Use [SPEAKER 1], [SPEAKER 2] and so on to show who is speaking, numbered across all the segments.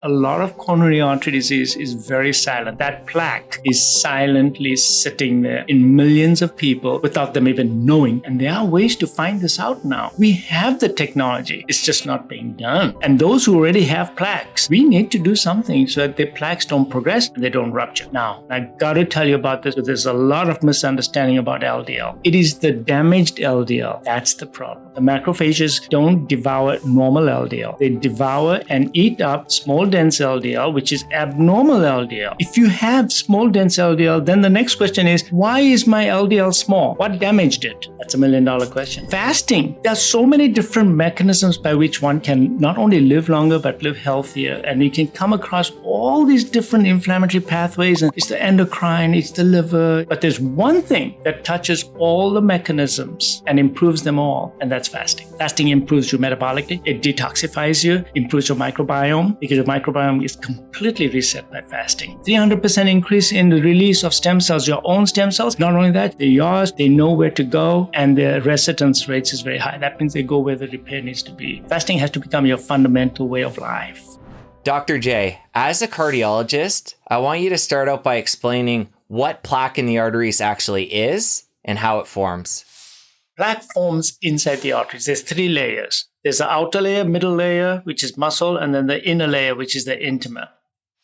[SPEAKER 1] A lot of coronary artery disease is very silent. That plaque is silently sitting there in millions of people without them even knowing. And there are ways to find this out now. We have the technology. It's just not being done. And those who already have plaques, we need to do something so that their plaques don't progress and they don't rupture. Now, I got to tell you about this, but there's a lot of misunderstanding about LDL. It is the damaged LDL. That's the problem. The macrophages don't devour normal LDL. They devour and eat up small dense LDL, which is abnormal LDL. If you have small dense LDL, then the next question is, why is my LDL small? What damaged it? That's $1 million question. Fasting. There are so many different mechanisms by which one can not only live longer, but live healthier. And you can come across all these different inflammatory pathways. And it's the endocrine, it's the liver. But there's one thing that touches all the mechanisms and improves them all, and that's fasting. Fasting improves you metabolically. It detoxifies you, improves your microbiome, because your microbiome is completely reset by fasting. 300% increase in the release of stem cells, your own stem cells. Not only that, they're yours, they know where to go, and their residence rates is very high. That means they go where the repair needs to be. Fasting has to become your fundamental way of life.
[SPEAKER 2] Dr. J, as a cardiologist, I want you to start out by explaining what plaque in the arteries actually is and how it forms.
[SPEAKER 1] Plaque forms inside the arteries. There's 3 layers. There's the outer layer, middle layer, which is muscle, and then the inner layer, which is the intima.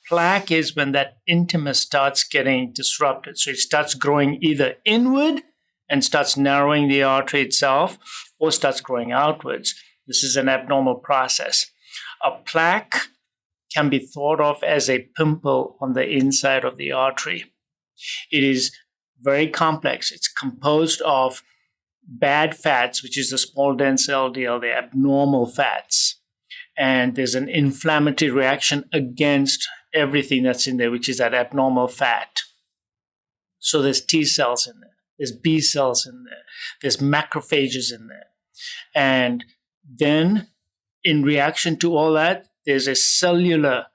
[SPEAKER 1] Plaque is when that intima starts getting disrupted. So it starts growing either inward and starts narrowing the artery itself, or starts growing outwards. This is an abnormal process. A plaque can be thought of as a pimple on the inside of the artery. It is very complex. It's composed of bad fats, which is the small dense LDL, the abnormal fats. And there's an inflammatory reaction against everything that's in there, which is that abnormal fat. So there's T cells in there, there's B cells in there, there's macrophages in there. And then in reaction to all that, there's a cellular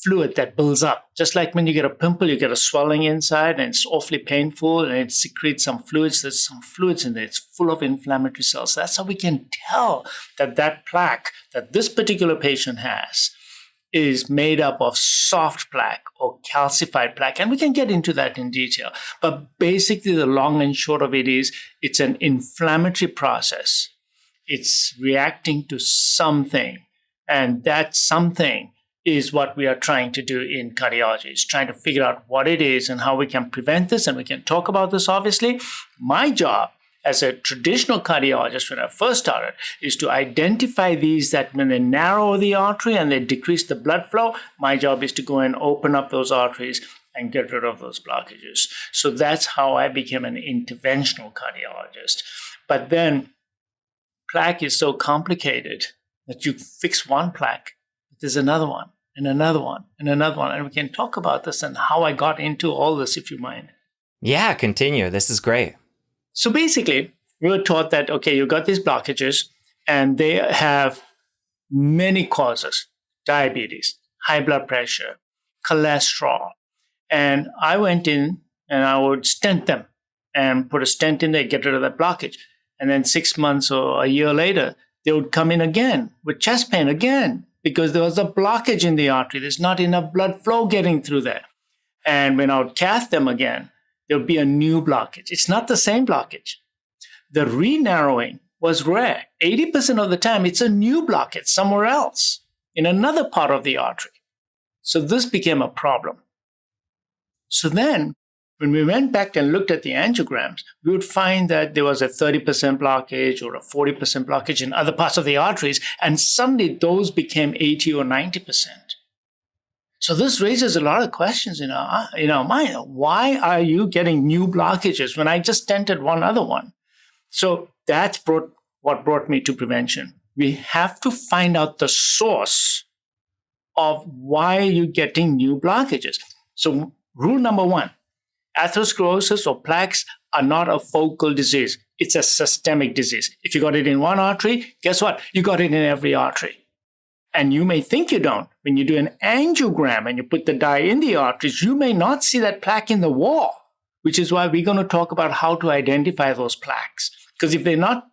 [SPEAKER 1] fluid that builds up. Just like when you get a pimple, you get a swelling inside and it's awfully painful and it secretes some fluids. There's some fluids in there. It's full of inflammatory cells. That's how we can tell that that plaque that this particular patient has is made up of soft plaque or calcified plaque. And we can get into that in detail. But basically, the long and short of it is it's an inflammatory process. It's reacting to something. And that something is what we are trying to do in cardiology. It's trying to figure out what it is and how we can prevent this. And we can talk about this, obviously. My job as a traditional cardiologist, when I first started, is to identify these that when they narrow the artery and they decrease the blood flow, my job is to go and open up those arteries and get rid of those blockages. So that's how I became an interventional cardiologist. But then plaque is so complicated that you fix one plaque, but there's another one and another one and another one. And we can talk about this and how I got into all this, if you mind.
[SPEAKER 2] Yeah, continue. This is great.
[SPEAKER 1] So basically, we were taught that, okay, you got these blockages and they have many causes: diabetes, high blood pressure, cholesterol. And I went in and I would stent them and put a stent in there, get rid of that blockage. And then 6 months or a year later, they would come in again with chest pain again because there was a blockage in the artery. There's not enough blood flow getting through there. And when I would cath them again, there would be a new blockage. It's not the same blockage. The re-narrowing was rare. 80% of the time, it's a new blockage somewhere else in another part of the artery. So this became a problem. So then, when we went back and looked at the angiograms, we would find that there was a 30% blockage or a 40% blockage in other parts of the arteries, and suddenly those became 80 or 90%. So this raises a lot of questions in our mind. Why are you getting new blockages when I just stented one other one? So that's what brought me to prevention. We have to find out the source of why you're getting new blockages. So rule number 1, atherosclerosis or plaques are not a focal disease. It's a systemic disease. If you got it in one artery, guess what? You got it in every artery. And you may think you don't. When you do an angiogram and you put the dye in the arteries, you may not see that plaque in the wall, which is why we're going to talk about how to identify those plaques. Because if they're not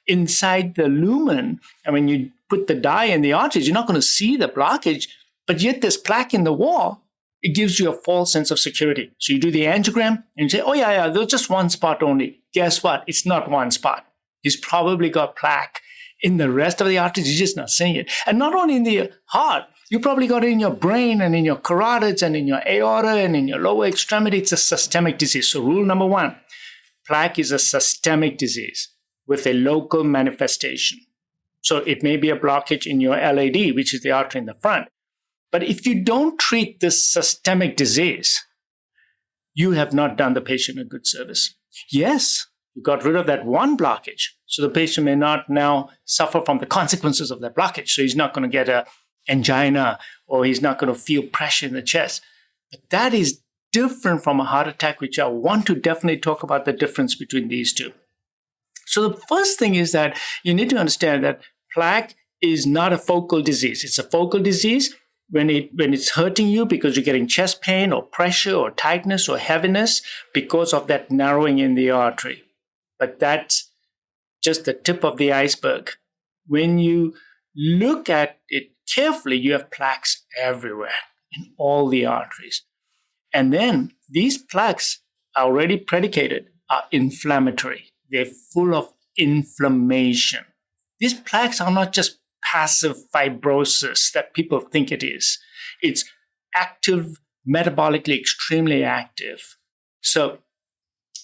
[SPEAKER 1] inside the lumen, and when you put the dye in the arteries, you're not going to see the blockage, but yet there's plaque in the wall. It gives you a false sense of security. So you do the angiogram and you say, oh, yeah, there's just one spot only. Guess what? It's not one spot. He's probably got plaque in the rest of the arteries. You're just not seeing it. And not only in the heart, you probably got it in your brain and in your carotids and in your aorta and in your lower extremity. It's a systemic disease. So rule number one, plaque is a systemic disease with a local manifestation. So it may be a blockage in your LAD, which is the artery in the front. But if you don't treat this systemic disease, you have not done the patient a good service. Yes, you got rid of that one blockage, so the patient may not now suffer from the consequences of that blockage. So he's not going to get an angina or he's not going to feel pressure in the chest. But that is different from a heart attack, which I want to definitely talk about the difference between these two. So the first thing is that you need to understand that plaque is not a focal disease. It's a focal disease when it's hurting you because you're getting chest pain or pressure or tightness or heaviness because of that narrowing in the artery. But that's just the tip of the iceberg. When you look at it carefully, you have plaques everywhere in all the arteries. And then these plaques are already predicated, are inflammatory. They're full of inflammation. These plaques are not just passive fibrosis that people think it is. It's active, metabolically extremely active. So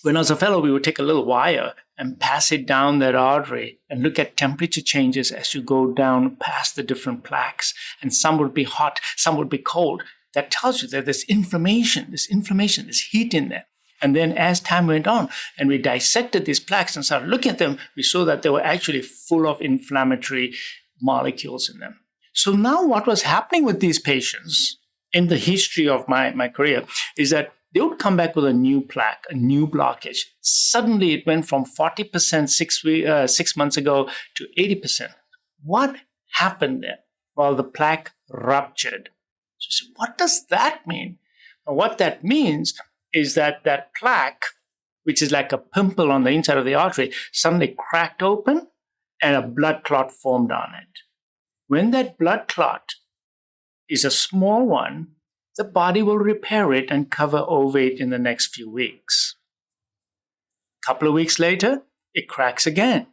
[SPEAKER 1] when I was a fellow, we would take a little wire and pass it down that artery and look at temperature changes as you go down past the different plaques. And some would be hot, some would be cold. That tells you that there's inflammation, there's heat in there. And then as time went on and we dissected these plaques and started looking at them, we saw that they were actually full of inflammatory molecules in them. So now what was happening with these patients in the history of my career is that they would come back with a new plaque, a new blockage. Suddenly it went from 40% 6 months ago to 80%. What happened there? Well, the plaque ruptured. So what does that mean? Well, what that means is that that plaque, which is like a pimple on the inside of the artery, suddenly cracked open and a blood clot formed on it. When that blood clot is a small one, the body will repair it and cover over it in the next few weeks. A couple of weeks later, it cracks again.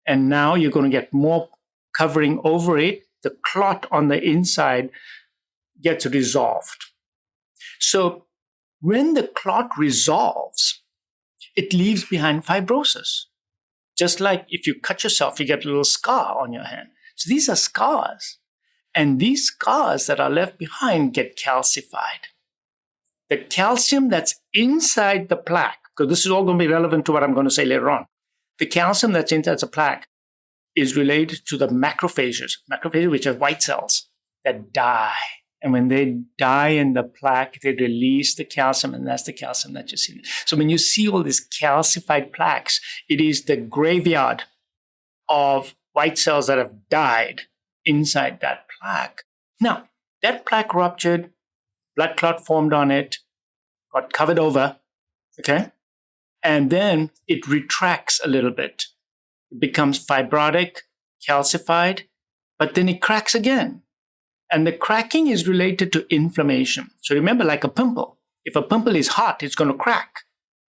[SPEAKER 1] And now you're going to get more covering over it. The clot on the inside gets resolved. So when the clot resolves, it leaves behind fibrosis. Just like if you cut yourself, you get a little scar on your hand. So these are scars. And these scars that are left behind get calcified. The calcium that's inside the plaque, because this is all going to be relevant to what I'm going to say later on. The calcium that's inside the plaque is related to the macrophages, which are white cells that die. And when they die in the plaque, they release the calcium, and that's the calcium that you see. So when you see all these calcified plaques, it is the graveyard of white cells that have died inside that plaque. Now, that plaque ruptured, blood clot formed on it, got covered over, okay? And then it retracts a little bit. It becomes fibrotic, calcified, but then it cracks again. And the cracking is related to inflammation. So remember, like a pimple, if a pimple is hot, it's going to crack.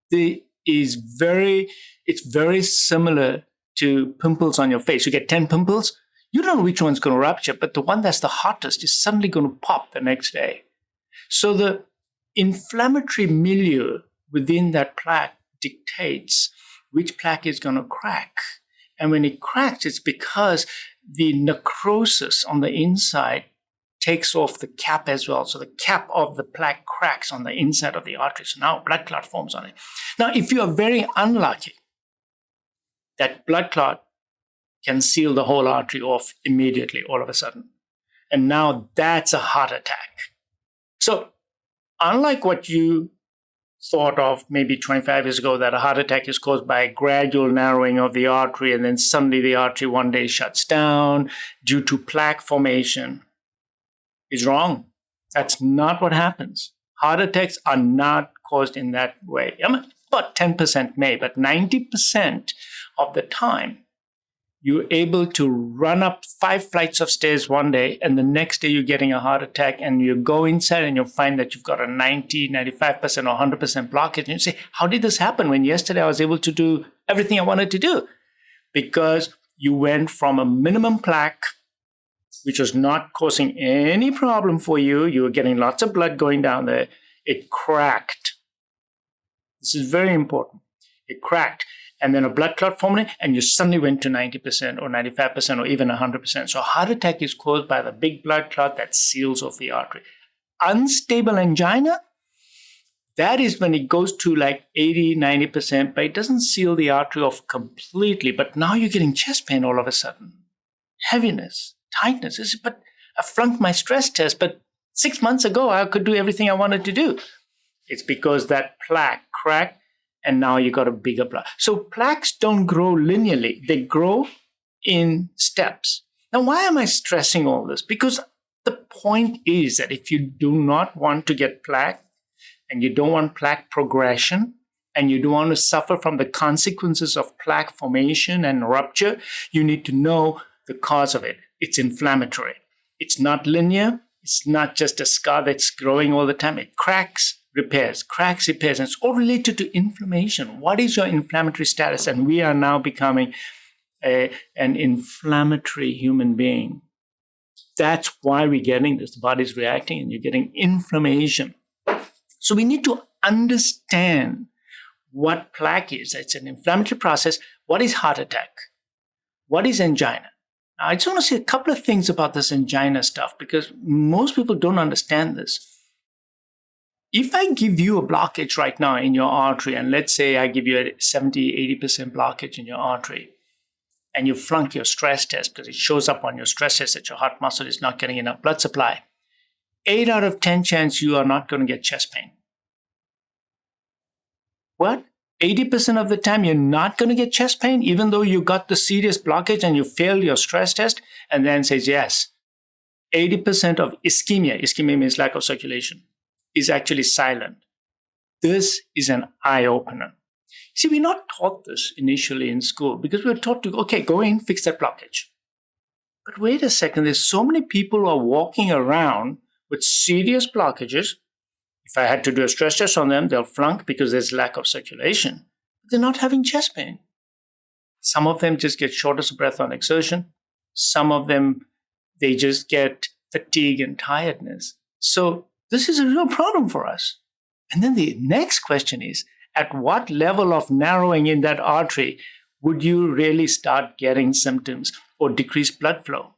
[SPEAKER 1] It's very similar to pimples on your face. You get 10 pimples, you don't know which one's going to rupture, but the one that's the hottest is suddenly going to pop the next day. So the inflammatory milieu within that plaque dictates which plaque is going to crack. And when it cracks, it's because the necrosis on the inside takes off the cap as well. So the cap of the plaque cracks on the inside of the artery. So now blood clot forms on it. Now, if you are very unlucky, that blood clot can seal the whole artery off immediately, all of a sudden. And now that's a heart attack. So unlike what you thought of maybe 25 years ago, that a heart attack is caused by a gradual narrowing of the artery and then suddenly the artery one day shuts down due to plaque formation, is wrong. That's not what happens. Heart attacks are not caused in that way. About 10% may, but 90% of the time, you're able to run up 5 flights of stairs one day, and the next day you're getting a heart attack, and you go inside and you'll find that you've got a 90, 95% or 100% blockage. And you say, how did this happen when yesterday I was able to do everything I wanted to do? Because you went from a minimum plaque, which was not causing any problem for you. You were getting lots of blood going down there. It cracked. This is very important. It cracked. And then a blood clot formed, and you suddenly went to 90% or 95% or even 100%. So a heart attack is caused by the big blood clot that seals off the artery. Unstable angina, that is when it goes to like 80, 90%, but it doesn't seal the artery off completely. But now you're getting chest pain all of a sudden. Heaviness, tightness. But I flunked my stress test, but 6 months ago I could do everything I wanted to do. It's because that plaque cracked, and now you got a bigger block. So plaques don't grow linearly. They grow in steps. Now, why am I stressing all this? Because the point is that if you do not want to get plaque, and you don't want plaque progression, and you don't want to suffer from the consequences of plaque formation and rupture, you need to know the cause of it. It's inflammatory. It's not linear. It's not just a scar that's growing all the time. It cracks, repairs, and it's all related to inflammation. What is your inflammatory status? And we are now becoming an inflammatory human being. That's why we're getting this. The body's reacting and you're getting inflammation. So we need to understand what plaque is. It's an inflammatory process. What is heart attack? What is angina? Now, I just want to say a couple of things about this angina stuff because most people don't understand this. If I give you a blockage right now in your artery, and let's say I give you a 70, 80% blockage in your artery, and you flunk your stress test because it shows up on your stress test that your heart muscle is not getting enough blood supply, 8 out of 10 chance you are not going to get chest pain. What? 80% of the time you're not going to get chest pain, even though you got the serious blockage and you failed your stress test, and then says yes. 80% of ischemia means lack of circulation, is actually silent. This is an eye-opener. See, we're not taught this initially in school because we're taught to, okay, go in, fix that blockage. But wait a second, there's so many people who are walking around with serious blockages. If I had to do a stress test on them, they'll flunk because there's lack of circulation. But they're not having chest pain. Some of them just get shortness of breath on exertion. Some of them, they just get fatigue and tiredness. So this is a real problem for us. And then the next question is, at what level of narrowing in that artery would you really start getting symptoms or decreased blood flow?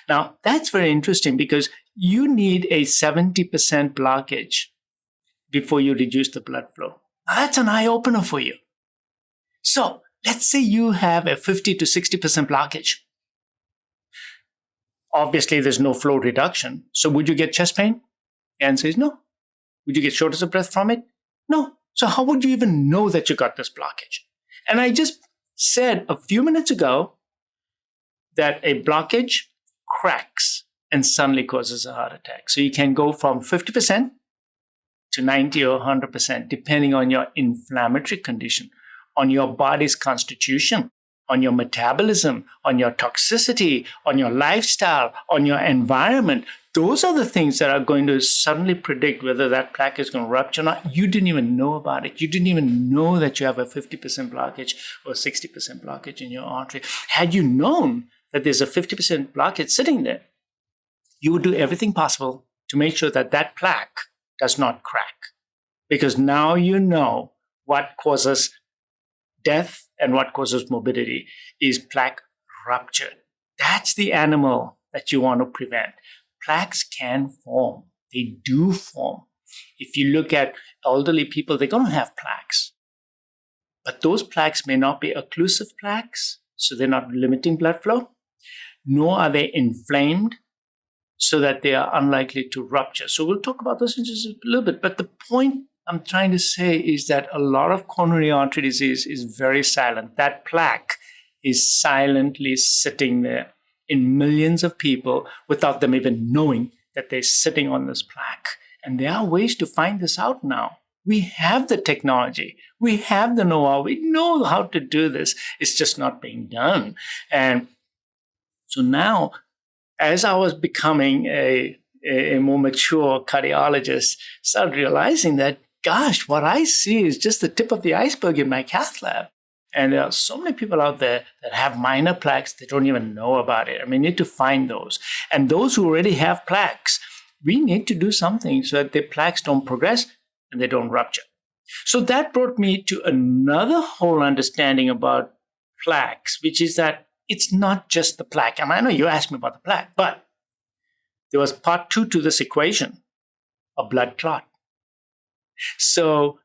[SPEAKER 1] Now, that's very interesting because you need a 70% blockage before you reduce the blood flow. Now, that's an eye-opener for you. So let's say you have a 50 to 60% blockage. Obviously, there's no flow reduction. So would you get chest pain? The answer is no. Would you get shortness of breath from it? No. So how would you even know that you got this blockage? And I just said a few minutes ago that a blockage cracks and suddenly causes a heart attack. So you can go from 50% to 90 or 100%, depending on your inflammatory condition, on your body's constitution, on your metabolism, on your toxicity, on your lifestyle, on your environment. Those are the things that are going to suddenly predict whether that plaque is going to rupture or not. You didn't even know about it. You didn't even know that you have a 50% blockage or 60% blockage in your artery. Had you known that there's a 50% blockage sitting there, you would do everything possible to make sure that that plaque does not crack. Because now you know what causes death and what causes morbidity is plaque rupture. That's the animal that you want to prevent. Plaques can form. They do form. If you look at elderly people, they're going to have plaques. But those plaques may not be occlusive plaques, so they're not limiting blood flow, nor are they inflamed, so that they are unlikely to rupture. So we'll talk about this in just a little bit. But the point I'm trying to say is that a lot of coronary artery disease is very silent. That plaque is silently sitting there in millions of people without them even knowing that they're sitting on this plaque. And there are ways to find this out now. We have the technology. We have the know-how. We know how to do this. It's just not being done. And so now, as I was becoming a more mature cardiologist, started realizing that, gosh, what I see is just the tip of the iceberg in my cath lab. And there are so many people out there that have minor plaques that don't even know about it. And we need to find those. And those who already have plaques, we need to do something so that their plaques don't progress and they don't rupture. So that brought me to another whole understanding about plaques, which is that it's not just the plaque. And I know you asked me about the plaque, but there was part 2 to this equation, a blood clot. So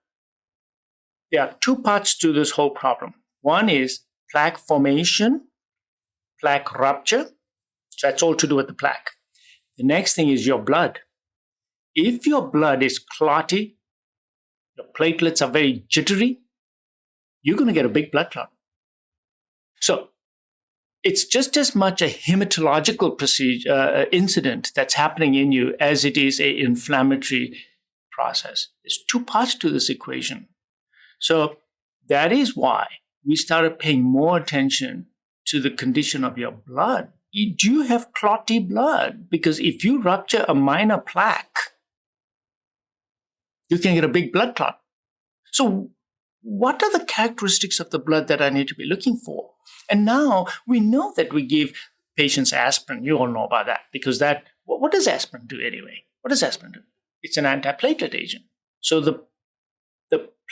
[SPEAKER 1] there are 2 parts to this whole problem. One is plaque formation, plaque rupture. So that's all to do with the plaque. The next thing is your blood. If your blood is clotty, your platelets are very jittery, you're going to get a big blood clot. So it's just as much a hematological incident that's happening in you as it is an inflammatory process. There's 2 parts to this equation. So that is why we started paying more attention to the condition of your blood. Do you have clotty blood? Because if you rupture a minor plaque, you can get a big blood clot. So what are the characteristics of the blood that I need to be looking for? And now we know that we give patients aspirin. You all know about that because what does aspirin do anyway? What does aspirin do? It's an antiplatelet agent. So the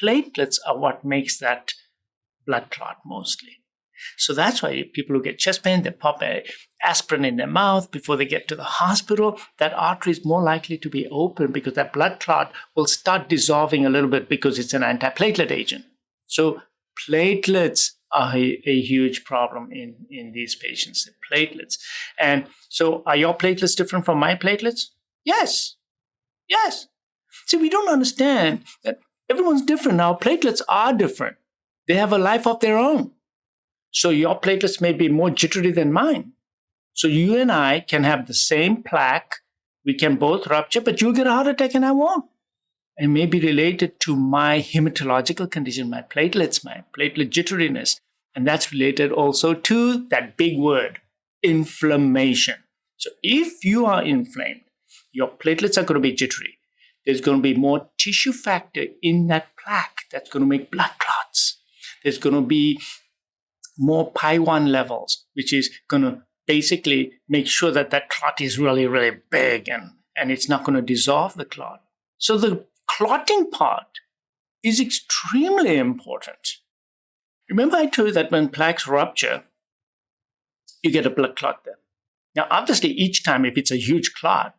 [SPEAKER 1] platelets are what makes that blood clot mostly. So that's why people who get chest pain, they pop aspirin in their mouth before they get to the hospital. That artery is more likely to be open because that blood clot will start dissolving a little bit because it's an antiplatelet agent. So platelets are a huge problem in these patients, the platelets. And so are your platelets different from my platelets? Yes. See, we don't understand that everyone's different. Our platelets are different. They have a life of their own. So your platelets may be more jittery than mine. So you and I can have the same plaque. We can both rupture, but you'll get a heart attack and I won't. It may be related to my hematological condition, my platelets, my platelet jitteriness. And that's related also to that big word, inflammation. So if you are inflamed, your platelets are going to be jittery. There's going to be more tissue factor in that plaque that's going to make blood clots. There's going to be more pi1 levels, which is going to basically make sure that that clot is really, really big and it's not going to dissolve the clot. So the clotting part is extremely important. Remember I told you that when plaques rupture, you get a blood clot there. Now, obviously, each time if it's a huge clot,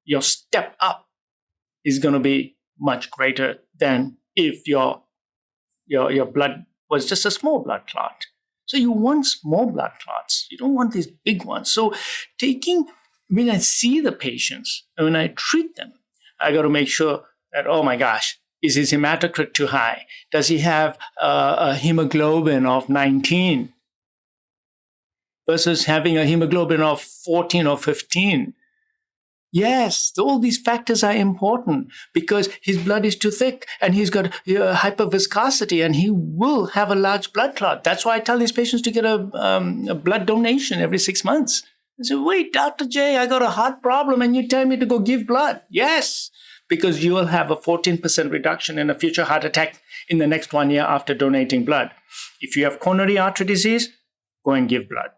[SPEAKER 1] your step up is going to be much greater than if your blood was just a small blood clot. So you want small blood clots. You don't want these big ones. So when I see the patients and when I treat them, I got to make sure that, oh my gosh, is his hematocrit too high? Does he have a hemoglobin of 19 versus having a hemoglobin of 14 or 15? Yes, all these factors are important because his blood is too thick and he's got hyperviscosity and he will have a large blood clot. That's why I tell these patients to get a blood donation every 6 months. I say, wait, Dr. J, I got a heart problem and you tell me to go give blood. Yes, because you will have a 14% reduction in a future heart attack in the next 1 year after donating blood. If you have coronary artery disease, go and give blood.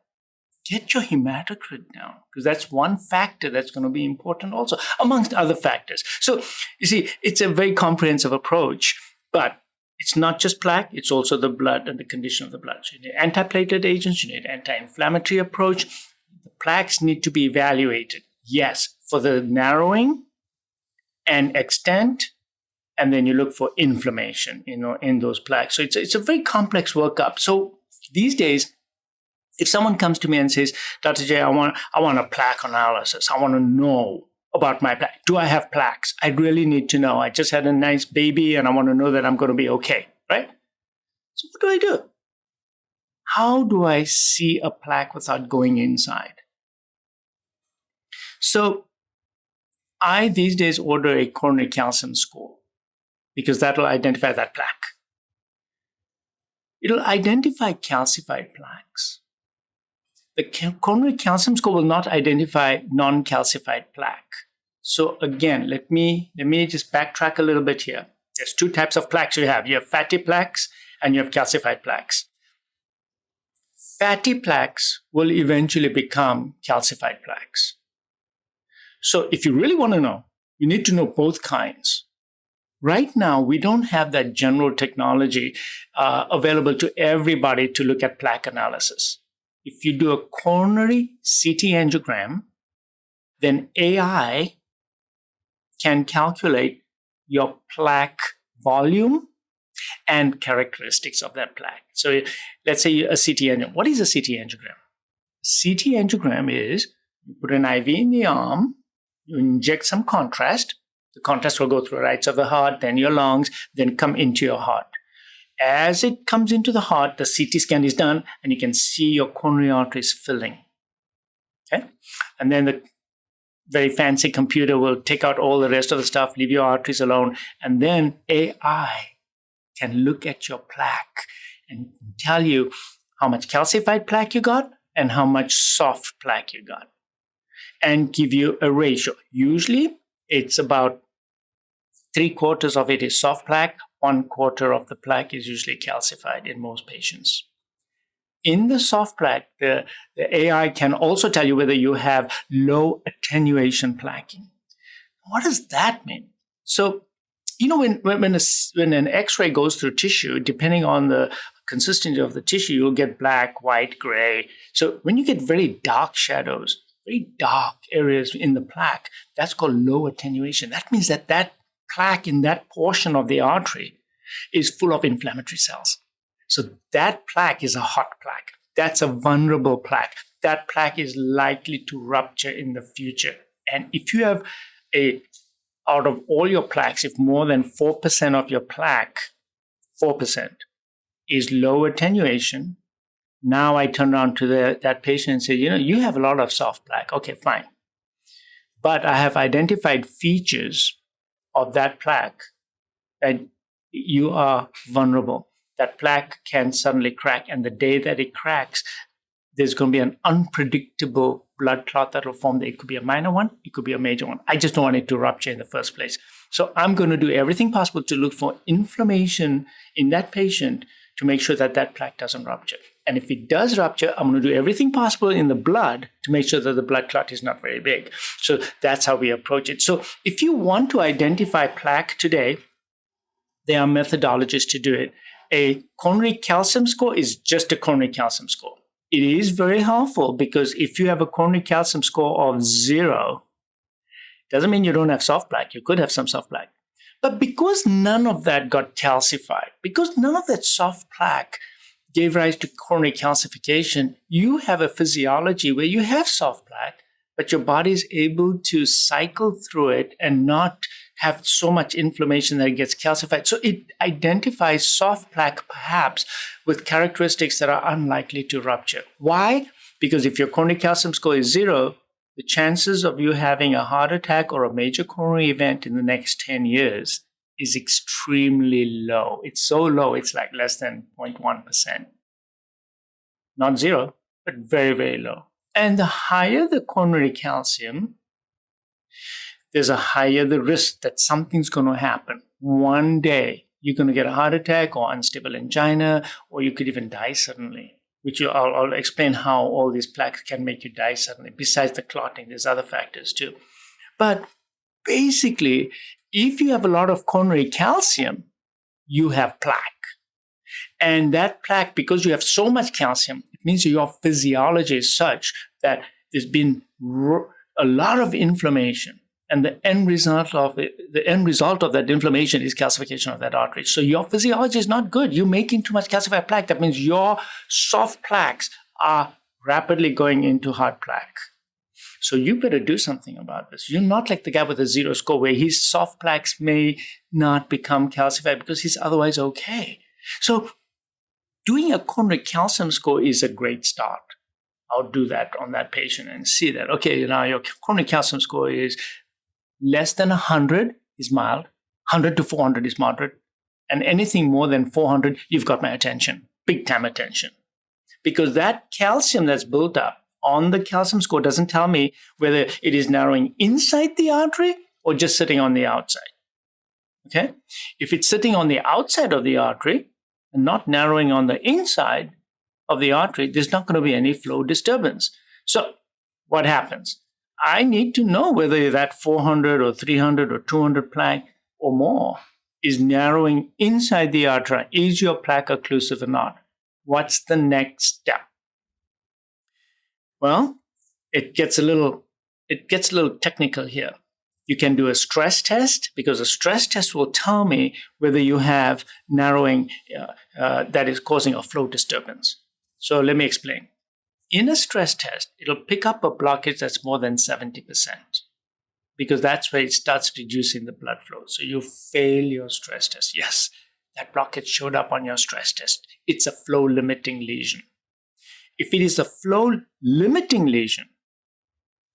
[SPEAKER 1] Get your hematocrit down because that's one factor that's going to be important also, amongst other factors. So you see, it's a very comprehensive approach, but it's not just plaque, it's also the blood and the condition of the blood. So you need antiplatelet agents, you need anti-inflammatory approach. The plaques need to be evaluated, yes, for the narrowing and extent, and then you look for inflammation, in those plaques. So it's a very complex workup. So these days, if someone comes to me and says, Dr. J, I want a plaque analysis. I want to know about my plaque. Do I have plaques? I really need to know. I just had a nice baby and I want to know that I'm going to be okay, right? So what do I do? How do I see a plaque without going inside? So I these days order a coronary calcium score. because that will identify that plaque. It'll identify calcified plaques. The coronary calcium score will not identify non-calcified plaque. So again, let me just backtrack a little bit here. There's two types of plaques you have. You have fatty plaques and you have calcified plaques. Fatty plaques will eventually become calcified plaques. So if you really want to know, you need to know both kinds. Right now, we don't have that general technology available to everybody to look at plaque analysis. If you do a coronary CT angiogram, then AI can calculate your plaque volume and characteristics of that plaque. So let's say a CT angiogram. What is a CT angiogram? CT angiogram is you put an IV in the arm, you inject some contrast. The contrast will go through the right of the heart, then your lungs, then come into your heart. As it comes into the heart, the CT scan is done, and you can see your coronary arteries filling. Okay? And then the very fancy computer will take out all the rest of the stuff, leave your arteries alone, and then AI can look at your plaque and tell you how much calcified plaque you got and how much soft plaque you got, and give you a ratio. Usually, it's about 3/4 of it is soft plaque, 1/4 of the plaque is usually calcified in most patients. In the soft plaque, the AI can also tell you whether you have low attenuation plaquing. What does that mean? So, when an X-ray goes through tissue, depending on the consistency of the tissue, you'll get black, white, gray. So when you get very dark shadows, very dark areas in the plaque, that's called low attenuation. That means that plaque in that portion of the artery is full of inflammatory cells. So that plaque is a hot plaque. That's a vulnerable plaque. That plaque is likely to rupture in the future. And if you have out of all your plaques, if more than 4% of your plaque, 4% is low attenuation, now I turn around to that patient and say, you have a lot of soft plaque. Okay, fine. But I have identified features of that plaque that you are vulnerable. That plaque can suddenly crack, and the day that it cracks, there's going to be an unpredictable blood clot that will form. It could be a minor one, it could be a major one. I just don't want it to rupture in the first place. So I'm going to do everything possible to look for inflammation in that patient to make sure that plaque doesn't rupture. And if it does rupture, I'm going to do everything possible in the blood to make sure that the blood clot is not very big. So that's how we approach it. So if you want to identify plaque today, there are methodologies to do it. A coronary calcium score is just a coronary calcium score. It is very helpful because if you have a coronary calcium score of 0, doesn't mean you don't have soft plaque. You could have some soft plaque. But because none of that got calcified, because none of that soft plaque gave rise to coronary calcification, you have a physiology where you have soft plaque, but your body is able to cycle through it and not have so much inflammation that it gets calcified. So it identifies soft plaque perhaps with characteristics that are unlikely to rupture. Why? Because if your coronary calcium score is 0, the chances of you having a heart attack or a major coronary event in the next 10 years is extremely low. It's so low, it's like less than 0.1%. Not 0, but very, very low. And the higher the coronary calcium, there's a higher the risk that something's going to happen. One day, you're going to get a heart attack or unstable angina, or you could even die suddenly, which I'll explain how all these plaques can make you die suddenly. Besides the clotting, there's other factors too. But basically, if you have a lot of coronary calcium, you have plaque. And that plaque, because you have so much calcium, it means your physiology is such that there's been a lot of inflammation. And the end result of that inflammation is calcification of that artery. So your physiology is not good. You're making too much calcified plaque. That means your soft plaques are rapidly going into hard plaque. So you better do something about this. You're not like the guy with a 0 score where his soft plaques may not become calcified because he's otherwise okay. So doing a coronary calcium score is a great start. I'll do that on that patient and see that, okay, now your coronary calcium score is less than 100 is mild, 100 to 400 is moderate. And anything more than 400, you've got my attention, big time attention. Because that calcium that's built up on the calcium score doesn't tell me whether it is narrowing inside the artery or just sitting on the outside. Okay? If it's sitting on the outside of the artery and not narrowing on the inside of the artery, there's not going to be any flow disturbance. So what happens? I need to know whether that 400 or 300 or 200 plaque or more is narrowing inside the artery. Is your plaque occlusive or not? What's the next step? Well, it gets a little technical here. You can do a stress test, because a stress test will tell me whether you have narrowing that is causing a flow disturbance. So let me explain. In a stress test, it'll pick up a blockage that's more than 70%, because that's where it starts reducing the blood flow. So you fail your stress test. Yes, that blockage showed up on your stress test. It's a flow limiting lesion. If it is a flow limiting lesion,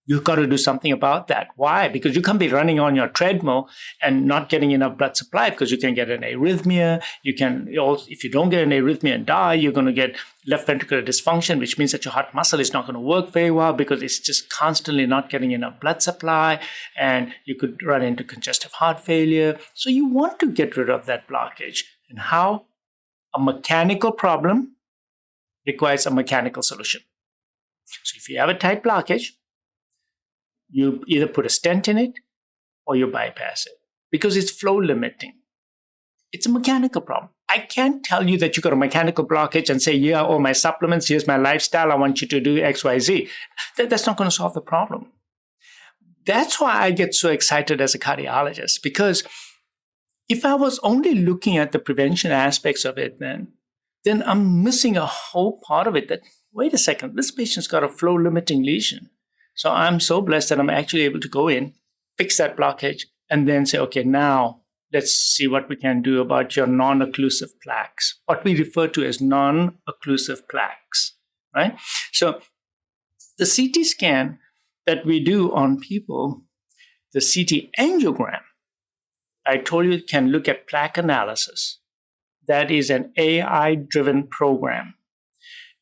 [SPEAKER 1] you've got to do something about that. Why? Because you can't be running on your treadmill and not getting enough blood supply, because you can get an arrhythmia. You can also, if you don't get an arrhythmia and die, you're going to get left ventricular dysfunction, which means that your heart muscle is not going to work very well because it's just constantly not getting enough blood supply, and you could run into congestive heart failure. So you want to get rid of that blockage. And how? A mechanical problem requires a mechanical solution. So if you have a tight blockage, you either put a stent in it or you bypass it, because it's flow limiting. It's a mechanical problem. I can't tell you that you got a mechanical blockage and say, yeah, all my supplements, here's my lifestyle, I want you to do X, Y, Z. That's not going to solve the problem. That's why I get so excited as a cardiologist, because if I was only looking at the prevention aspects of it, then I'm missing a whole part of it. That, wait a second, this patient's got a flow limiting lesion. So I'm so blessed that I'm actually able to go in, fix that blockage, and then say, okay, now let's see what we can do about your non-occlusive plaques, what we refer to as non-occlusive plaques, right? So the CT scan that we do on people, the CT angiogram, I told you it can look at plaque analysis. That is an AI-driven program.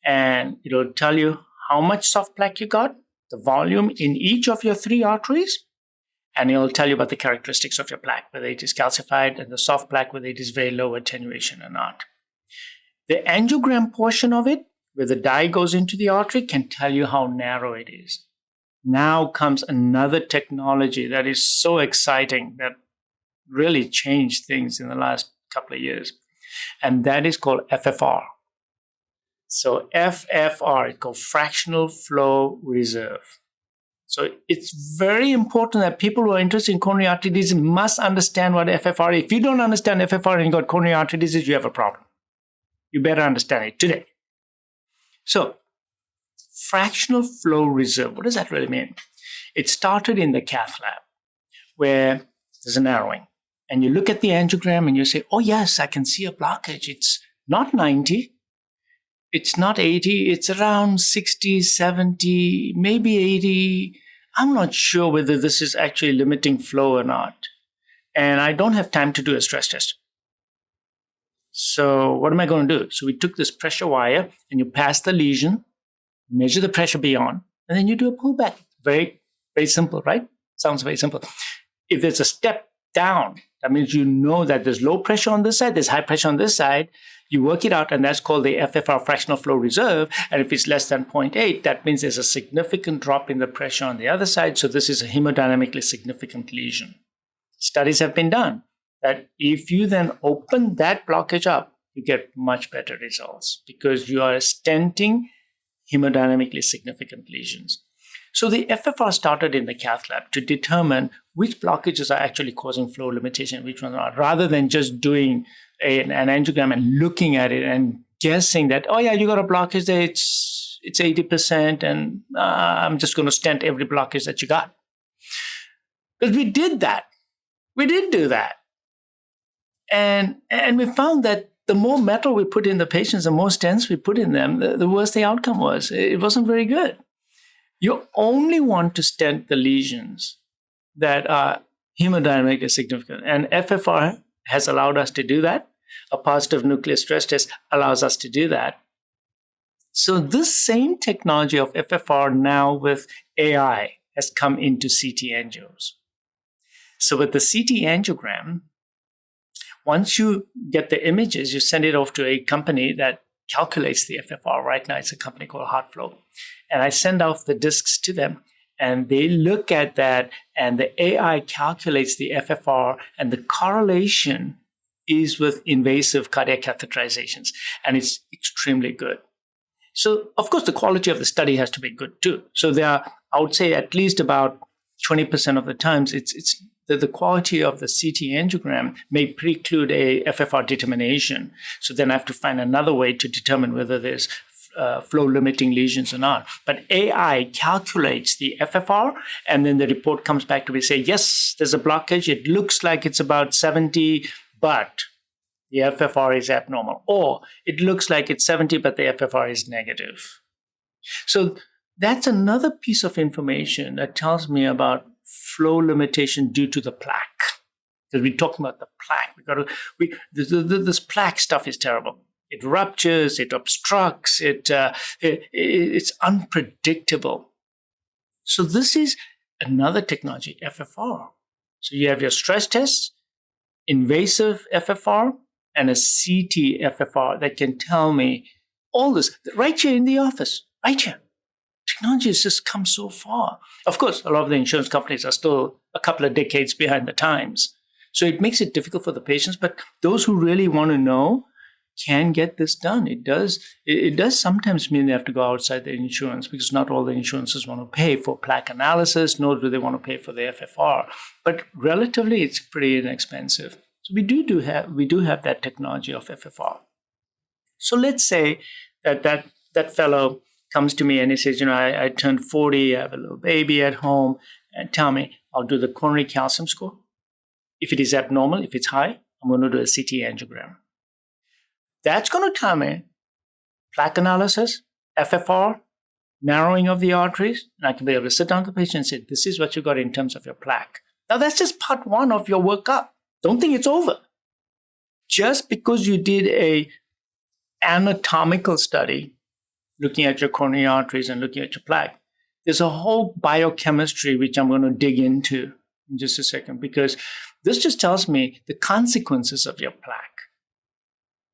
[SPEAKER 1] And it'll tell you how much soft plaque you got, the volume in each of your 3 arteries, and it'll tell you about the characteristics of your plaque, whether it is calcified, and the soft plaque, whether it is very low attenuation or not. The angiogram portion of it, where the dye goes into the artery, can tell you how narrow it is. Now comes another technology that is so exciting, that really changed things in the last couple of years, and that is called FFR. So FFR, it's called fractional flow reserve. So it's very important that people who are interested in coronary artery disease must understand what FFR is. If you don't understand FFR and you've got coronary artery disease, you have a problem. You better understand it today. So fractional flow reserve, what does that really mean? It started in the cath lab, where there's a narrowing. And you look at the angiogram and you say, oh yes, I can see a blockage. It's not 90. It's not 80, it's around 60, 70, maybe 80. I'm not sure whether this is actually limiting flow or not. And I don't have time to do a stress test. So what am I going to do? So we took this pressure wire and you pass the lesion, measure the pressure beyond, and then you do a pullback. Very, very simple, right? Sounds very simple. If there's a step down, that means you know that there's low pressure on this side, there's high pressure on this side. You work it out, and that's called the FFR, fractional flow reserve. And if it's less than 0.8, that means there's a significant drop in the pressure on the other side. So this is a hemodynamically significant lesion. Studies have been done that if you then open that blockage up, you get much better results, because you are stenting hemodynamically significant lesions. So the FFR started in the cath lab to determine which blockages are actually causing flow limitation, which ones are not, rather than just doing an angiogram and looking at it and guessing that, oh yeah, you got a blockage there, it's 80%, and I'm just going to stent every blockage that you got. Because we did that. We did do that. And we found that the more metal we put in the patients, the more stents we put in them, the worse the outcome was. It wasn't very good. You only want to stent the lesions that are hemodynamic is significant. And FFR has allowed us to do that. A positive nuclear stress test allows us to do that. So this same technology of FFR now with AI has come into CT angios. So with the CT angiogram, once you get the images, you send it off to a company that calculates the FFR. Right now, it's a company called HeartFlow. And I send off the discs to them, and they look at that, and the AI calculates the FFR, and the correlation is with invasive cardiac catheterizations, and it's extremely good. So, of course, the quality of the study has to be good too. So there are, I would say, at least about 20% of the times, it's the quality of the CT angiogram may preclude a FFR determination. So then I have to find another way to determine whether there's flow-limiting lesions or not. But AI calculates the FFR, and then the report comes back to me say, yes, there's a blockage. It looks like it's about 70, but the FFR is abnormal. Or it looks like it's 70, but the FFR is negative. So that's another piece of information that tells me about flow limitation due to the plaque. Because we're talking about the plaque. This plaque stuff is terrible. It ruptures, it obstructs, it's unpredictable. So this is another technology, FFR. So you have your stress tests, invasive FFR, and a CT FFR that can tell me all this right here in the office, right here. Technology has just come so far. Of course, a lot of the insurance companies are still a couple of decades behind the times. So it makes it difficult for the patients, but those who really want to know can get this done. It does sometimes mean they have to go outside the insurance because not all the insurances want to pay for plaque analysis, nor do they want to pay for the FFR. But relatively, it's pretty inexpensive. So we do have that technology of FFR. So let's say that fellow comes to me and he says, I turned 40, I have a little baby at home, and tell me, I'll do the coronary calcium score. If it is abnormal, if it's high, I'm going to do a CT angiogram. That's going to tell me plaque analysis, FFR, narrowing of the arteries, and I can be able to sit down with the patient and say, this is what you got in terms of your plaque. Now, that's just part one of your workup. Don't think it's over. Just because you did a anatomical study looking at your coronary arteries and looking at your plaque, there's a whole biochemistry which I'm going to dig into in just a second, because this just tells me the consequences of your plaque.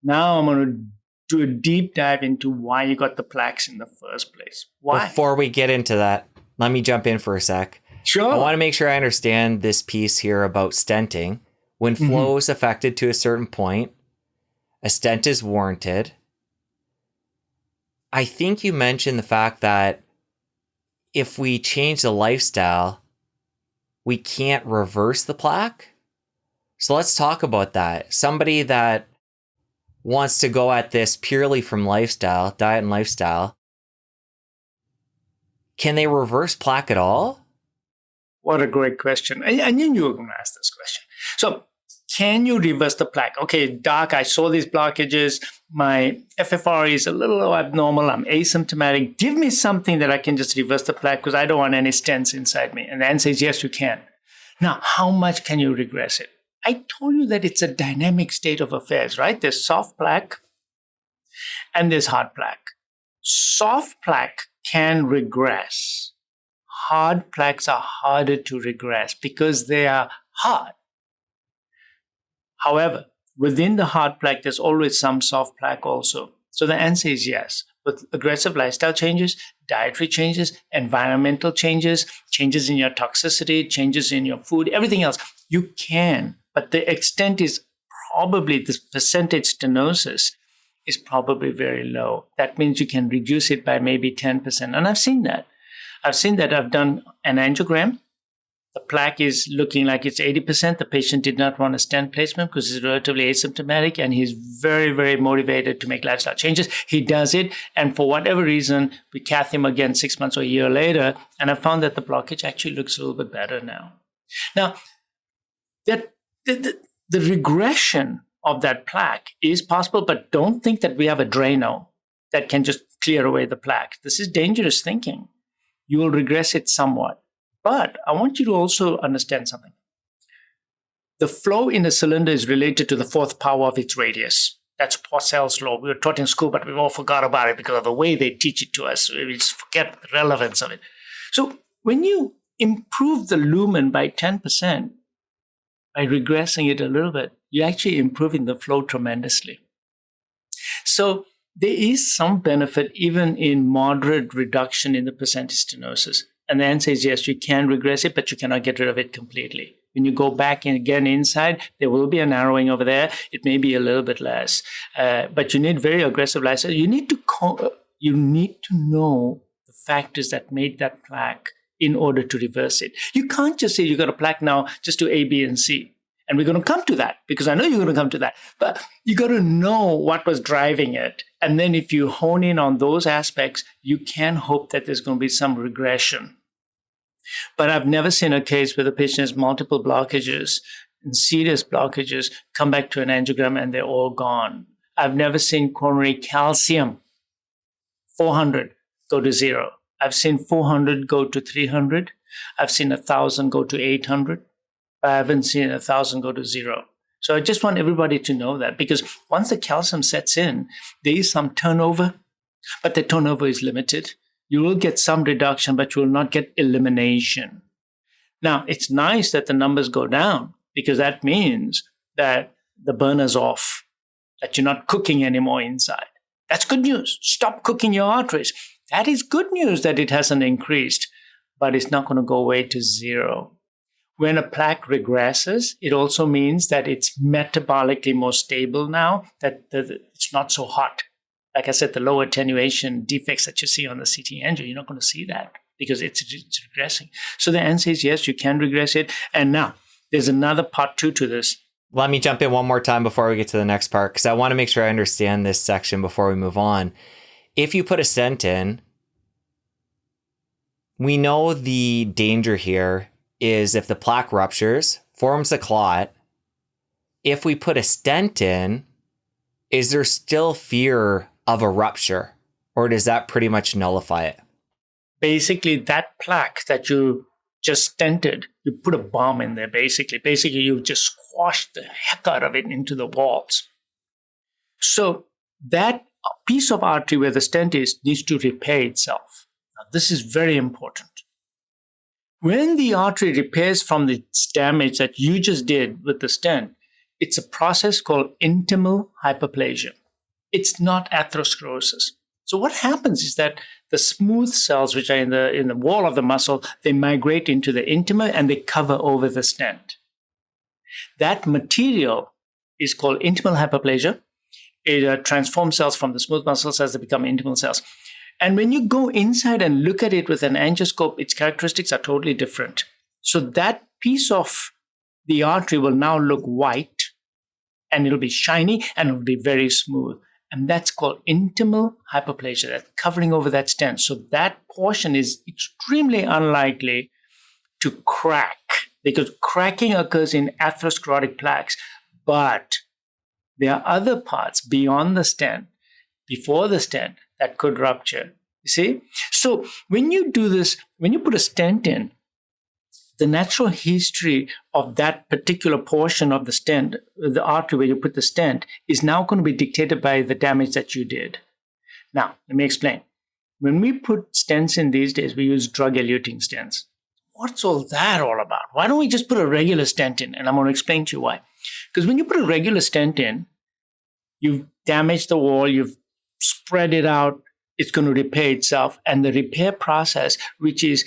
[SPEAKER 1] Now I'm going to do a deep dive into why you got the plaques in the first place. Why?
[SPEAKER 2] Before we get into that, let me jump in for a sec.
[SPEAKER 1] Sure.
[SPEAKER 2] I want to make sure I understand this piece here about stenting. When flow is affected to a certain point, a stent is warranted. I think you mentioned the fact that if we change the lifestyle, we can't reverse the plaque. So let's talk about that. Somebody that wants to go at this purely from lifestyle, diet and lifestyle, can they reverse plaque at all?
[SPEAKER 1] What a great question. I knew you were going to ask this question. So can you reverse the plaque? Okay, doc, I saw these blockages. My FFR is a little abnormal. I'm asymptomatic. Give me something that I can just reverse the plaque because I don't want any stents inside me. And the answer is yes, you can. Now, how much can you regress it? I told you that it's a dynamic state of affairs, right? There's soft plaque and there's hard plaque. Soft plaque can regress. Hard plaques are harder to regress because they are hard. However, within the hard plaque, there's always some soft plaque also. So the answer is yes. With aggressive lifestyle changes, dietary changes, environmental changes, changes in your toxicity, changes in your food, everything else, you can. But the extent is probably, this percentage stenosis is probably very low. That means you can reduce it by maybe 10%. And I've seen that. I've done an angiogram. The plaque is looking like it's 80%. The patient did not want a stent placement because he's relatively asymptomatic and he's very, very motivated to make lifestyle changes. He does it. And for whatever reason, we cath him again 6 months or a year later. And I found that the blockage actually looks a little bit better now. Now, that the regression of that plaque is possible, but don't think that we have a Drano that can just clear away the plaque. This is dangerous thinking. You will regress it somewhat. But I want you to also understand something. the flow in a cylinder is related to the fourth power of its radius. That's Porcel's law. We were taught in school, but we've all forgot about it because of the way they teach it to us. We just forget the relevance of it. So when you improve the lumen by 10%, by regressing it a little bit, you're actually improving the flow tremendously. So there is some benefit even in moderate reduction in the percentage stenosis. And the answer is yes, you can regress it, but you cannot get rid of it completely. When you go back and again inside, there will be a narrowing over there. It may be a little bit less, but you need very aggressive lifestyle. You need to know the factors that made that plaque in order to reverse it. You can't just say you got a plaque now, just do A, B, and C. And we're going to come to that because I know you're going to come to that. But you got to know what was driving it. And then if you hone in on those aspects, you can hope that there's going to be some regression. But I've never seen a case where the patient has multiple blockages and serious blockages, come back to an angiogram and they're all gone. I've never seen coronary calcium 400 go to 0. I've seen 400 go to 300. I've seen 1,000 go to 800. I haven't seen 1,000 go to 0. So I just want everybody to know that, because once the calcium sets in, there is some turnover, but the turnover is limited. You will get some reduction, but you will not get elimination. Now, it's nice that the numbers go down because that means that the burner's off, that you're not cooking anymore inside. That's good news. Stop cooking your arteries. That is good news that it hasn't increased, but it's not going to go away to 0. When a plaque regresses, it also means that it's metabolically more stable now, that it's not so hot. Like I said, the low attenuation defects that you see on the CT angio, you're not going to see that because it's regressing. So the answer is yes, you can regress it. And now there's another part 2 to this.
[SPEAKER 2] Let me jump in one more time before we get to the next part, because I want to make sure I understand this section before we move on. If you put a stent in, we know the danger here is if the plaque ruptures, forms a clot. If we put a stent in, is there still fear of a rupture, or does that pretty much nullify it?
[SPEAKER 1] Basically, that plaque that you just stented, you put a bomb in there, basically. Basically, you just squashed the heck out of it into the walls. So that piece of artery where the stent is needs to repair itself. Now, this is very important. When the artery repairs from the damage that you just did with the stent, it's a process called intimal hyperplasia. It's not atherosclerosis. So what happens is that the smooth cells, which are in the wall of the muscle, they migrate into the intima and they cover over the stent. That material is called intimal hyperplasia. It transforms cells from the smooth muscles as they become intimal cells. And when you go inside and look at it with an angioscope, its characteristics are totally different. So that piece of the artery will now look white, and it'll be shiny, and it'll be very smooth. And that's called intimal hyperplasia, that's covering over that stent. So that portion is extremely unlikely to crack, because cracking occurs in atherosclerotic plaques. But there are other parts beyond the stent, before the stent, that could rupture. You see? So when you do this, when you put a stent in, the natural history of that particular portion of the stent, the artery where you put the stent, is now going to be dictated by the damage that you did. Now, let me explain. When we put stents in these days, we use drug-eluting stents. What's all that all about? Why don't we just put a regular stent in? And I'm going to explain to you why. Because when you put a regular stent in, you've damaged the wall, you've spread it out, it's going to repair itself. And the repair process, which is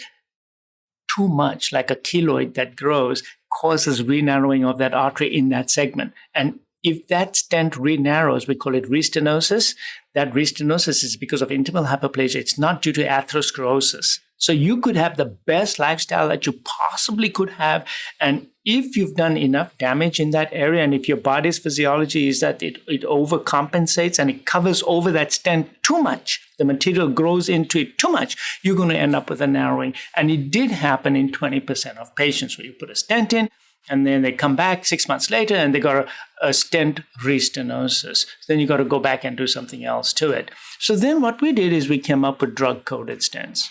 [SPEAKER 1] too much, like a keloid that grows, causes re-narrowing of that artery in that segment. And if that stent re-narrows, we call it restenosis. That restenosis is because of intimal hyperplasia. It's not due to atherosclerosis. So you could have the best lifestyle that you possibly could have. And if you've done enough damage in that area, and if your body's physiology is that it overcompensates and it covers over that stent too much, the material grows into it too much, you're going to end up with a narrowing. And it did happen in 20% of patients where you put a stent in, and then they come back 6 months later and they got a stent restenosis. Then you got to go back and do something else to it. So then what we did is we came up with drug-coated stents.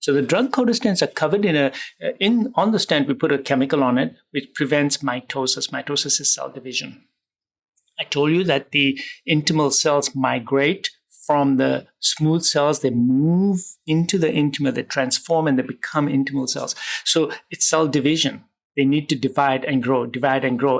[SPEAKER 1] So the drug-coated stents are covered on the stent, we put a chemical on it, which prevents mitosis. Mitosis is cell division. I told you that the intimal cells migrate from the smooth cells. They move into the intima, they transform, and they become intimal cells. So it's cell division. They need to divide and grow.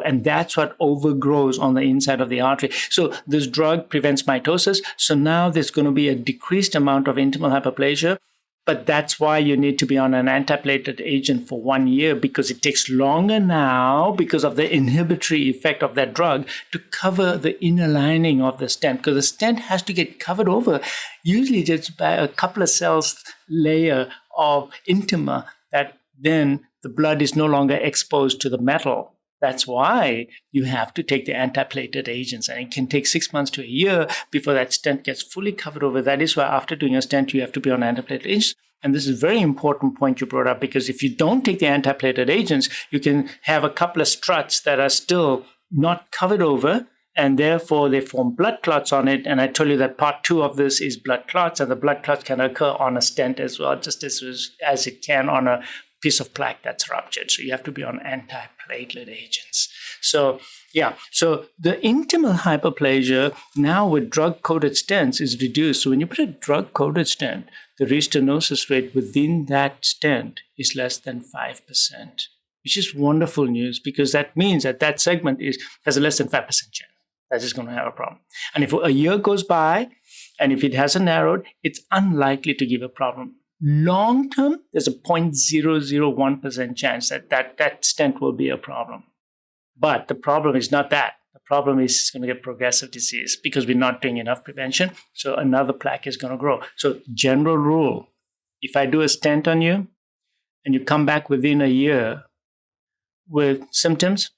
[SPEAKER 1] And that's what overgrows on the inside of the artery. So this drug prevents mitosis. So now there's going to be a decreased amount of intimal hyperplasia. But that's why you need to be on an antiplatelet agent for 1 year, because it takes longer now because of the inhibitory effect of that drug to cover the inner lining of the stent. Because the stent has to get covered over, usually just by a couple of cells layer of intima, that then the blood is no longer exposed to the metal. That's why you have to take the antiplatelet agents. And it can take 6 months to a year before that stent gets fully covered over. That is why after doing a stent, you have to be on antiplatelet agents. And this is a very important point you brought up, because if you don't take the antiplatelet agents, you can have a couple of struts that are still not covered over, and therefore they form blood clots on it. And I told you that part 2 of this is blood clots, and the blood clots can occur on a stent as well, just as it can on a piece of plaque that's ruptured. So you have to be on antiplatelet agents. So the intimal hyperplasia now with drug-coated stents is reduced. So when you put a drug-coated stent, the restenosis rate within that stent is less than 5%, which is wonderful news, because that means that segment has a less than 5% chance that is going to have a problem. And if a year goes by and if it hasn't narrowed, it's unlikely to give a problem. Long term, there's a 0.001% chance that stent will be a problem. But the problem is not that. The problem is it's going to get progressive disease because we're not doing enough prevention. So another plaque is going to grow. So general rule, if I do a stent on you and you come back within a year with symptoms,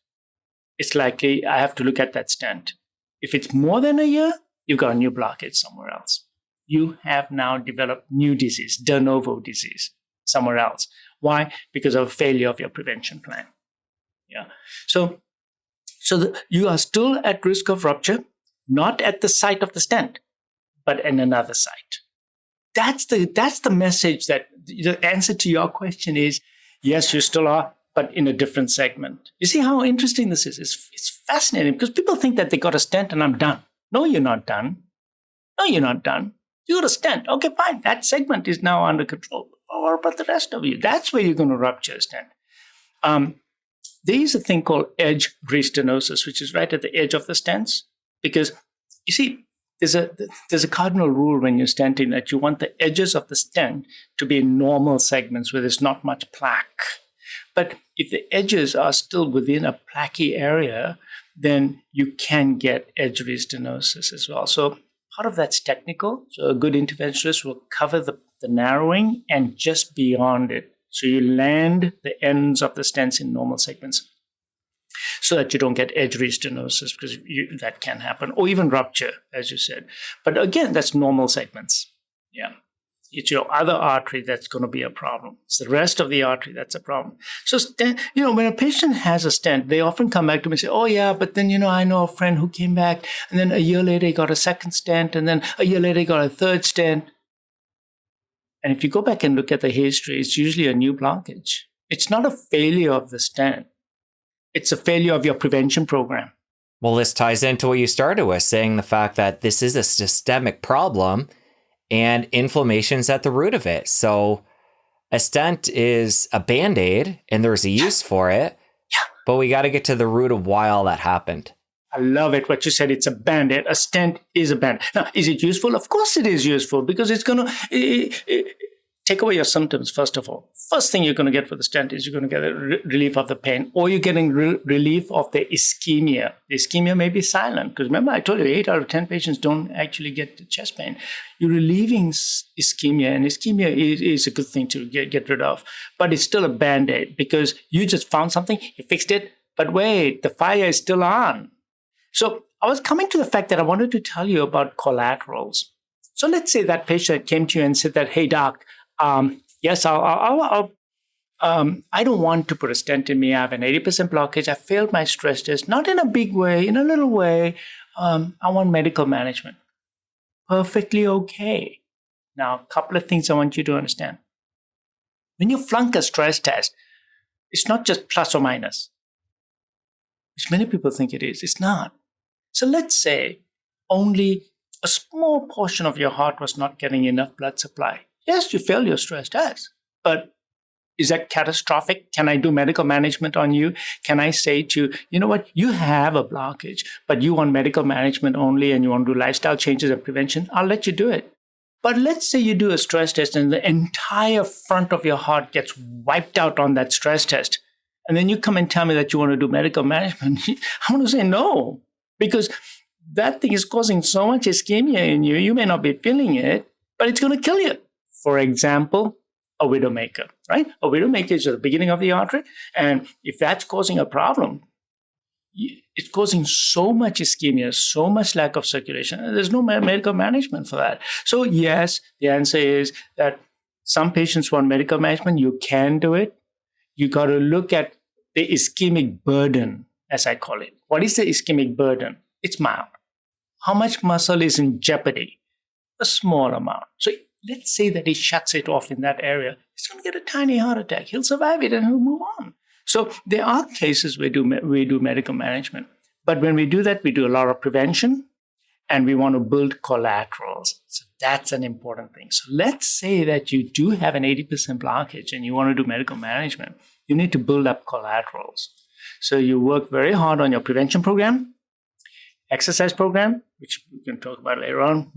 [SPEAKER 1] it's likely I have to look at that stent. If it's more than a year, you've got a new blockage somewhere else. You have now developed new disease, de novo disease, somewhere else. Why? Because of failure of your prevention plan. Yeah. So you are still at risk of rupture, not at the site of the stent, but in another site. That's the message. That the answer to your question is, yes, you still are, but in a different segment. You see how interesting this is? It's fascinating, because people think that they got a stent and I'm done. No, you're not done. No, you're not done. You got a stent. Okay, fine. That segment is now under control. What about the rest of you? That's where you're going to rupture a stent. There is a thing called edge restenosis, which is right at the edge of the stents. Because, you see, there's a cardinal rule when you're stenting that you want the edges of the stent to be in normal segments where there's not much plaque. But if the edges are still within a plaquey area, then you can get edge restenosis as well. So part of that's technical. So a good interventionist will cover the narrowing and just beyond it. So you land the ends of the stents in normal segments so that you don't get edge restenosis, because that can happen, or even rupture, as you said. But again, that's normal segments. Yeah. It's your other artery that's going to be a problem. It's the rest of the artery that's a problem. So, when a patient has a stent, they often come back to me and say, oh, yeah, but then, I know a friend who came back, and then a year later he got a second stent, and then a year later he got a third stent. And if you go back and look at the history, it's usually a new blockage. It's not a failure of the stent. It's a failure of your prevention program.
[SPEAKER 2] Well, this ties into what you started with, saying the fact that this is a systemic problem and inflammation's at the root of it. So a stent is a Band-Aid and there's a use for it, but we got to get to the root of why all that happened.
[SPEAKER 1] I love it what you said. It's a Band-Aid. A stent is a Band-Aid. Now, is it useful? Of course it is useful, because it's going to take away your symptoms, first of all. First thing you're going to get for the stent is you're going to get a relief of the pain, or you're getting relief of the ischemia. The ischemia may be silent, because remember I told you 8 out of 10 patients don't actually get the chest pain. You're relieving ischemia, and ischemia is a good thing to get rid of. But it's still a Band-Aid, because you just found something, you fixed it, but wait, the fire is still on. So I was coming to the fact that I wanted to tell you about collaterals. So let's say that patient came to you and said that, hey, doc, yes, I don't want to put a stent in me. I have an 80% blockage. I failed my stress test, not in a big way, in a little way. I want medical management. Perfectly okay. Now, a couple of things I want you to understand. When you flunk a stress test, it's not just plus or minus, which many people think it is. It's not. So let's say only a small portion of your heart was not getting enough blood supply. Yes, you failed your stress test, but is that catastrophic? Can I do medical management on you? Can I say to you, you know what, you have a blockage, but you want medical management only and you want to do lifestyle changes and prevention? I'll let you do it. But let's say you do a stress test and the entire front of your heart gets wiped out on that stress test. And then you come and tell me that you want to do medical management. I'm going to say no, because that thing is causing so much ischemia in you. You may not be feeling it, but it's going to kill you. For example, a widowmaker, right? A widowmaker is at the beginning of the artery. And if that's causing a problem, it's causing so much ischemia, so much lack of circulation. There's no medical management for that. So yes, the answer is that some patients want medical management. You can do it. You got to look at the ischemic burden, as I call it. What is the ischemic burden? It's mild. How much muscle is in jeopardy? A small amount. So let's say that he shuts it off in that area. He's going to get a tiny heart attack. He'll survive it and he'll move on. So there are cases where we do medical management. But when we do that, we do a lot of prevention and we want to build collaterals. So that's an important thing. So let's say that you do have an 80% blockage and you want to do medical management. You need to build up collaterals. So you work very hard on your prevention program, exercise program, which we can talk about later on,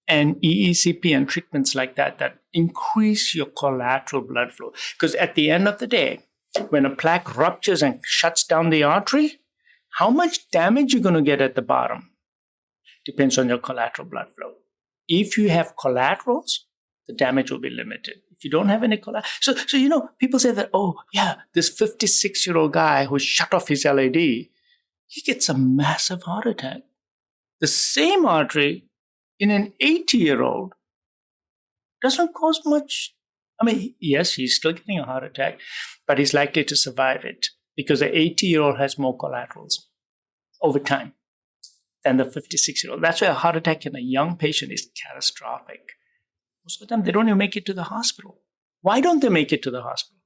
[SPEAKER 1] and EECP and treatments like that increase your collateral blood flow. Because at the end of the day, when a plaque ruptures and shuts down the artery, how much damage you're going to get at the bottom depends on your collateral blood flow. If you have collaterals, the damage will be limited. If you don't have any collateral, so people say that, oh yeah, this 56-year-old guy who shut off his LAD, he gets a massive heart attack. The same artery in an 80-year-old doesn't cause much. I mean, yes, he's still getting a heart attack, but he's likely to survive it because the 80-year-old has more collaterals over time than the 56-year-old. That's why a heart attack in a young patient is catastrophic. Most of the time, they don't even make it to the hospital. Why don't they make it to the hospital?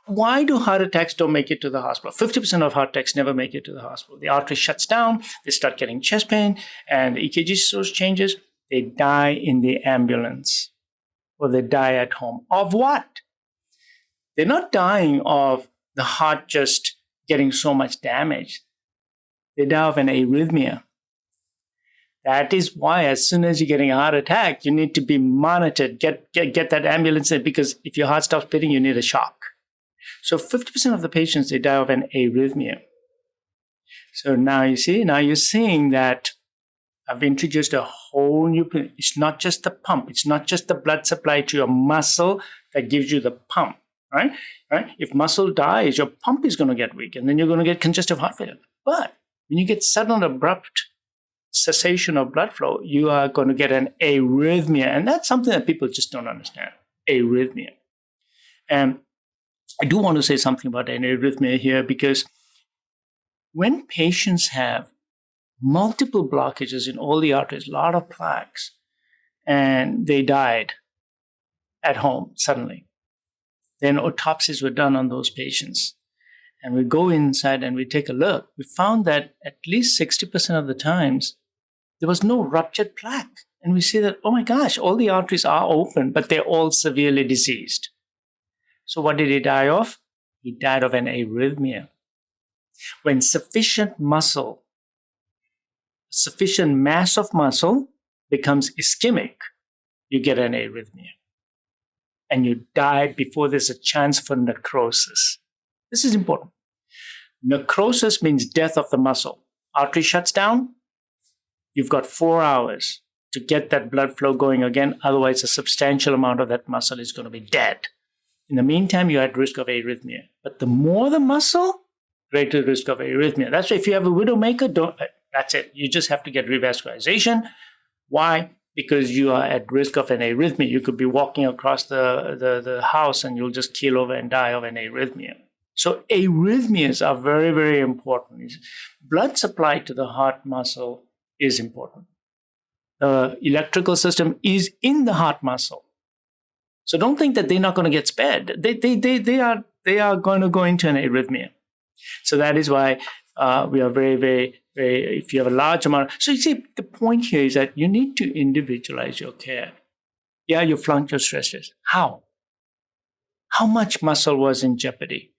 [SPEAKER 1] Why do heart attacks don't make it to the hospital? 50% of heart attacks never make it to the hospital. The artery shuts down, they start getting chest pain, and the EKG source changes. They die in the ambulance or they die at home. Of what? They're not dying of the heart just getting so much damage. They die of an arrhythmia. That is why as soon as you're getting a heart attack, you need to be monitored. Get that ambulance in, because if your heart stops beating, you need a shock. So 50% of the patients, they die of an arrhythmia. So now you're seeing that I've introduced a whole new, it's not just the pump. It's not just the blood supply to your muscle that gives you the pump, right? If muscle dies, your pump is going to get weak and then you're going to get congestive heart failure. But when you get sudden abrupt cessation of blood flow, you are going to get an arrhythmia. And that's something that people just don't understand, arrhythmia. And I do want to say something about an arrhythmia here, because when patients have multiple blockages in all the arteries, a lot of plaques, and they died at home suddenly, then autopsies were done on those patients. And we go inside and we take a look. We found that at least 60% of the times, there was no ruptured plaque. And we say that, oh my gosh, all the arteries are open, but they're all severely diseased. So what did he die of? He died of an arrhythmia. When sufficient mass of muscle becomes ischemic, you get an arrhythmia. And you die before there's a chance for necrosis. This is important. Necrosis means death of the muscle. Artery shuts down, you've got 4 hours to get that blood flow going again. Otherwise, a substantial amount of that muscle is going to be dead. In the meantime, you're at risk of arrhythmia. But the more the muscle, greater risk of arrhythmia. That's why if you have a widowmaker, that's it. You just have to get revascularization. Why? Because you are at risk of an arrhythmia. You could be walking across the house and you'll just keel over and die of an arrhythmia. So arrhythmias are very, very important. Blood supply to the heart muscle is important. The electrical system is in the heart muscle. So don't think that they're not going to get spared. They are going to go into an arrhythmia. So that is why we are very, very, very, if you have a large amount. So you see, the point here is that you need to individualize your care. Yeah, you flunked your stress test. How? How much muscle was in jeopardy?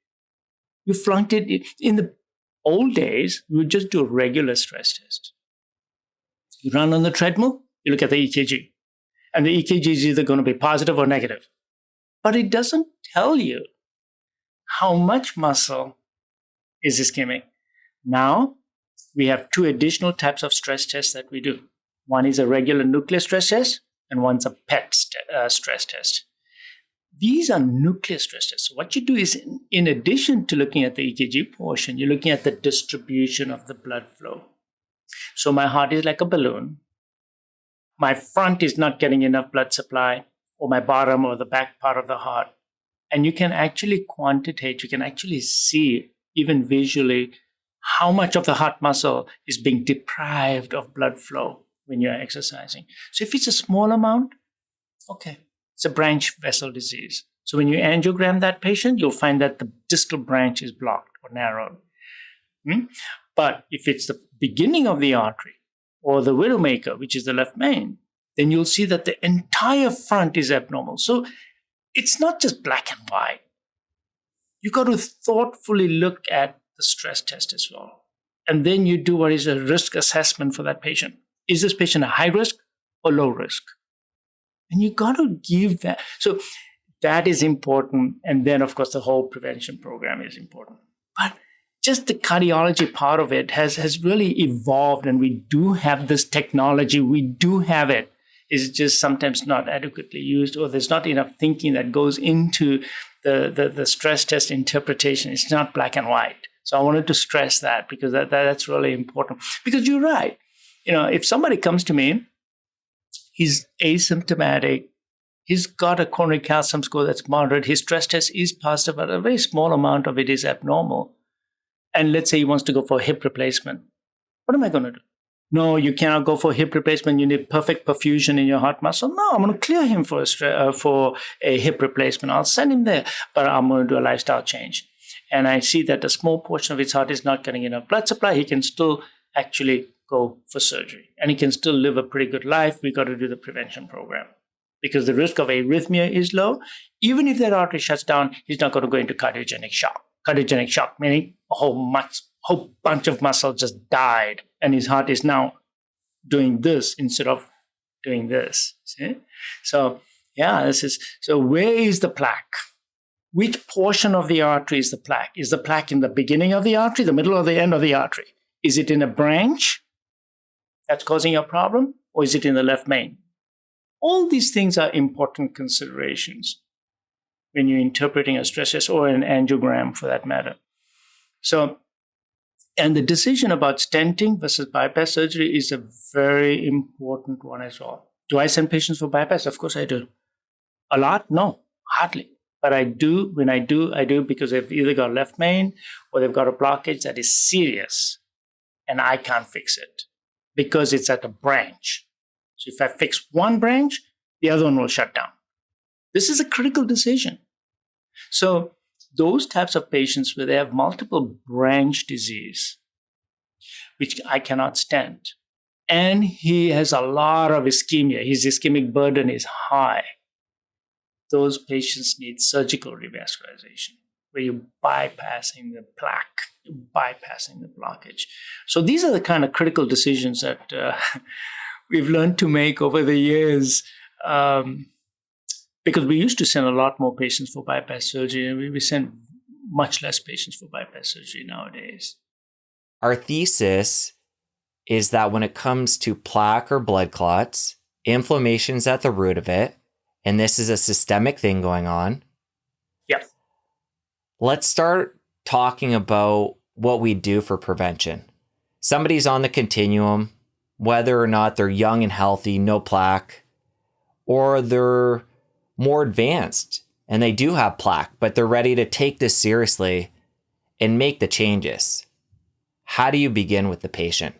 [SPEAKER 1] You flunked it. In the old days, we would just do a regular stress test. You run on the treadmill, you look at the EKG. And the EKG is either going to be positive or negative. But it doesn't tell you how much muscle is ischemic. Now, we have two additional types of stress tests that we do. One is a regular nuclear stress test, and one's a PET stress test. These are nuclear stress tests. So what you do is, in addition to looking at the EKG portion, you're looking at the distribution of the blood flow. So my heart is like a balloon. My front is not getting enough blood supply, or my bottom or the back part of the heart. And you can actually quantitate, you can actually see, even visually, how much of the heart muscle is being deprived of blood flow when you're exercising. So if it's a small amount, okay, it's a branch vessel disease. So when you angiogram that patient, you'll find that the distal branch is blocked or narrowed. But if it's the beginning of the artery, or the widowmaker, which is the left main, then you'll see that the entire front is abnormal. So it's not just black and white. You got to thoughtfully look at the stress test as well. And then you do what is a risk assessment for that patient. Is this patient a high risk or low risk? And you got to give that. So that is important. And then, of course, the whole prevention program is important. But just the cardiology part of it has really evolved, and we do have this technology. We do have it. It's just sometimes not adequately used, or there's not enough thinking that goes into the stress test interpretation. It's not black and white. So I wanted to stress that, because that's really important. Because you're right. If somebody comes to me, he's asymptomatic, he's got a coronary calcium score that's moderate, his stress test is positive, but a very small amount of it is abnormal. And let's say he wants to go for a hip replacement. What am I going to do? No, you cannot go for hip replacement. You need perfect perfusion in your heart muscle. No, I'm going to clear him for a hip replacement. I'll send him there, but I'm going to do a lifestyle change. And I see that a small portion of his heart is not getting enough blood supply. He can still actually go for surgery, and he can still live a pretty good life. We got to do the prevention program, because the risk of arrhythmia is low. Even if that artery shuts down, he's not going to go into cardiogenic shock. Cardiogenic shock meaning a whole bunch of muscle just died, and his heart is now doing this instead of doing this. See? So so where is the plaque? Which portion of the artery is the plaque? Is the plaque in the beginning of the artery, the middle, or the end of the artery? Is it in a branch that's causing a problem, or is it in the left main? All these things are important considerations when you're interpreting a stress test or an angiogram for that matter. So, and the decision about stenting versus bypass surgery is a very important one as well. Do I send patients for bypass? Of course I do. A lot? No, hardly. But I do. When I do because they've either got left main or they've got a blockage that is serious and I can't fix it because it's at a branch. So if I fix one branch, the other one will shut down. This is a critical decision. So those types of patients where they have multiple branch disease, which I cannot stent, and he has a lot of ischemia, his ischemic burden is high, those patients need surgical revascularization, where you're bypassing the plaque, you're bypassing the blockage. So these are the kind of critical decisions that we've learned to make over the years. Because we used to send a lot more patients for bypass surgery, and we send much less patients for bypass surgery nowadays.
[SPEAKER 2] Our thesis is that when it comes to plaque or blood clots, inflammation's at the root of it, and this is a systemic thing going on.
[SPEAKER 1] Yep.
[SPEAKER 2] Let's start talking about what we do for prevention. Somebody's on the continuum, whether or not they're young and healthy, no plaque, or they're more advanced and they do have plaque, but they're ready to take this seriously and make the changes. How do you begin with the patient?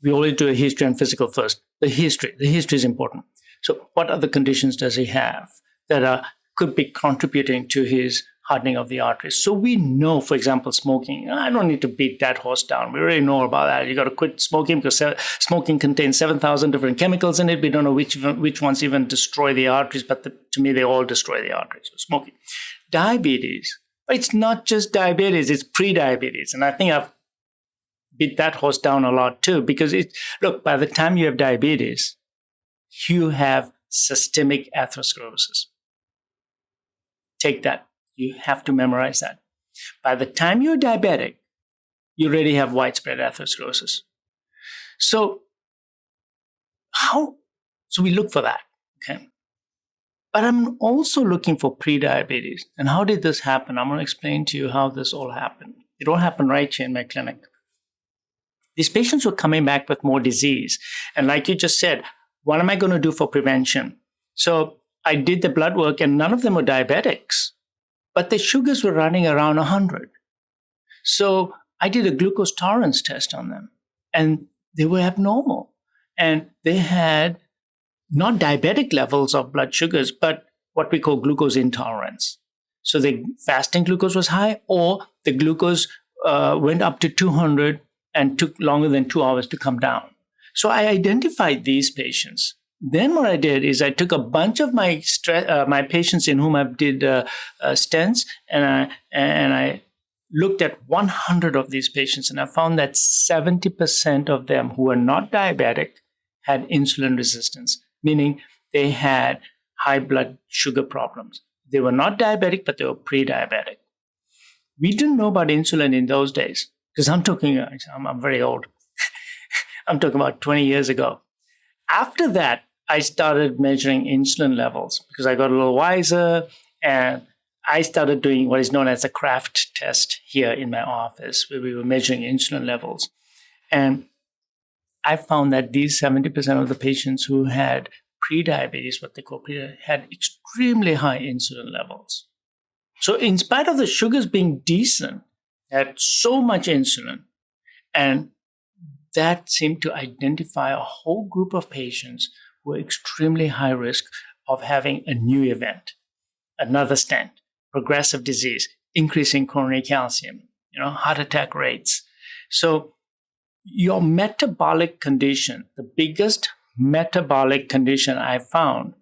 [SPEAKER 1] We always do a history and physical first. The history is important. So what other conditions does he have that could be contributing to his hardening of the arteries. So we know, for example, smoking. I don't need to beat that horse down. We already know about that. You got to quit smoking because smoking contains 7,000 different chemicals in it. We don't know which ones even destroy the arteries, but to me, they all destroy the arteries. So smoking. Diabetes. But it's not just diabetes, it's pre-diabetes. And I think I've beat that horse down a lot too, because look, by the time you have diabetes, you have systemic atherosclerosis. Take that. You have to memorize that. By the time you're diabetic, you already have widespread atherosclerosis. So we look for that, okay? But I'm also looking for pre-diabetes. And how did this happen? I'm going to explain to you how this all happened. It all happened right here in my clinic. These patients were coming back with more disease. And like you just said, what am I going to do for prevention? So I did the blood work and none of them were diabetics, but the sugars were running around 100. So I did a glucose tolerance test on them and they were abnormal. And they had not diabetic levels of blood sugars, but what we call glucose intolerance. So the fasting glucose was high or the glucose went up to 200 and took longer than 2 hours to come down. So I identified these patients. Then what I did is I took a bunch of my patients in whom I did stents, and I looked at 100 of these patients, and I found that 70% of them who were not diabetic had insulin resistance, meaning they had high blood sugar problems. They were not diabetic, but they were pre-diabetic. We didn't know about insulin in those days. Because I'm very old. I'm talking about 20 years ago. After that, I started measuring insulin levels because I got a little wiser and I started doing what is known as a Kraft test here in my office where we were measuring insulin levels. And I found that these 70% of the patients who had pre-diabetes, what they call pre-diabetes, had extremely high insulin levels. So in spite of the sugars being decent, had so much insulin, and that seemed to identify a whole group of patients who were extremely high risk of having a new event, another stent, progressive disease, increasing coronary calcium, heart attack rates. So your metabolic condition, the biggest metabolic condition I found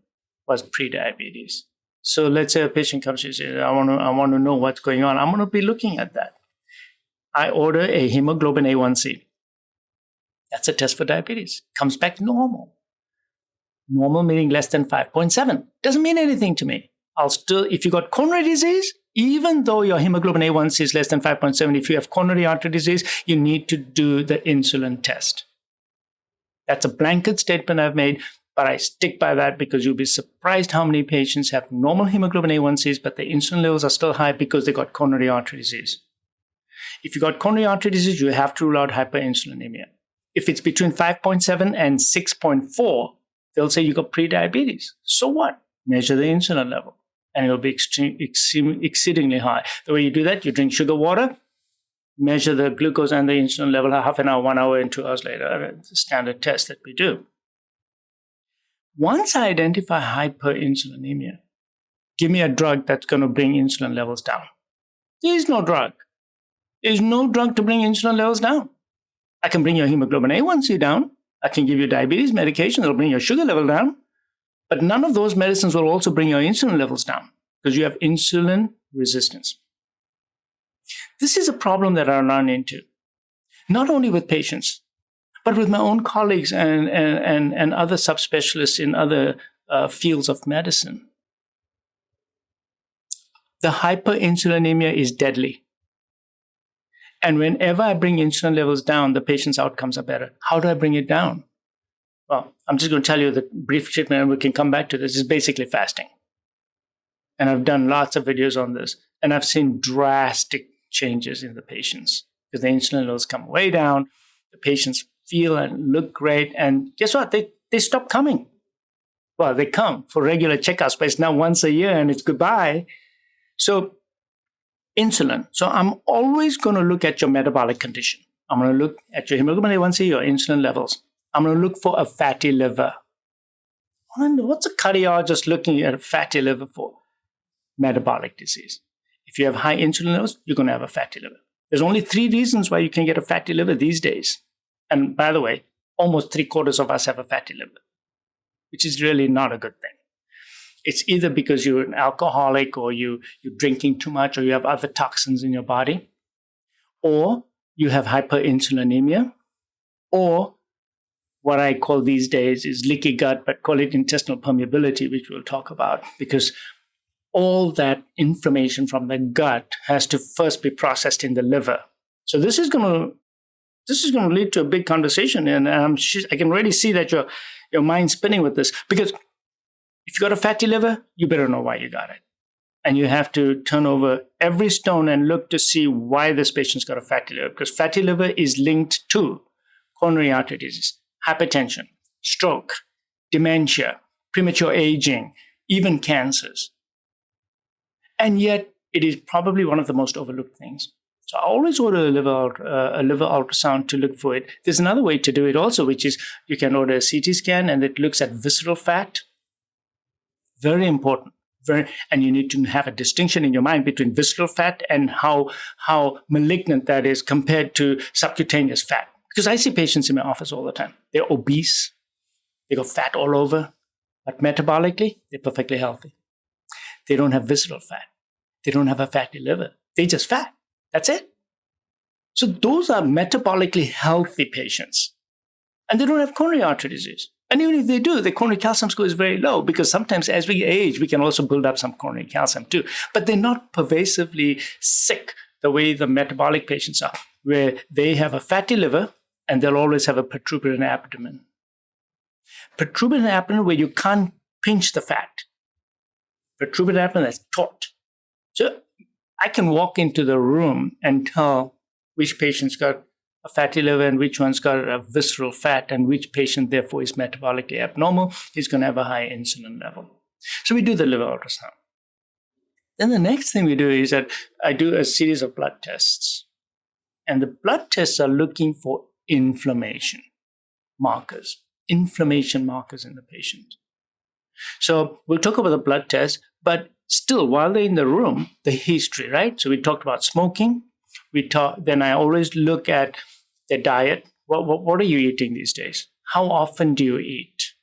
[SPEAKER 1] was prediabetes. So let's say a patient comes and says, I want to know what's going on. I'm going to be looking at that. I order a hemoglobin A1C. That's a test for diabetes. Comes back normal. Normal meaning less than 5.7. Doesn't mean anything to me. If you got coronary disease, even though your hemoglobin A1C is less than 5.7, if you have coronary artery disease, you need to do the insulin test. That's a blanket statement I've made, but I stick by that because you'll be surprised how many patients have normal hemoglobin A1Cs, but the insulin levels are still high because they got coronary artery disease. If you got coronary artery disease, you have to rule out hyperinsulinemia. If it's between 5.7 and 6.4, they'll say you got prediabetes. So what? Measure the insulin level, and it'll be exceedingly high. The way you do that, you drink sugar water, measure the glucose and the insulin level half an hour, 1 hour, and 2 hours later. It's a standard test that we do. Once I identify hyperinsulinemia, give me a drug that's going to bring insulin levels down. There is no drug. There's no drug to bring insulin levels down. I can bring your hemoglobin A1C down. I can give you diabetes medication that'll bring your sugar level down. But none of those medicines will also bring your insulin levels down because you have insulin resistance. This is a problem that I run into, not only with patients, but with my own colleagues and other subspecialists in other fields of medicine. The hyperinsulinemia is deadly. And whenever I bring insulin levels down, the patient's outcomes are better. How do I bring it down? Well, I'm just going to tell you the brief treatment, and we can come back to this. It's basically fasting. And I've done lots of videos on this. And I've seen drastic changes in the patients because the insulin levels come way down. The patients feel and look great. And guess what? They stop coming. Well, they come for regular checkups, but it's now once a year and it's goodbye. So insulin. So I'm always going to look at your metabolic condition. I'm going to look at your hemoglobin A1C, your insulin levels. I'm going to look for a fatty liver. I wonder, what's a cardiologist looking at a fatty liver for? Metabolic disease. If you have high insulin levels, you're going to have a fatty liver. There's only 3 reasons why you can get a fatty liver these days. And by the way, almost 3/4 of us have a fatty liver, which is really not a good thing. It's either because you're an alcoholic or you're drinking too much or you have other toxins in your body, or you have hyperinsulinemia, or what I call these days is leaky gut, but call it intestinal permeability, which we'll talk about, because all that inflammation from the gut has to first be processed in the liver. So this is going to lead to a big conversation, and I can already see that your mind's spinning with this, because if you got a fatty liver, you better know why you got it. And you have to turn over every stone and look to see why this patient's got a fatty liver, because fatty liver is linked to coronary artery disease, hypertension, stroke, dementia, premature aging, even cancers. And yet, it is probably one of the most overlooked things. So I always order a liver ultrasound to look for it. There's another way to do it also, which is you can order a CT scan and it looks at visceral fat. Very important. And you need to have a distinction in your mind between visceral fat and how malignant that is compared to subcutaneous fat. Because I see patients in my office all the time. They're obese. They got fat all over. But metabolically, they're perfectly healthy. They don't have visceral fat. They don't have a fatty liver. They're just fat. That's it. So those are metabolically healthy patients. And they don't have coronary artery disease. And even if they do, the coronary calcium score is very low, because sometimes as we age, we can also build up some coronary calcium too. But they're not pervasively sick the way the metabolic patients are, where they have a fatty liver and they'll always have a protuberant abdomen. Protuberant abdomen where you can't pinch the fat. Protuberant abdomen that's taut. So I can walk into the room and tell which patient's got a fatty liver and which one's got a visceral fat, and which patient therefore is metabolically abnormal, is going to have a high insulin level. So we do the liver ultrasound. Then the next thing we do is that I do a series of blood tests. And the blood tests are looking for inflammation markers in the patient. So we'll talk about the blood test, but still, while they're in the room, the history, right? So we talked about smoking. Then I always look at their diet. What are you eating these days? How often do you eat?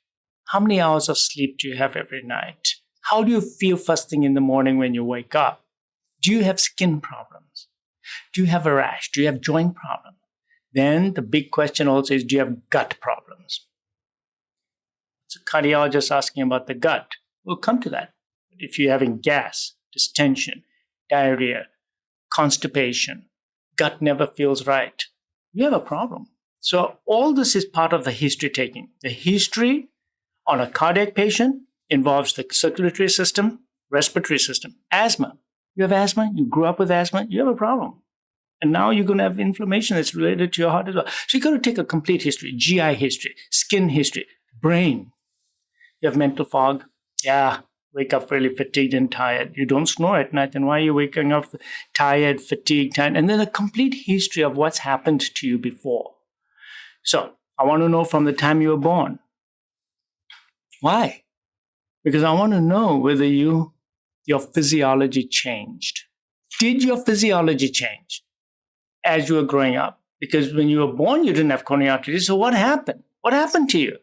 [SPEAKER 1] How many hours of sleep do you have every night? How do you feel first thing in the morning when you wake up? Do you have skin problems? Do you have a rash? Do you have joint problems? Then the big question also is, do you have gut problems? So cardiologist asking about the gut. We'll come to that. If you're having gas, distension, diarrhea, constipation, gut never feels right, you have a problem. So all this is part of the history taking. The history on a cardiac patient involves the circulatory system, respiratory system, asthma. You have asthma, you grew up with asthma, you have a problem. And now you're going to have inflammation that's related to your heart as well. So you've got to take a complete history, GI history, skin history, brain. You have mental fog. Yeah, wake up really fatigued and tired. You don't snore at night. Then why are you waking up tired, fatigued, and then a complete history of what's happened to you before. So I want to know from the time you were born. Why? Because I want to know whether your physiology changed. Did your physiology change as you were growing up? Because when you were born, you didn't have coronary arteries. So what happened? What happened to you?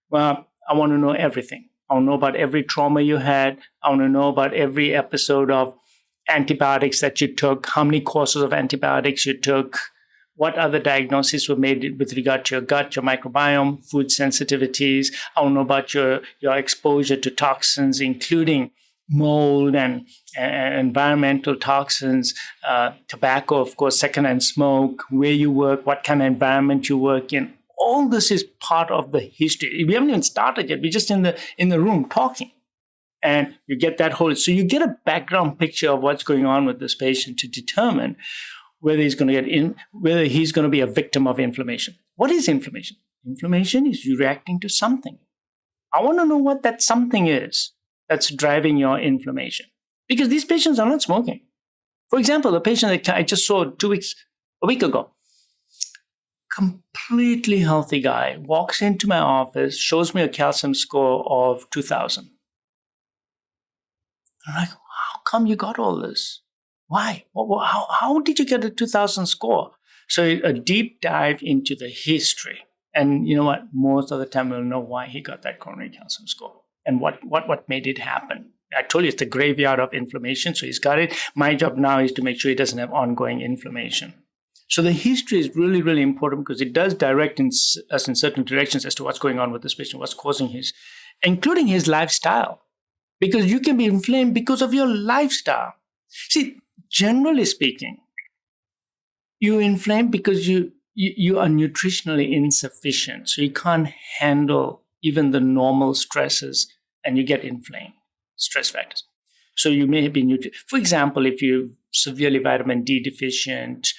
[SPEAKER 1] Well, I want to know everything. I want to know about every trauma you had. I want to know about every episode of antibiotics that you took, how many courses of antibiotics you took, what other diagnoses were made with regard to your gut, your microbiome, food sensitivities. I want to know about your exposure to toxins, including mold and environmental toxins, tobacco, of course, secondhand smoke, where you work, what kind of environment you work in. All this is part of the history. We haven't even started yet. We're just in the room talking. And you get that whole, so you get a background picture of what's going on with this patient to determine whether he's going to be a victim of inflammation. What is inflammation? Inflammation is you reacting to something. I want to know what that something is that's driving your inflammation. Because these patients are not smoking. For example, the patient that I just saw a week ago, completely healthy guy, walks into my office, shows me a calcium score of 2000. I'm like, how come you got all this? Why? How did you get a 2000 score? So a deep dive into the history. And you know what? Most of the time we'll know why he got that coronary calcium score and what made it happen. I told you it's the graveyard of inflammation. So he's got it. My job now is to make sure he doesn't have ongoing inflammation. So the history is really, really important because it does direct us in certain directions as to what's going on with this patient, what's causing including his lifestyle. Because you can be inflamed because of your lifestyle. See, generally speaking, you inflame because you are nutritionally insufficient. So you can't handle even the normal stresses and you get inflamed, stress factors. So you may be for example, if you're severely vitamin D deficient,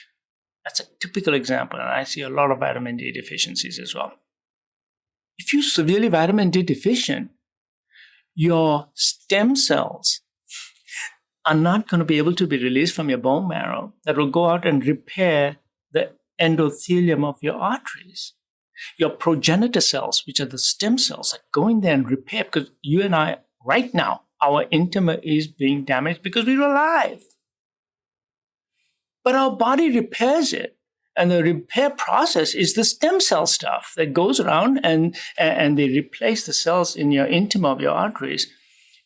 [SPEAKER 1] that's a typical example. And I see a lot of vitamin D deficiencies as well. If you're severely vitamin D deficient, your stem cells are not going to be able to be released from your bone marrow that will go out and repair the endothelium of your arteries. Your progenitor cells, which are the stem cells, that go in there and repair, because you and I, right now, our intima is being damaged because we're alive. But our body repairs it. And the repair process is the stem cell stuff that goes around and they replace the cells in your intima of your arteries.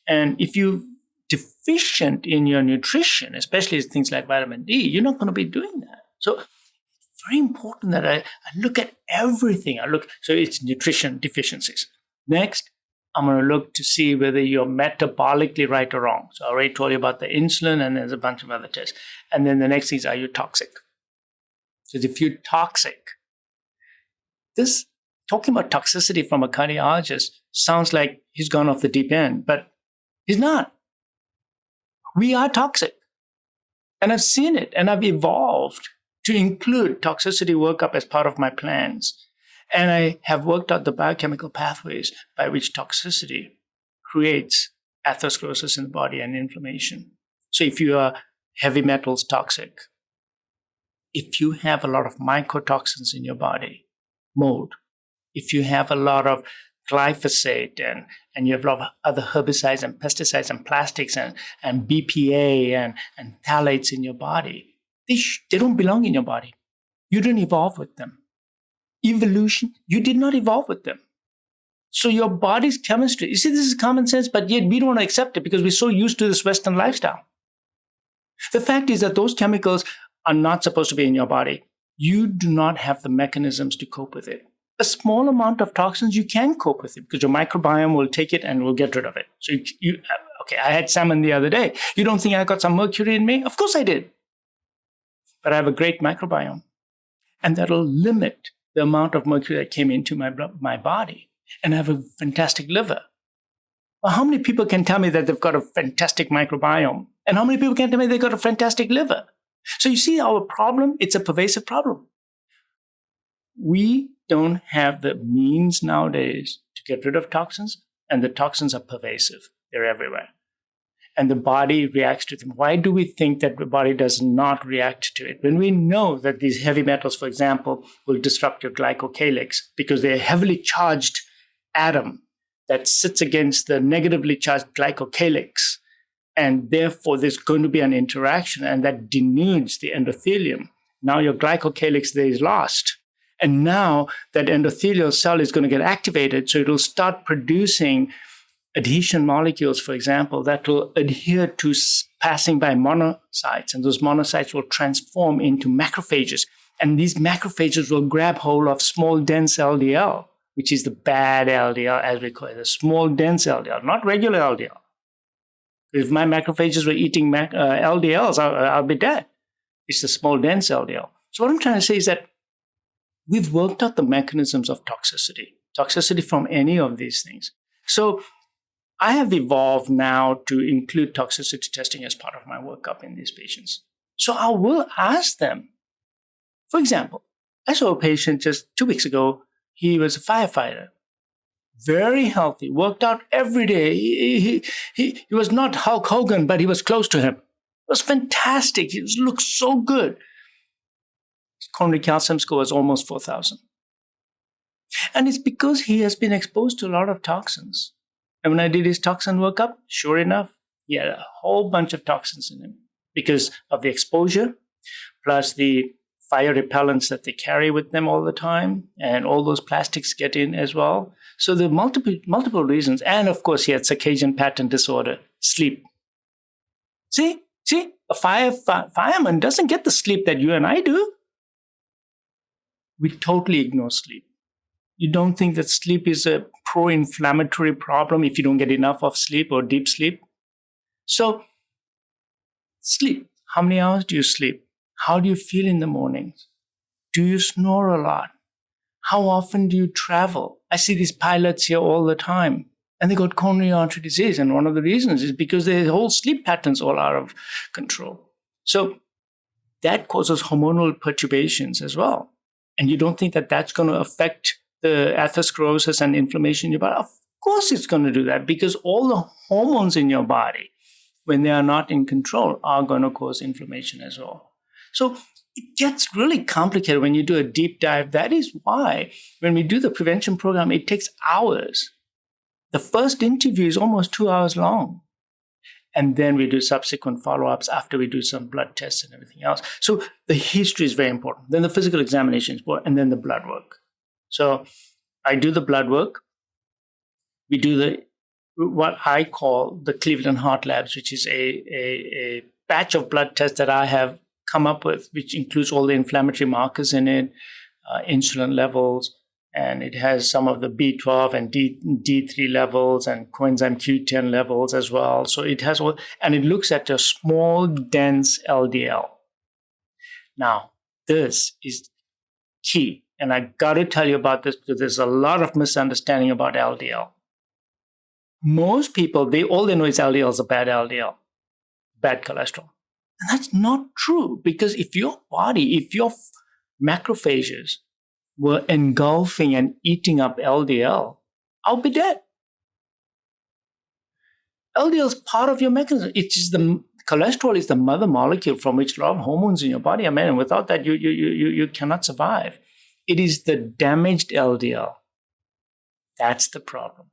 [SPEAKER 1] And if you're deficient in your nutrition, especially things like vitamin D, you're not going to be doing that. So it's very important that I look at everything. So it's nutrition deficiencies. Next, I'm going to look to see whether you're metabolically right or wrong. So I already told you about the insulin, and there's a bunch of other tests. And then the next thing is, are you toxic? Because if you're toxic, talking about toxicity from a cardiologist sounds like he's gone off the deep end, but he's not. We are toxic. And I've seen it, and I've evolved to include toxicity workup as part of my plans. And I have worked out the biochemical pathways by which toxicity creates atherosclerosis in the body and inflammation. So if you are heavy metals toxic, if you have a lot of mycotoxins in your body, mold, if you have a lot of glyphosate and you have a lot of other herbicides and pesticides and plastics and BPA and phthalates in your body, they don't belong in your body. You didn't evolve with them. Evolution, you did not evolve with them. So your body's chemistry, you see, this is common sense, but yet we don't want to accept it because we're so used to this Western lifestyle. The fact is that those chemicals are not supposed to be in your body. You do not have the mechanisms to cope with it. A small amount of toxins, you can cope with it because your microbiome will take it and will get rid of it. So okay, I had salmon the other day. You don't think I got some mercury in me? Of course I did. But I have a great microbiome. And that'll limit the amount of mercury that came into my body. And I have a fantastic liver. Well, how many people can tell me that they've got a fantastic microbiome? And how many people can tell me they've got a fantastic liver? So you see our problem, it's a pervasive problem. We don't have the means nowadays to get rid of toxins, and the toxins are pervasive. They're everywhere. And the body reacts to them. Why do we think that the body does not react to it? When we know that these heavy metals, for example, will disrupt your glycocalyx because they're a heavily charged atom that sits against the negatively charged glycocalyx. And therefore, there's going to be an interaction, and that denudes the endothelium. Now your glycocalyx there is lost. And now that endothelial cell is going to get activated, so it will start producing adhesion molecules, for example, that will adhere to passing by monocytes. And those monocytes will transform into macrophages. And these macrophages will grab hold of small, dense LDL, which is the bad LDL, as we call it, the small, dense LDL, not regular LDL. If my macrophages were eating LDLs, I'll be dead. It's the small, dense LDL. So what I'm trying to say is that we've worked out the mechanisms of toxicity from any of these things. So I have evolved now to include toxicity testing as part of my workup in these patients. So I will ask them. For example, I saw a patient just 2 weeks ago. He was a firefighter, very healthy, worked out every day. He was not Hulk Hogan, but he was close to him. It was fantastic. He looked so good. He coronary calcium score was almost 4,000. And it's because he has been exposed to a lot of toxins. And when I did his toxin workup, sure enough, he had a whole bunch of toxins in him because of the exposure, plus the fire repellents that they carry with them all the time, and all those plastics get in as well. So there are multiple reasons. And of course, he had circadian pattern disorder, sleep. See, a fireman doesn't get the sleep that you and I do. We totally ignore sleep. You don't think that sleep is a pro-inflammatory problem if you don't get enough of sleep or deep sleep? So, sleep. How many hours do you sleep? How do you feel in the mornings? Do you snore a lot? How often do you travel? I see these pilots here all the time, and they got coronary artery disease. And one of the reasons is because their whole sleep patterns all out of control. So that causes hormonal perturbations as well. And you don't think that that's going to affect the atherosclerosis and inflammation in your body? Of course it's going to do that, because all the hormones in your body, when they are not in control, are going to cause inflammation as well. So it gets really complicated when you do a deep dive. That is why when we do the prevention program, it takes hours. The first interview is almost 2 hours long. And then we do subsequent follow-ups after we do some blood tests and everything else. So the history is very important. Then the physical examination is important, and then the blood work. So I do the blood work. We do what I call the Cleveland Heart Labs, which is a batch of blood tests that I have come up with, which includes all the inflammatory markers in it, insulin levels, and it has some of the B12 and D3 levels and coenzyme Q10 levels as well. So it has all, and it looks at a small, dense LDL. Now, this is key. And I got to tell you about this because there's a lot of misunderstanding about LDL. Most people, all they know is LDL is a bad LDL, bad cholesterol. And that's not true, because if your macrophages were engulfing and eating up LDL, I'll be dead. LDL is part of your mechanism. Cholesterol is the mother molecule from which a lot of hormones in your body are made, and without that, you cannot survive. It is the damaged LDL. That's the problem.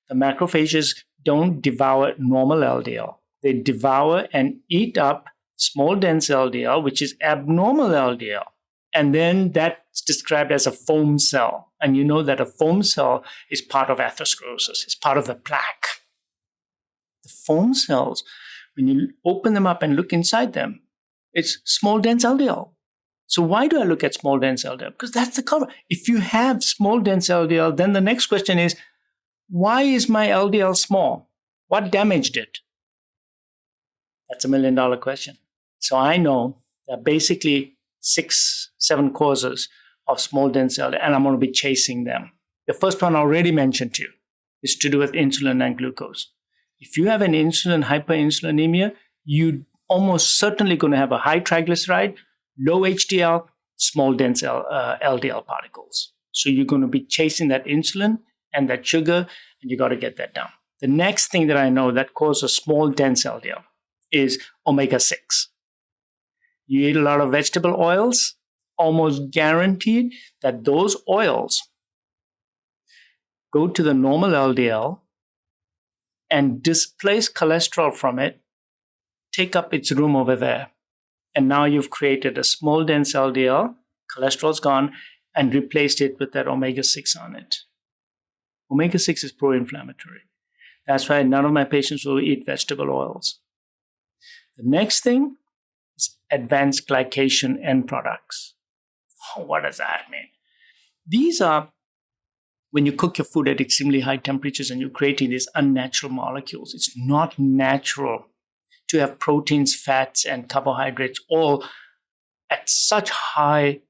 [SPEAKER 1] The macrophages don't devour normal LDL. They devour and eat up small dense LDL, which is abnormal LDL. And then that's described as a foam cell. And you know that a foam cell is part of atherosclerosis. It's part of the plaque. The foam cells, when you open them up and look inside them, it's small dense LDL. So why do I look at small dense LDL? Because that's the cover. If you have small dense LDL, then the next question is, why is my LDL small? What damaged it? That's $1 million question. So I know that basically 6-7 causes of small dense LDL, and I'm going to be chasing them. The first one I already mentioned to you is to do with insulin and glucose. If you have an insulin hyperinsulinemia, you almost certainly going to have a high triglyceride, low HDL, small dense LDL particles. So you're going to be chasing that insulin and that sugar, and you got to get that down. The next thing that I know that causes small dense LDL is omega-6. You eat a lot of vegetable oils, almost guaranteed that those oils go to the normal LDL and displace cholesterol from it, take up its room over there. And now you've created a small dense LDL, cholesterol's gone, and replaced it with that omega-6 on it. Omega-6 is pro-inflammatory. That's why none of my patients will eat vegetable oils. The next thing is advanced glycation end products. Oh, what does that mean? These are when you cook your food at extremely high temperatures and you're creating these unnatural molecules. It's not natural to have proteins, fats, and carbohydrates all at such high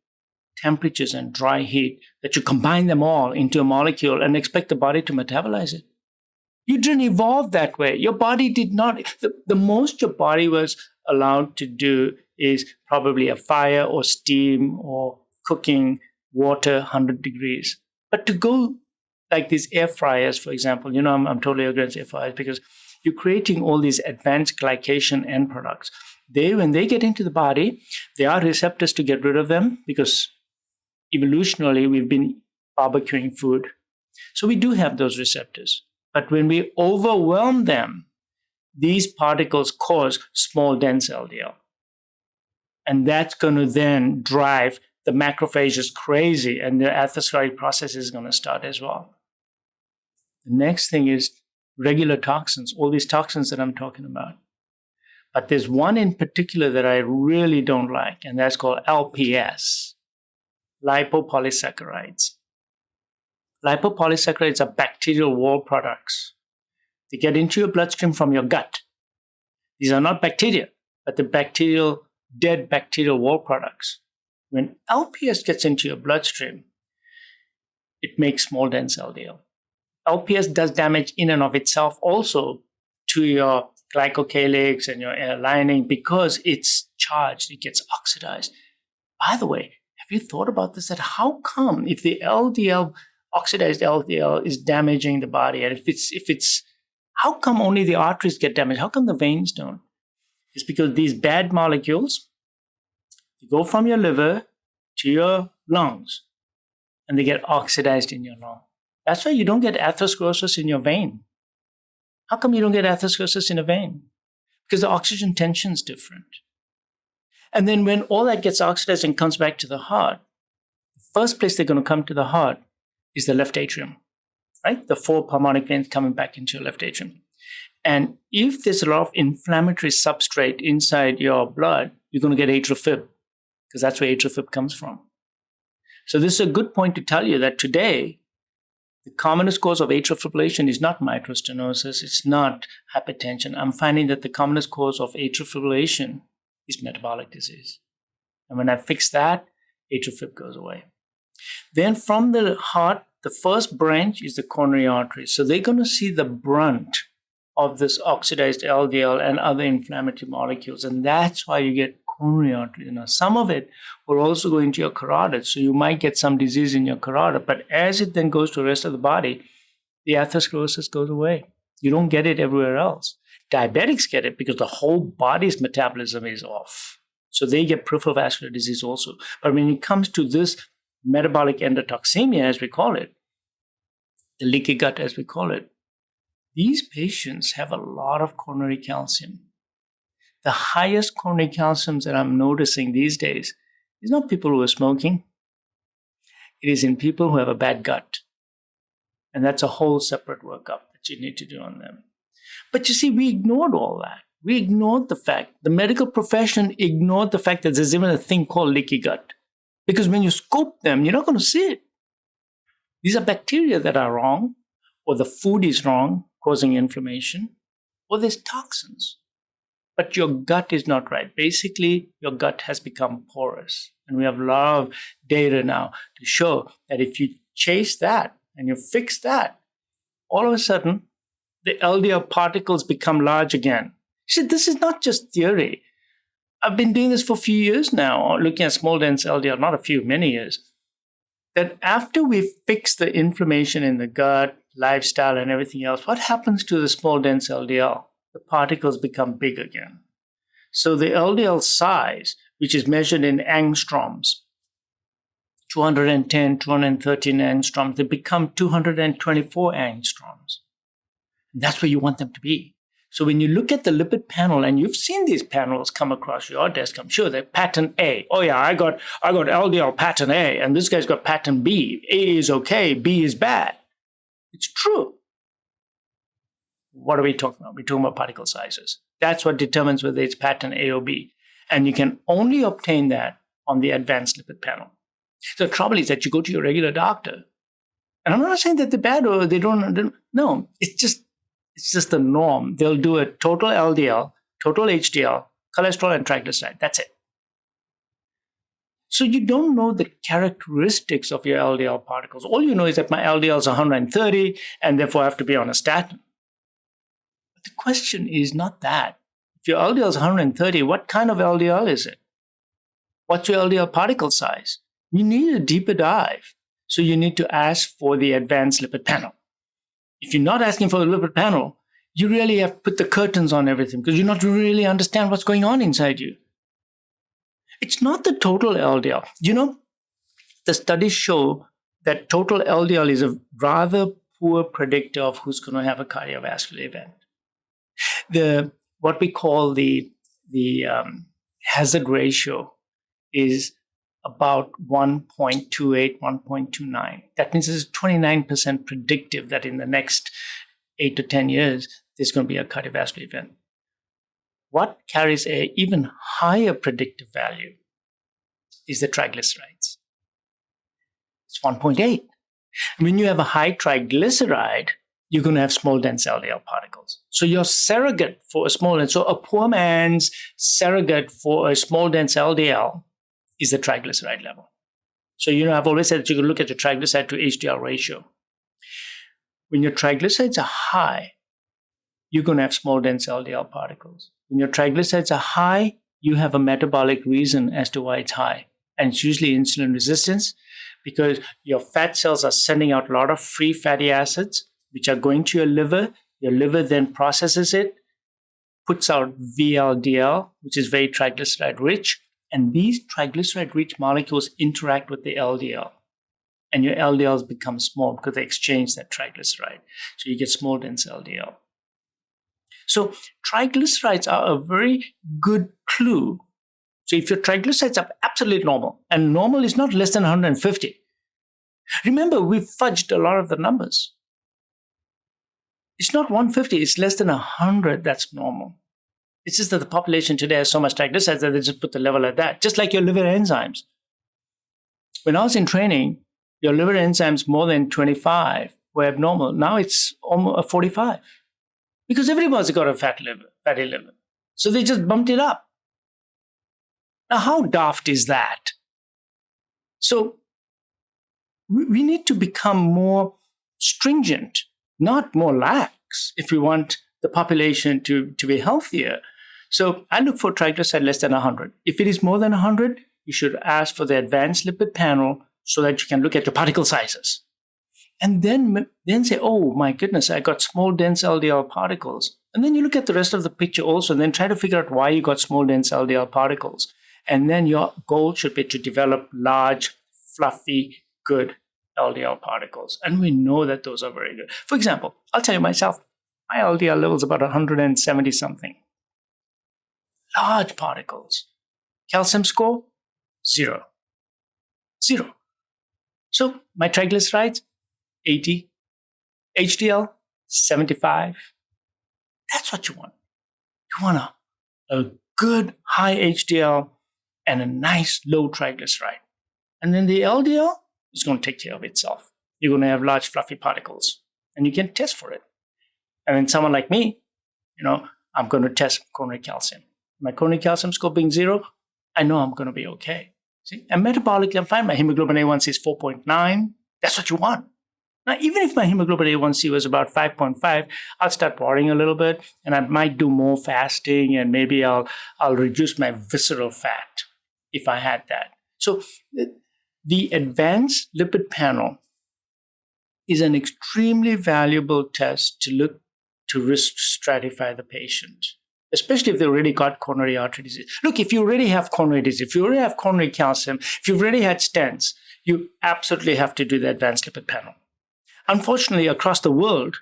[SPEAKER 1] temperatures and dry heat that you combine them all into a molecule and expect the body to metabolize it. You didn't evolve that way. Your body did not. The most your body was allowed to do is probably a fire or steam or cooking water 100 degrees. But to go like these air fryers, for example, I'm totally against air fryers because you're creating all these advanced glycation end products. When they get into the body, there are receptors to get rid of them because evolutionarily we've been barbecuing food. So we do have those receptors. But when we overwhelm them, these particles cause small dense LDL. And that's going to then drive the macrophages crazy, and the atherosclerotic process is going to start as well. The next thing is regular toxins, all these toxins that I'm talking about. But there's one in particular that I really don't like, and that's called LPS, lipopolysaccharides. Lipopolysaccharides are bacterial wall products. They get into your bloodstream from your gut. These are not bacteria, but the dead bacterial wall products. When LPS gets into your bloodstream, it makes small dense LDL. LPS does damage in and of itself also to your glycocalyx and your air lining because it's charged, it gets oxidized. By the way, have you thought about this? That how come if the LDL, oxidized LDL, is damaging the body, and if it's how come only the arteries get damaged? How come the veins don't? It's because these bad molecules, they go from your liver to your lungs, and they get oxidized in your lung. That's why you don't get atherosclerosis in your vein. How come you don't get atherosclerosis in a vein? Because the oxygen tension is different. And then when all that gets oxidized and comes back to the heart, the first place they're going to come to the heart is the left atrium, right? The 4 pulmonic veins coming back into your left atrium. And if there's a lot of inflammatory substrate inside your blood, you're going to get atrial fib, because that's where atrial fib comes from. So this is a good point to tell you that today, the commonest cause of atrial fibrillation is not mitral stenosis, it's not hypertension. I'm finding that the commonest cause of atrial fibrillation is metabolic disease. And when I fix that, atrial fib goes away. Then from the heart, the first branch is the coronary arteries. So they're going to see the brunt of this oxidized LDL and other inflammatory molecules. And that's why you get coronary arteries. Now, some of it will also go into your carotid. So you might get some disease in your carotid. But as it then goes to the rest of the body, the atherosclerosis goes away. You don't get it everywhere else. Diabetics get it because the whole body's metabolism is off. So they get peripheral vascular disease also. But when it comes to this metabolic endotoxemia, as we call it, the leaky gut, as we call it, these patients have a lot of coronary calcium. The highest coronary calciums that I'm noticing these days is not people who are smoking. It is in people who have a bad gut. And that's a whole separate workup that you need to do on them. But you see, we ignored all that. We ignored the fact, the medical profession ignored the fact that there's even a thing called leaky gut. Because when you scope them, you're not going to see it. These are bacteria that are wrong, or the food is wrong, causing inflammation, or there's toxins. But your gut is not right. Basically, your gut has become porous. And we have a lot of data now to show that if you chase that and you fix that, all of a sudden, the LDL particles become large again. See, this is not just theory. I've been doing this for a few years now, looking at small dense LDL, not a few, many years. That after we fix the inflammation in the gut, lifestyle, and everything else, what happens to the small dense LDL? The particles become big again. So the LDL size, which is measured in angstroms, 210, 213 angstroms, they become 224 angstroms. And that's where you want them to be. So when you look at the lipid panel, and you've seen these panels come across your desk, I'm sure they're pattern A. Oh yeah, I got LDL pattern A, and this guy's got pattern B. A is okay, B is bad. It's true. What are we talking about? We're talking about particle sizes. That's what determines whether it's pattern A or B. And you can only obtain that on the advanced lipid panel. The trouble is that you go to your regular doctor, and I'm not saying that they're bad or they don't. No, it's just the norm. They'll do a total LDL, total HDL, cholesterol, and triglyceride. That's it. So you don't know the characteristics of your LDL particles. All you know is that my LDL is 130, and therefore I have to be on a statin. But the question is not that. If your LDL is 130, what kind of LDL is it? What's your LDL particle size? You need a deeper dive. So you need to ask for the advanced lipid panel. If you're not asking for the lipid panel, you really have to put the curtains on everything because you not really understand what's going on inside you. It's not the total LDL. The studies show that total LDL is a rather poor predictor of who's going to have a cardiovascular event. What we call the hazard ratio is about 1.28, 1.29. That means it's 29% predictive that in the next 8 to 10 years, there's going to be a cardiovascular event. What carries an even higher predictive value is the triglycerides. It's 1.8. When you have a high triglyceride, you're going to have small dense LDL particles. So your surrogate for a poor man's surrogate for a small dense LDL is the triglyceride level. So, I've always said that you can look at your triglyceride to HDL ratio. When your triglycerides are high, you're going to have small dense LDL particles. When your triglycerides are high, you have a metabolic reason as to why it's high. And it's usually insulin resistance because your fat cells are sending out a lot of free fatty acids, which are going to your liver. Your liver then processes it, puts out VLDL, which is very triglyceride rich. And these triglyceride rich molecules interact with the LDL. And your LDLs become small because they exchange that triglyceride. So you get small dense LDL. So triglycerides are a very good clue. So if your triglycerides are absolutely normal, and normal is not less than 150. Remember, we fudged a lot of the numbers. It's not 150, it's less than 100 that's normal. It's just that the population today has so much triglycerides that they just put the level at that, just like your liver enzymes. When I was in training, your liver enzymes more than 25 were abnormal. Now it's almost 45 because everybody's got a fatty liver. So they just bumped it up. Now, how daft is that? So we need to become more stringent, not more lax, if we want the population to be healthier. So I look for triglyceride less than 100. If it is more than 100, you should ask for the advanced lipid panel so that you can look at your particle sizes. And then say, oh my goodness, I got small dense LDL particles. And then you look at the rest of the picture also, and then try to figure out why you got small dense LDL particles. And then your goal should be to develop large, fluffy, good LDL particles. And we know that those are very good. For example, I'll tell you myself, my LDL level is about 170 something. Large particles. Calcium score, 0. So my triglycerides, 80. HDL, 75. That's what you want. You want a good high HDL and a nice low triglyceride. And then the LDL is going to take care of itself. You're going to have large fluffy particles and you can test for it. And then someone like me, I'm going to test coronary calcium. My coronary calcium score being 0, I know I'm going to be okay. See? And metabolically, I'm fine. My hemoglobin A1C is 4.9. That's what you want. Now, even if my hemoglobin A1C was about 5.5, I'll start worrying a little bit and I might do more fasting and maybe I'll reduce my visceral fat if I had that. So the advanced lipid panel is an extremely valuable test to look to risk stratify the patient, especially if they already got coronary artery disease. Look, if you already have coronary disease, if you already have coronary calcium, if you've already had stents, you absolutely have to do the advanced lipid panel. Unfortunately, across the world,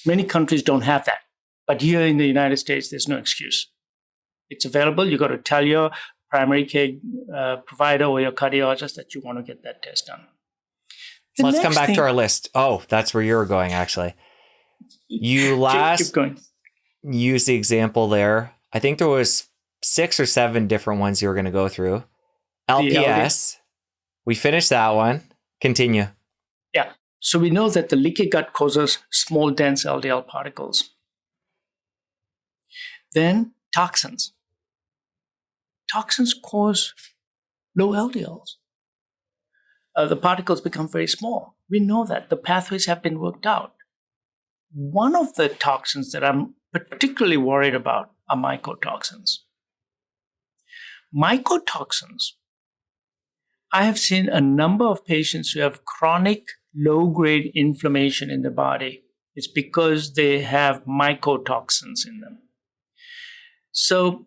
[SPEAKER 1] many countries don't have that. But here in the United States, there's no excuse. It's available. You got to tell your primary care provider or your cardiologist that you want to get that test done.
[SPEAKER 2] Let's come back to our list. Oh, that's where you were going, actually. You last used the example there. I think there was 6 or 7 different ones you were going to go through. LPS. We finished that one. Continue.
[SPEAKER 1] Yeah. So we know that the leaky gut causes small, dense LDL particles. Then toxins. Toxins cause low LDLs. The particles become very small. We know that. The pathways have been worked out. One of the toxins that I'm particularly worried about are mycotoxins. Mycotoxins, I have seen a number of patients who have chronic low-grade inflammation in the body It's because they have mycotoxins in them. So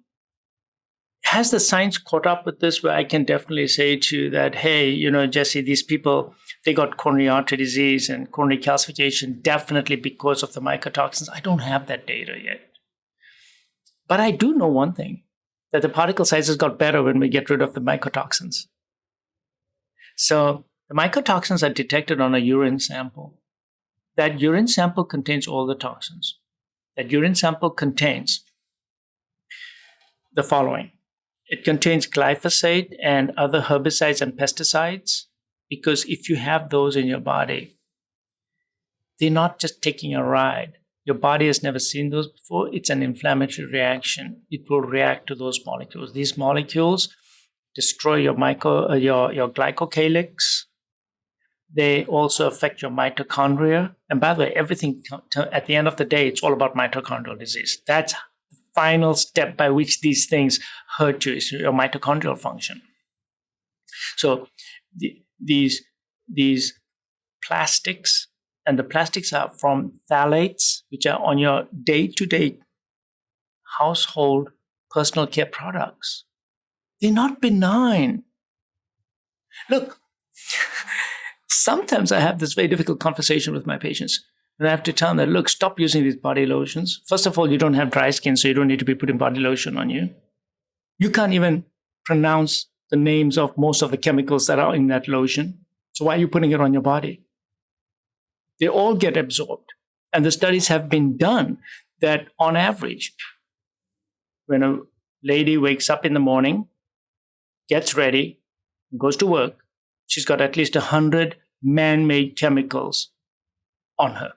[SPEAKER 1] has the science caught up with this, where I can definitely say to you that, hey, Jesse, these people, they got coronary artery disease and coronary calcification definitely because of the mycotoxins? I don't have that data yet. But I do know one thing, that the particle sizes got better when we get rid of the mycotoxins. So the mycotoxins are detected on a urine sample. That urine sample contains all the toxins. That urine sample contains the following. It contains glyphosate and other herbicides and pesticides, because if you have those in your body, they're not just taking a ride. Your body has never seen those before. It's an inflammatory reaction. It will react to those molecules. These molecules destroy your glycocalyx. They also affect your mitochondria. And by the way, everything at the end of the day, it's all about mitochondrial disease. That's the final step by which these things hurt you, is your mitochondrial function. So these plastics, and the plastics are from phthalates, which are on your day-to-day household personal care products. They're not benign. Look, sometimes I have this very difficult conversation with my patients, and I have to tell them that, look, stop using these body lotions. First of all, you don't have dry skin, so you don't need to be putting body lotion on you. You can't even pronounce the names of most of the chemicals that are in that lotion. So why are you putting it on your body? They all get absorbed. And the studies have been done that on average, when a lady wakes up in the morning, gets ready, goes to work, she's got at least 100 man-made chemicals on her.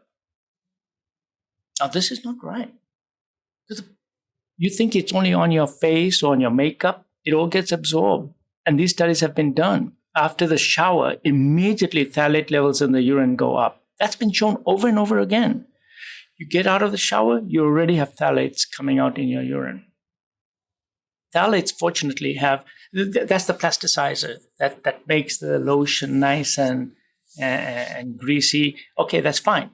[SPEAKER 1] Now, this is not right. You think it's only on your face or on your makeup. It all gets absorbed. And these studies have been done. After the shower, immediately phthalate levels in the urine go up. That's been shown over and over again. You get out of the shower, you already have phthalates coming out in your urine. Phthalates, fortunately, that's the plasticizer that makes the lotion nice and greasy. Okay, that's fine.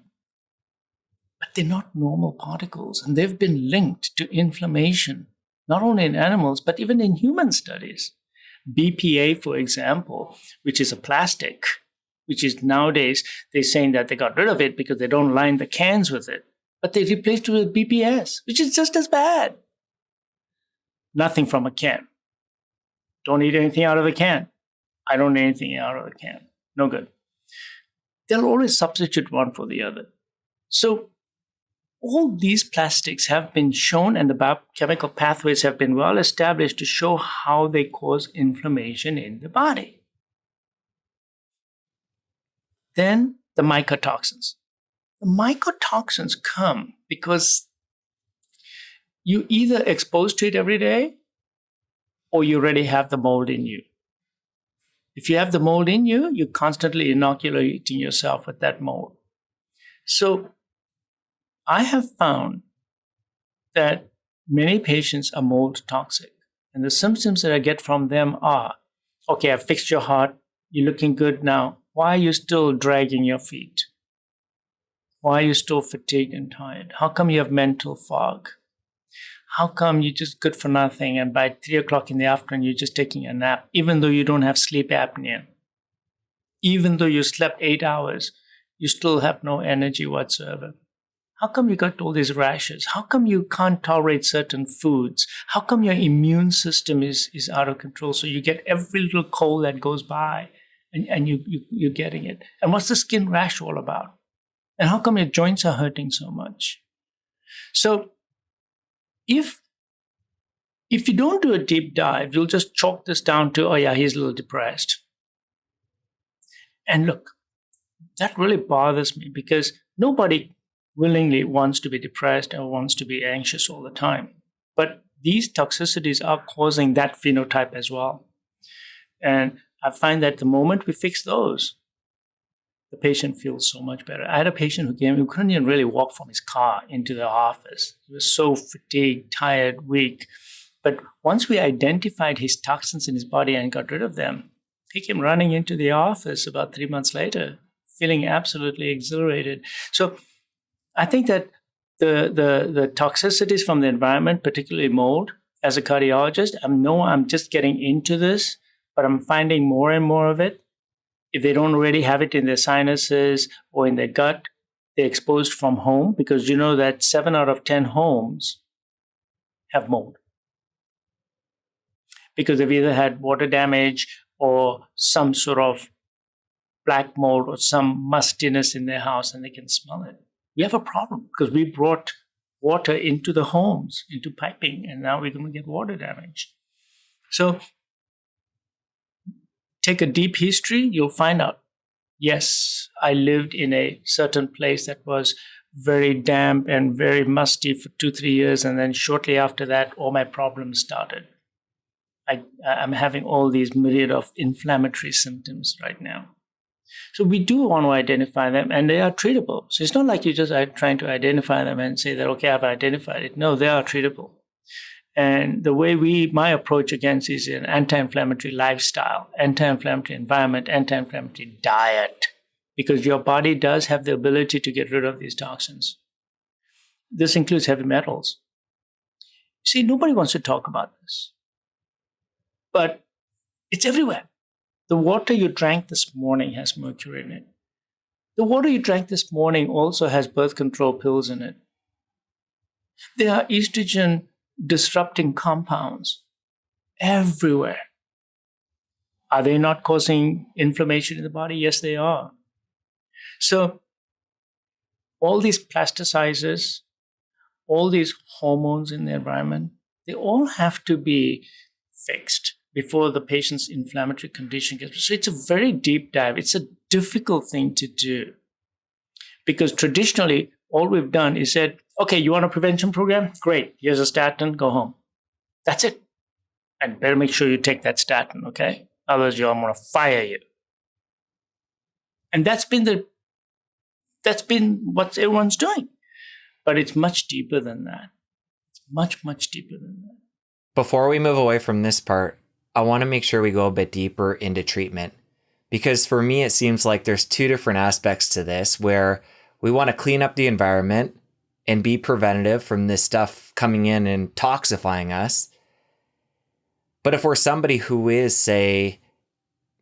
[SPEAKER 1] But they're not normal particles, and they've been linked to inflammation, not only in animals, but even in human studies. BPA, for example, which is a plastic, which is nowadays, they're saying that they got rid of it because they don't line the cans with it. But they replaced it with BPS, which is just as bad. Nothing from a can. Don't eat anything out of the can. I don't eat anything out of the can. No good. They'll always substitute one for the other. So all these plastics have been shown, and the biochemical pathways have been well established to show how they cause inflammation in the body. Then the mycotoxins. The mycotoxins come because you either exposed to it every day or you already have the mold in you. If you have the mold in you, you're constantly inoculating yourself with that mold. So I have found that many patients are mold toxic. And the symptoms that I get from them are, okay, I've fixed your heart. You're looking good now. Why are you still dragging your feet? Why are you still fatigued and tired? How come you have mental fog? How come you're just good for nothing, and by 3 o'clock in the afternoon, you're just taking a nap, even though you don't have sleep apnea? Even though you slept 8 hours, you still have no energy whatsoever. How come you got all these rashes? How come you can't tolerate certain foods? How come your immune system is out of control? So you get every little cold that goes by, and you're getting it. And what's the skin rash all about? And how come your joints are hurting so much? So if you don't do a deep dive, you'll just chalk this down to, oh yeah, he's a little depressed. And look, that really bothers me, because nobody willingly wants to be depressed or wants to be anxious all the time. But these toxicities are causing that phenotype as well. And I find that the moment we fix those, the patient feels so much better. I had a patient who came who couldn't even really walk from his car into the office. He was so fatigued, tired, weak. But once we identified his toxins in his body and got rid of them, he came running into the office about 3 months later, feeling absolutely exhilarated. So I think that the toxicities from the environment, particularly mold, as a cardiologist, I'm just getting into this, but I'm finding more and more of it. If they don't already have it in their sinuses or in their gut, they're exposed from home, because you know that 7 out of 10 homes have mold, because they've either had water damage or some sort of black mold or some mustiness in their house, and they can smell it. We have a problem because we brought water into the homes, into piping, and now we're going to get water damage. So take a deep history, you'll find out, yes, I lived in a certain place that was very damp and very musty for 2-3 years, and then shortly after that, all my problems started. I'm having all these myriad of inflammatory symptoms right now. So we do want to identify them, and they are treatable. So it's not like you just are trying to identify them and say that, okay, I've identified it. No, they are treatable. And the way my approach against is an anti-inflammatory lifestyle, anti-inflammatory environment, anti-inflammatory diet, because your body does have the ability to get rid of these toxins. This includes heavy metals. See, nobody wants to talk about this, but it's everywhere. The water you drank this morning has mercury in it. The water you drank this morning also has birth control pills in it. There are estrogen disrupting compounds everywhere. Are they not causing inflammation in the body? Yes, they are. So all these plasticizers, all these hormones in the environment, they all have to be fixed before the patient's inflammatory condition gets. So it's a very deep dive. It's a difficult thing to do, because traditionally all we've done is said, okay, you want a prevention program? Great. Here's a statin, go home. That's it. And better make sure you take that statin, okay? Otherwise, I'm going to fire you. And that's been what everyone's doing. But it's much deeper than that. It's much, much deeper than that.
[SPEAKER 2] Before we move away from this part, I want to make sure we go a bit deeper into treatment, because for me, it seems like there's two different aspects to this, where we want to clean up the environment and be preventative from this stuff coming in and toxifying us. But if we're somebody who is, say,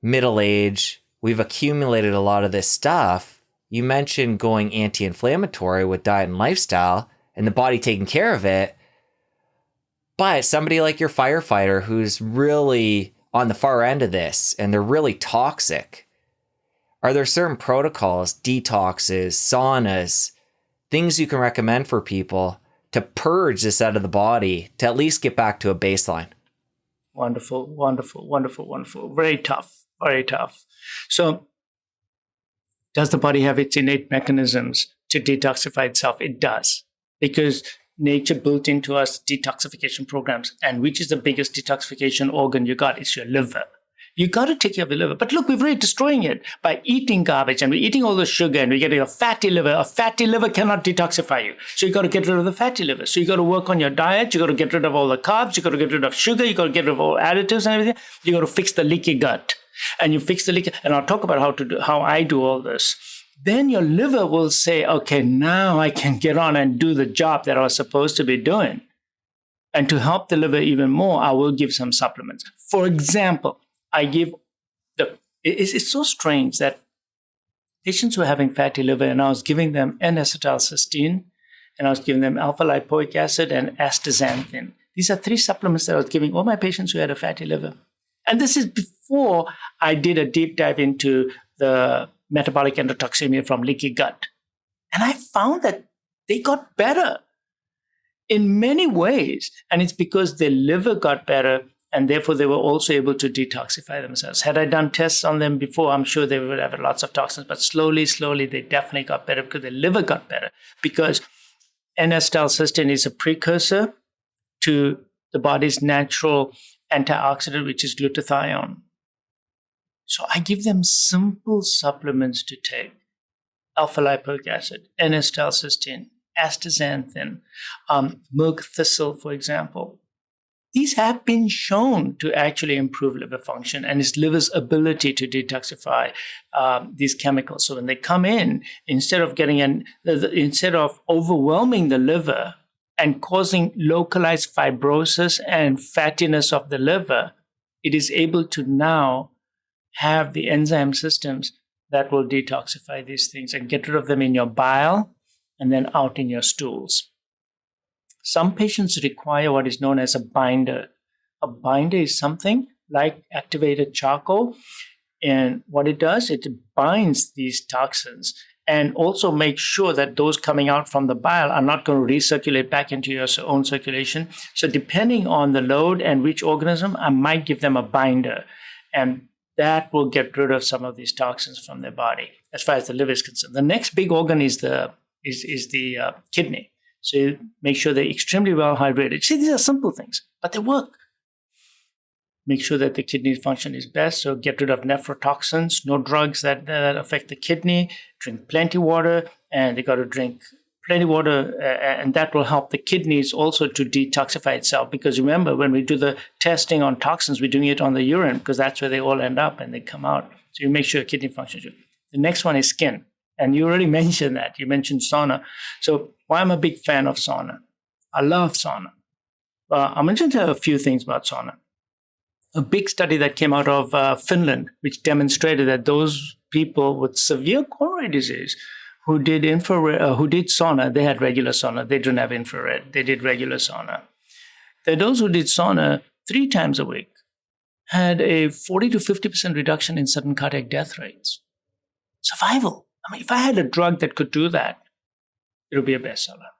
[SPEAKER 2] middle-aged, we've accumulated a lot of this stuff. You mentioned going anti-inflammatory with diet and lifestyle and the body taking care of it. But somebody like your firefighter who's really on the far end of this and they're really toxic, are there certain protocols, detoxes, saunas, things you can recommend for people to purge this out of the body to at least get back to a baseline?
[SPEAKER 1] Wonderful, wonderful, wonderful, wonderful. Very tough, very tough. So does the body have its innate mechanisms to detoxify itself? It does, because nature built into us detoxification programs. And which is the biggest detoxification organ you got? It's your liver. You got to take care of the liver. But look, we're really destroying it by eating garbage, and we're eating all the sugar, and we're getting a fatty liver. A fatty liver cannot detoxify you. So you got to get rid of the fatty liver. So you got to work on your diet. You got to get rid of all the carbs. You got to get rid of sugar. You got to get rid of all additives and everything. You got to fix the leaky gut. And you fix the leaky, and I'll talk about how I do all this. Then your liver will say, okay, now I can get on and do the job that I was supposed to be doing. And to help the liver even more, I will give some supplements. For example, I give it's so strange that patients who are having fatty liver, and I was giving them N-acetylcysteine, and I was giving them alpha-lipoic acid and astaxanthin. These are 3 supplements that I was giving all my patients who had a fatty liver. And this is before I did a deep dive into the metabolic endotoxemia from leaky gut. And I found that they got better in many ways. And it's because their liver got better, and therefore they were also able to detoxify themselves. Had I done tests on them before, I'm sure they would have lots of toxins. But slowly, they definitely got better because their liver got better. Because N-acetylcysteine is a precursor to the body's natural antioxidant, which is glutathione. So I give them simple supplements to take: alpha-lipoic acid, N-acetylcysteine, astaxanthin, milk thistle, for example. These have been shown to actually improve liver function and its liver's ability to detoxify these chemicals. So when they come in, instead of overwhelming the liver and causing localized fibrosis and fattiness of the liver, it is able to now have the enzyme systems that will detoxify these things and get rid of them in your bile and then out in your stools. Some patients require what is known as a binder. A binder is something like activated charcoal. And what it does, it binds these toxins and also makes sure that those coming out from the bile are not going to recirculate back into your own circulation. So depending on the load and which organism, I might give them a binder. And that will get rid of some of these toxins from their body as far as the liver is concerned. The next big organ is the kidney. So you make sure they're extremely well hydrated. See, these are simple things, but they work. Make sure that the kidney function is best. So get rid of nephrotoxins, no drugs that affect the kidney. Drink plenty water, and they got to drink plenty water, and that will help the kidneys also to detoxify itself. Because remember, when we do the testing on toxins, we're doing it on the urine because that's where they all end up and they come out. So you make sure kidney function is good. The next one is skin. And you already mentioned that. You mentioned sauna. So why I'm a big fan of sauna? I love sauna. I'm going to tell you a few things about sauna. A big study that came out of Finland, which demonstrated that those people with severe coronary disease who did sauna, they had regular sauna. They didn't have infrared. They did regular sauna. Those who did sauna 3 times a week had a 40 to 50% reduction in sudden cardiac death rates. Survival. I mean, if I had a drug that could do that, it would be a bestseller.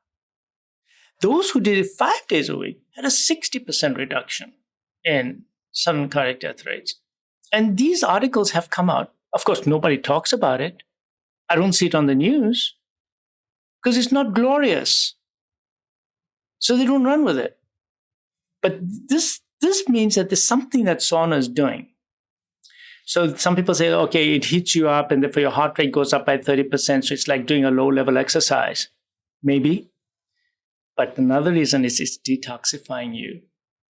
[SPEAKER 1] Those who did it 5 days a week had a 60% reduction in sudden cardiac death rates. And these articles have come out. Of course, nobody talks about it. I don't see it on the news because it's not glorious. So they don't run with it. But this means that there's something that sauna is doing. So some people say, okay, it heats you up and therefore your heart rate goes up by 30%. So it's like doing a low-level exercise. Maybe. But another reason is it's detoxifying you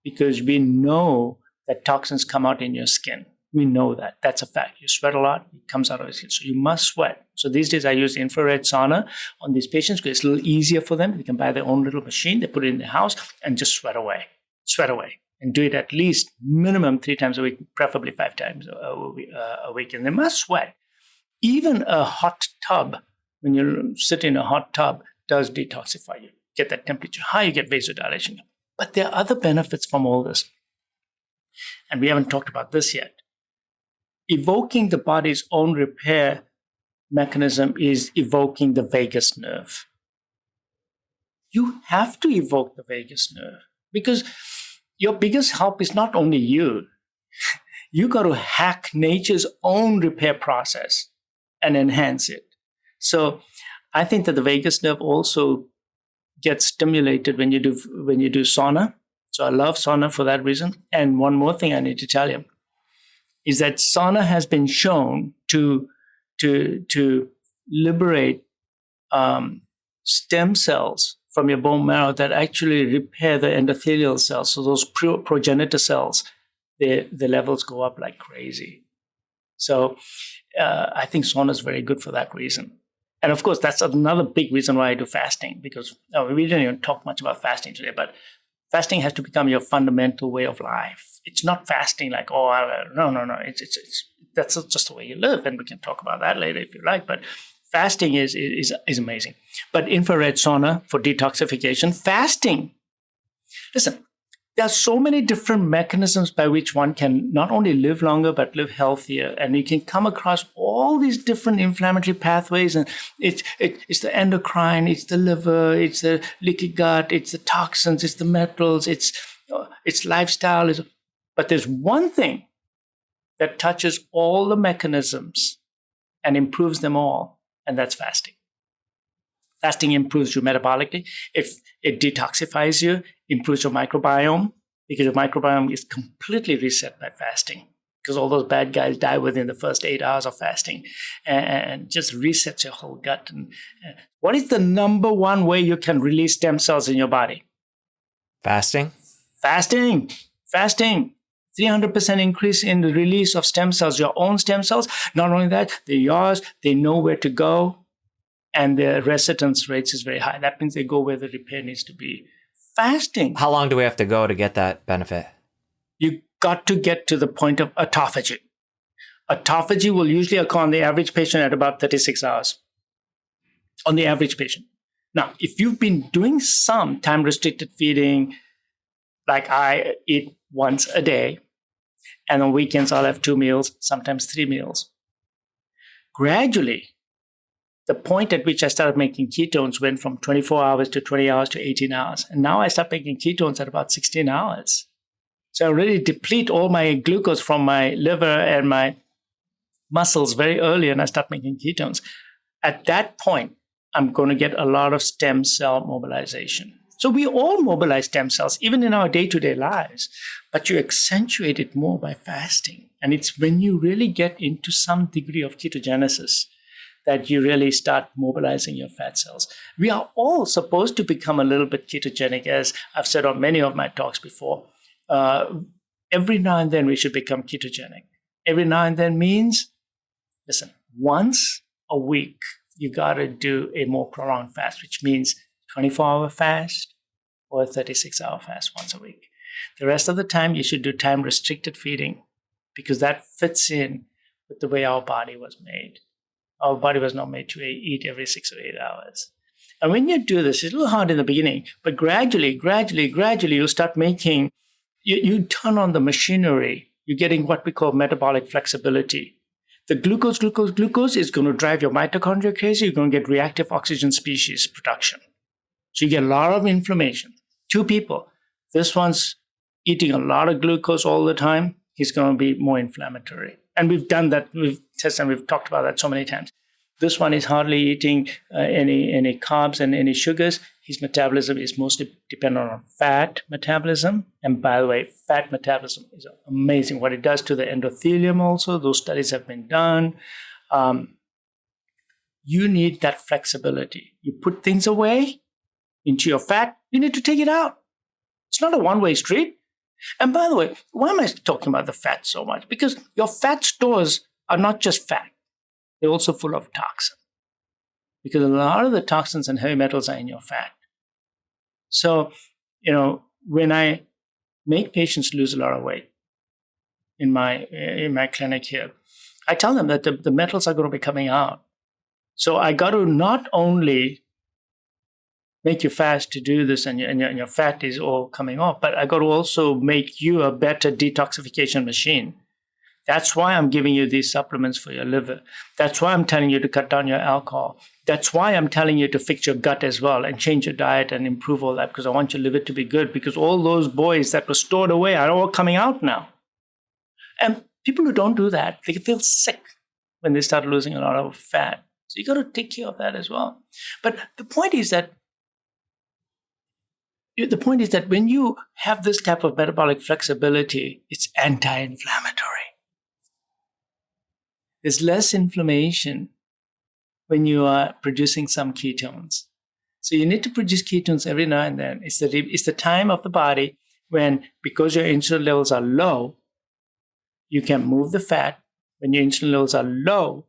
[SPEAKER 1] because we know that toxins come out in your skin. We know that. That's a fact. You sweat a lot, it comes out of your skin. So you must sweat. So these days I use infrared sauna on these patients because it's a little easier for them. They can buy their own little machine. They put it in their house and just sweat away. Sweat away. And do it at least minimum 3 times a week, preferably 5 times a week. And they must sweat. Even a hot tub, when you sit in a hot tub, does detoxify you. Get that temperature high, you get vasodilation. But there are other benefits from all this. And we haven't talked about this yet. Evoking the body's own repair mechanism is evoking the vagus nerve. You have to evoke the vagus nerve because your biggest help is not only you. You got to hack nature's own repair process and enhance it. So I think that the vagus nerve also gets stimulated when you do sauna. So I love sauna for that reason. And one more thing I need to tell you is that sauna has been shown to liberate stem cells from your bone marrow that actually repair the endothelial cells. So those progenitor cells, the levels go up like crazy. So I think sauna is very good for that reason. And of course, that's another big reason why I do fasting, because we didn't even talk much about fasting today, but fasting has to become your fundamental way of life. It's not fasting like, no. It's that's just the way you live. And we can talk about that later if you like. But fasting is amazing. But infrared sauna for detoxification, fasting. Listen, there are so many different mechanisms by which one can not only live longer, but live healthier. And you can come across all these different inflammatory pathways. And it's the endocrine, it's the liver, it's the leaky gut, it's the toxins, it's the metals, it's lifestyle. But there's one thing that touches all the mechanisms and improves them all, and that's fasting. Fasting improves you metabolically. If it detoxifies you, improves your microbiome, because your microbiome is completely reset by fasting, because all those bad guys die within the first 8 hours of fasting, and just resets your whole gut. And what is the number one way you can release stem cells in your body?
[SPEAKER 2] Fasting?
[SPEAKER 1] Fasting. 300% increase in the release of stem cells, your own stem cells. Not only that, they're yours, they know where to go, and their residence rates is very high. That means they go where the repair needs to be. Fasting.
[SPEAKER 2] How long do we have to go to get that benefit?
[SPEAKER 1] You got to get to the point of autophagy. Autophagy will usually occur on the average patient at about 36 hours. On the average patient. Now, if you've been doing some time-restricted feeding, like I eat once a day, and on weekends I'll have 2 meals, sometimes 3 meals. Gradually, the point at which I started making ketones went from 24 hours to 20 hours to 18 hours. And now I start making ketones at about 16 hours. So I already deplete all my glucose from my liver and my muscles very early, and I start making ketones. At that point, I'm going to get a lot of stem cell mobilization. So we all mobilize stem cells, even in our day-to-day lives, but you accentuate it more by fasting. And it's when you really get into some degree of ketogenesis that you really start mobilizing your fat cells. We are all supposed to become a little bit ketogenic, as I've said on many of my talks before. Every now and then we should become ketogenic. Every now and then means, listen, once a week, you got to do a more prolonged fast, which means 24-hour fast or a 36-hour fast once a week. The rest of the time, you should do time-restricted feeding because that fits in with the way our body was made. Our body was not made to eat every 6 or 8 hours. And when you do this, it's a little hard in the beginning, but gradually, you'll start making, you turn on the machinery. You're getting what we call metabolic flexibility. The glucose is going to drive your mitochondria crazy. You're going to get reactive oxygen species production. So you get a lot of inflammation. 2 people, this one's eating a lot of glucose all the time. He's going to be more inflammatory. And we've done that. We've tested and we've talked about that so many times. This one is hardly eating any carbs and any sugars. His metabolism is mostly dependent on fat metabolism. And by the way, fat metabolism is amazing. What it does to the endothelium also, those studies have been done. You need that flexibility. You put things away into your fat, you need to take it out. It's not a one-way street. And by the way, why am I talking about the fat so much? Because your fat stores are not just fat. They're also full of toxin. Because a lot of the toxins and heavy metals are in your fat. So, when I make patients lose a lot of weight in my clinic here, I tell them that the metals are going to be coming out. So I got to not only make you fast to do this and your fat is all coming off, but I got to also make you a better detoxification machine. That's why I'm giving you these supplements for your liver. That's why I'm telling you to cut down your alcohol. That's why I'm telling you to fix your gut as well and change your diet and improve all that, because I want your liver to be good, because all those boys that were stored away are all coming out now. And people who don't do that, they feel sick when they start losing a lot of fat. So you got to take care of that as well. But the point is that when you have this type of metabolic flexibility, it's anti-inflammatory. There's less inflammation when you are producing some ketones. So you need to produce ketones every now and then. It's the time of the body when, because your insulin levels are low, you can move the fat. When your insulin levels are low,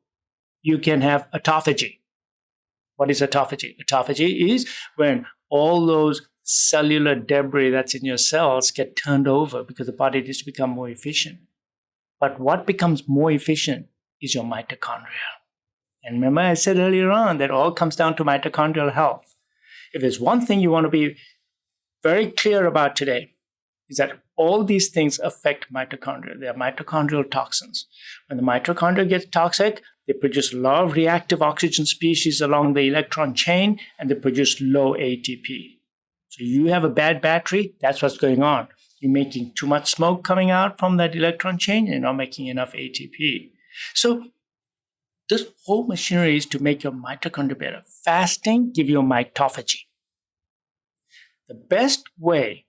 [SPEAKER 1] you can have autophagy. What is autophagy? Autophagy is when all those cellular debris that's in your cells get turned over because the body needs to become more efficient. But what becomes more efficient is your mitochondria. And remember I said earlier on that all comes down to mitochondrial health. If there's one thing you want to be very clear about today, is that all these things affect mitochondria. They are mitochondrial toxins. When the mitochondria gets toxic, they produce a lot of reactive oxygen species along the electron chain, and they produce low ATP. So you have a bad battery, that's what's going on. You're making too much smoke coming out from that electron chain, and you're not making enough ATP. So this whole machinery is to make your mitochondria better. Fasting gives you mitophagy. The best way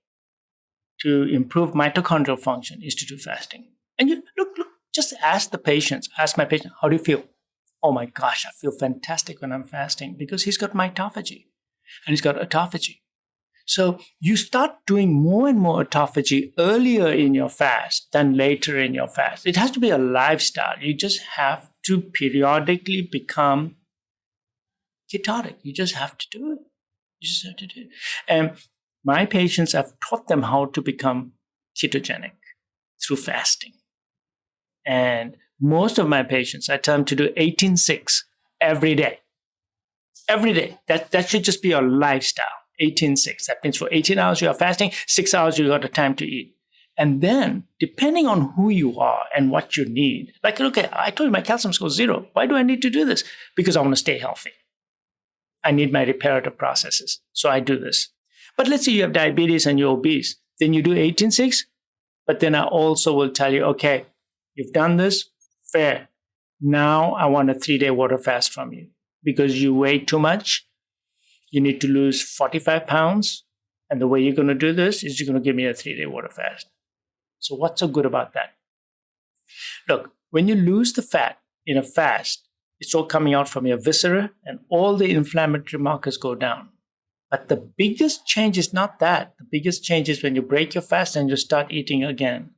[SPEAKER 1] to improve mitochondrial function is to do fasting. And you look, just ask my patient, how do you feel? Oh my gosh, I feel fantastic when I'm fasting, because he's got mitophagy and he's got autophagy. So you start doing more and more autophagy earlier in your fast than later in your fast. It has to be a lifestyle. You just have to periodically become ketotic. You just have to do it. You just have to do it. And my patients, I've taught them how to become ketogenic through fasting. And most of my patients, I tell them to do 18-6 every day. Every day. That should just be your lifestyle. 18-6. That means for 18 hours you are fasting, 6 hours you got the time to eat. And then, depending on who you are and what you need, like, look, I told you my calcium score is 0. Why do I need to do this? Because I want to stay healthy. I need my reparative processes. So I do this. But let's say you have diabetes and you're obese. Then you do 18-6. But then I also will tell you, okay, you've done this, fair. Now I want a 3-day water fast from you because you weigh too much. You need to lose 45 pounds. And the way you're going to do this is you're going to give me a 3-day water fast. So what's so good about that? Look, when you lose the fat in a fast, it's all coming out from your viscera and all the inflammatory markers go down. But the biggest change is not that. The biggest change is when you break your fast and you start eating again.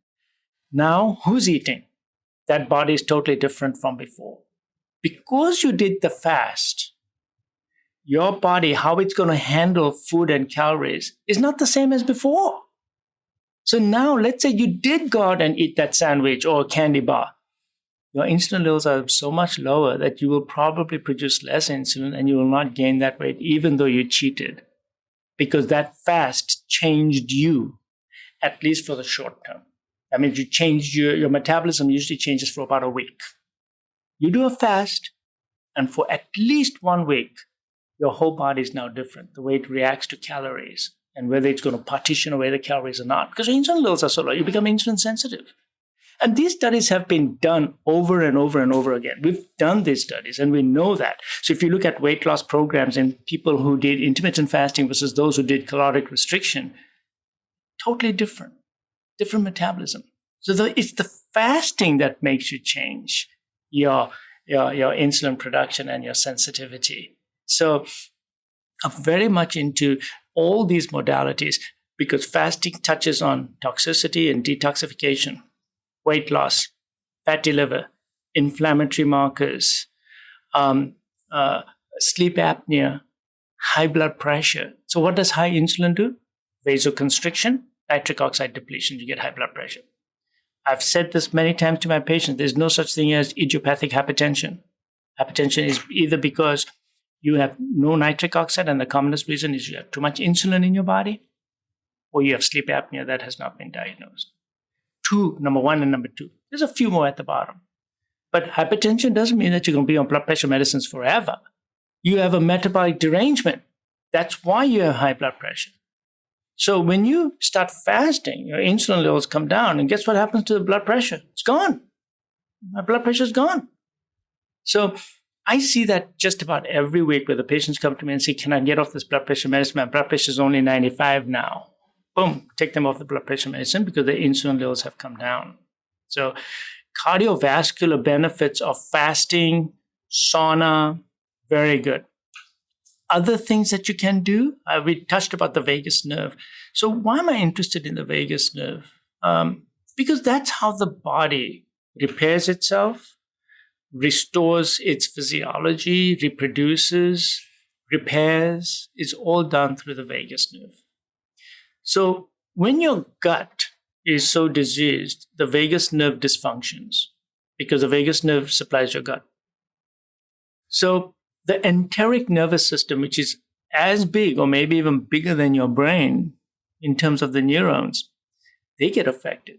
[SPEAKER 1] Now, who's eating? That body is totally different from before. Because you did the fast, your body, how it's going to handle food and calories is not the same as before. So now, let's say you did go out and eat that sandwich or a candy bar. Your insulin levels are so much lower that you will probably produce less insulin and you will not gain that weight even though you cheated. Because that fast changed you, at least for the short term. That means you changed your metabolism usually changes for about a week. You do a fast, and for at least 1 week, your whole body is now different. The way it reacts to calories and whether it's going to partition away the calories or not. Because your insulin levels are so low, you become insulin sensitive. And these studies have been done over and over and over again. We've done these studies and we know that. So if you look at weight loss programs in people who did intermittent fasting versus those who did caloric restriction, totally different metabolism. So it's the fasting that makes you change your insulin production and your sensitivity. So I'm very much into all these modalities because fasting touches on toxicity and detoxification, weight loss, fatty liver, inflammatory markers, sleep apnea, high blood pressure. So what does high insulin do? Vasoconstriction, nitric oxide depletion, you get high blood pressure. I've said this many times to my patients, there's no such thing as idiopathic hypertension. Hypertension is either because you have no nitric oxide, and the commonest reason is you have too much insulin in your body, or you have sleep apnea that has not been diagnosed. Number 1 and number 2. There's a few more at the bottom. But hypertension doesn't mean that you're going to be on blood pressure medicines forever. You have a metabolic derangement. That's why you have high blood pressure. So when you start fasting, your insulin levels come down, and guess what happens to the blood pressure? It's gone. My blood pressure is gone. So I see that just about every week where the patients come to me and say, can I get off this blood pressure medicine? My blood pressure is only 95 now. Boom, take them off the blood pressure medicine because their insulin levels have come down. So cardiovascular benefits of fasting, sauna, very good. Other things that you can do, we touched about the vagus nerve. So why am I interested in the vagus nerve? Because that's how the body repairs itself, restores its physiology, reproduces, repairs. It's all done through the vagus nerve. So when your gut is so diseased, the vagus nerve dysfunctions because the vagus nerve supplies your gut. So the enteric nervous system, which is as big or maybe even bigger than your brain in terms of the neurons, they get affected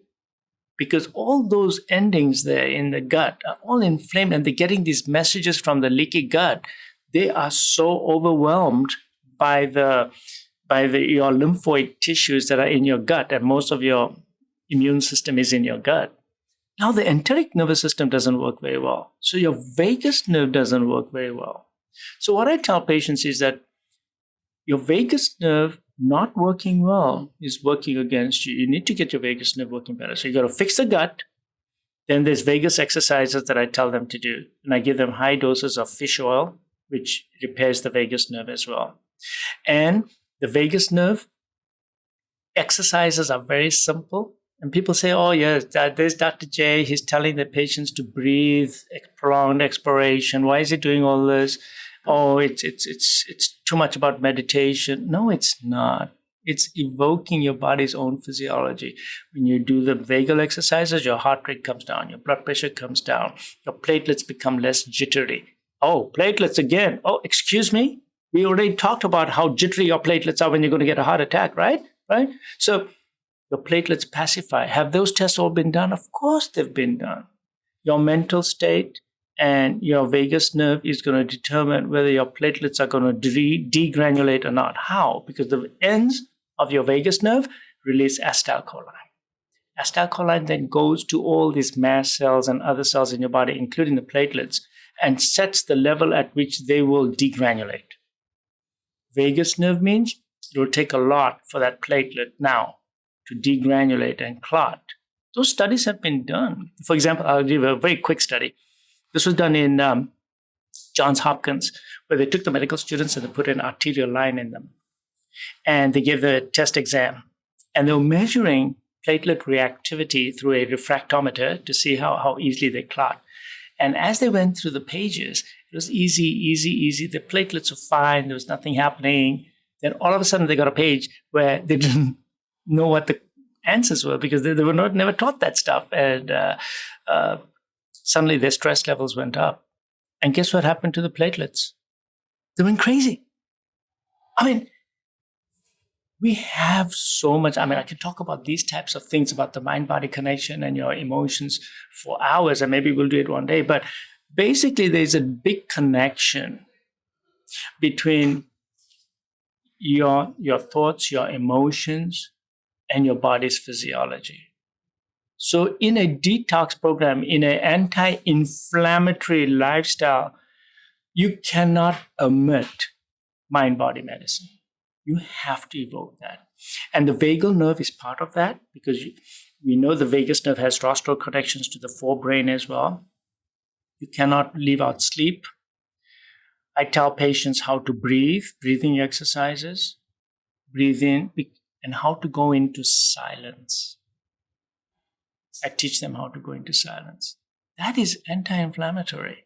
[SPEAKER 1] because all those endings there in the gut are all inflamed and they're getting these messages from the leaky gut. They are so overwhelmed by your lymphoid tissues that are in your gut, and most of your immune system is in your gut. Now the enteric nervous system doesn't work very well. So your vagus nerve doesn't work very well. So what I tell patients is that your vagus nerve not working well is working against you. You need to get your vagus nerve working better. So you got to fix the gut. Then there's vagus exercises that I tell them to do. And I give them high doses of fish oil, which repairs the vagus nerve as well. And the vagus nerve exercises are very simple. And people say, oh, yes, there's Dr. J. He's telling the patients to breathe, prolonged expiration. Why is he doing all this? Oh, it's too much about meditation. No, it's not. It's evoking your body's own physiology. When you do the vagal exercises, your heart rate comes down, your blood pressure comes down, your platelets become less jittery. Oh, platelets again. Oh, excuse me? We already talked about how jittery your platelets are when you're going to get a heart attack, right? Right? So your platelets pacify. Have those tests all been done? Of course they've been done. Your mental state and your vagus nerve is going to determine whether your platelets are going to degranulate or not. How? Because the ends of your vagus nerve release acetylcholine. Acetylcholine then goes to all these mast cells and other cells in your body, including the platelets, and sets the level at which they will degranulate. Vagus nerve means it will take a lot for that platelet now to degranulate and clot. Those studies have been done. For example, I'll give a very quick study. This was done in Johns Hopkins, where they took the medical students and they put an arterial line in them. And they gave the test exam. And they were measuring platelet reactivity through a refractometer to see how easily they clot. And as they went through the pages, it was easy. The platelets were fine. There was nothing happening. Then all of a sudden, they got a page where they didn't know what the answers were because they were never taught that stuff. And suddenly their stress levels went up. And guess what happened to the platelets? They went crazy. I mean, we have so much. I mean, I can talk about these types of things about the mind-body connection and your emotions for hours, and maybe we'll do it one day. But basically, there's a big connection between your thoughts, your emotions, and your body's physiology. So in a detox program, in an anti-inflammatory lifestyle, you cannot omit mind-body medicine. You have to evoke that. And the vagal nerve is part of that because we know the vagus nerve has rostral connections to the forebrain as well. You cannot leave out sleep. I tell patients how to breathe, breathing exercises, breathe in, and how to go into silence. I teach them how to go into silence. That is anti-inflammatory.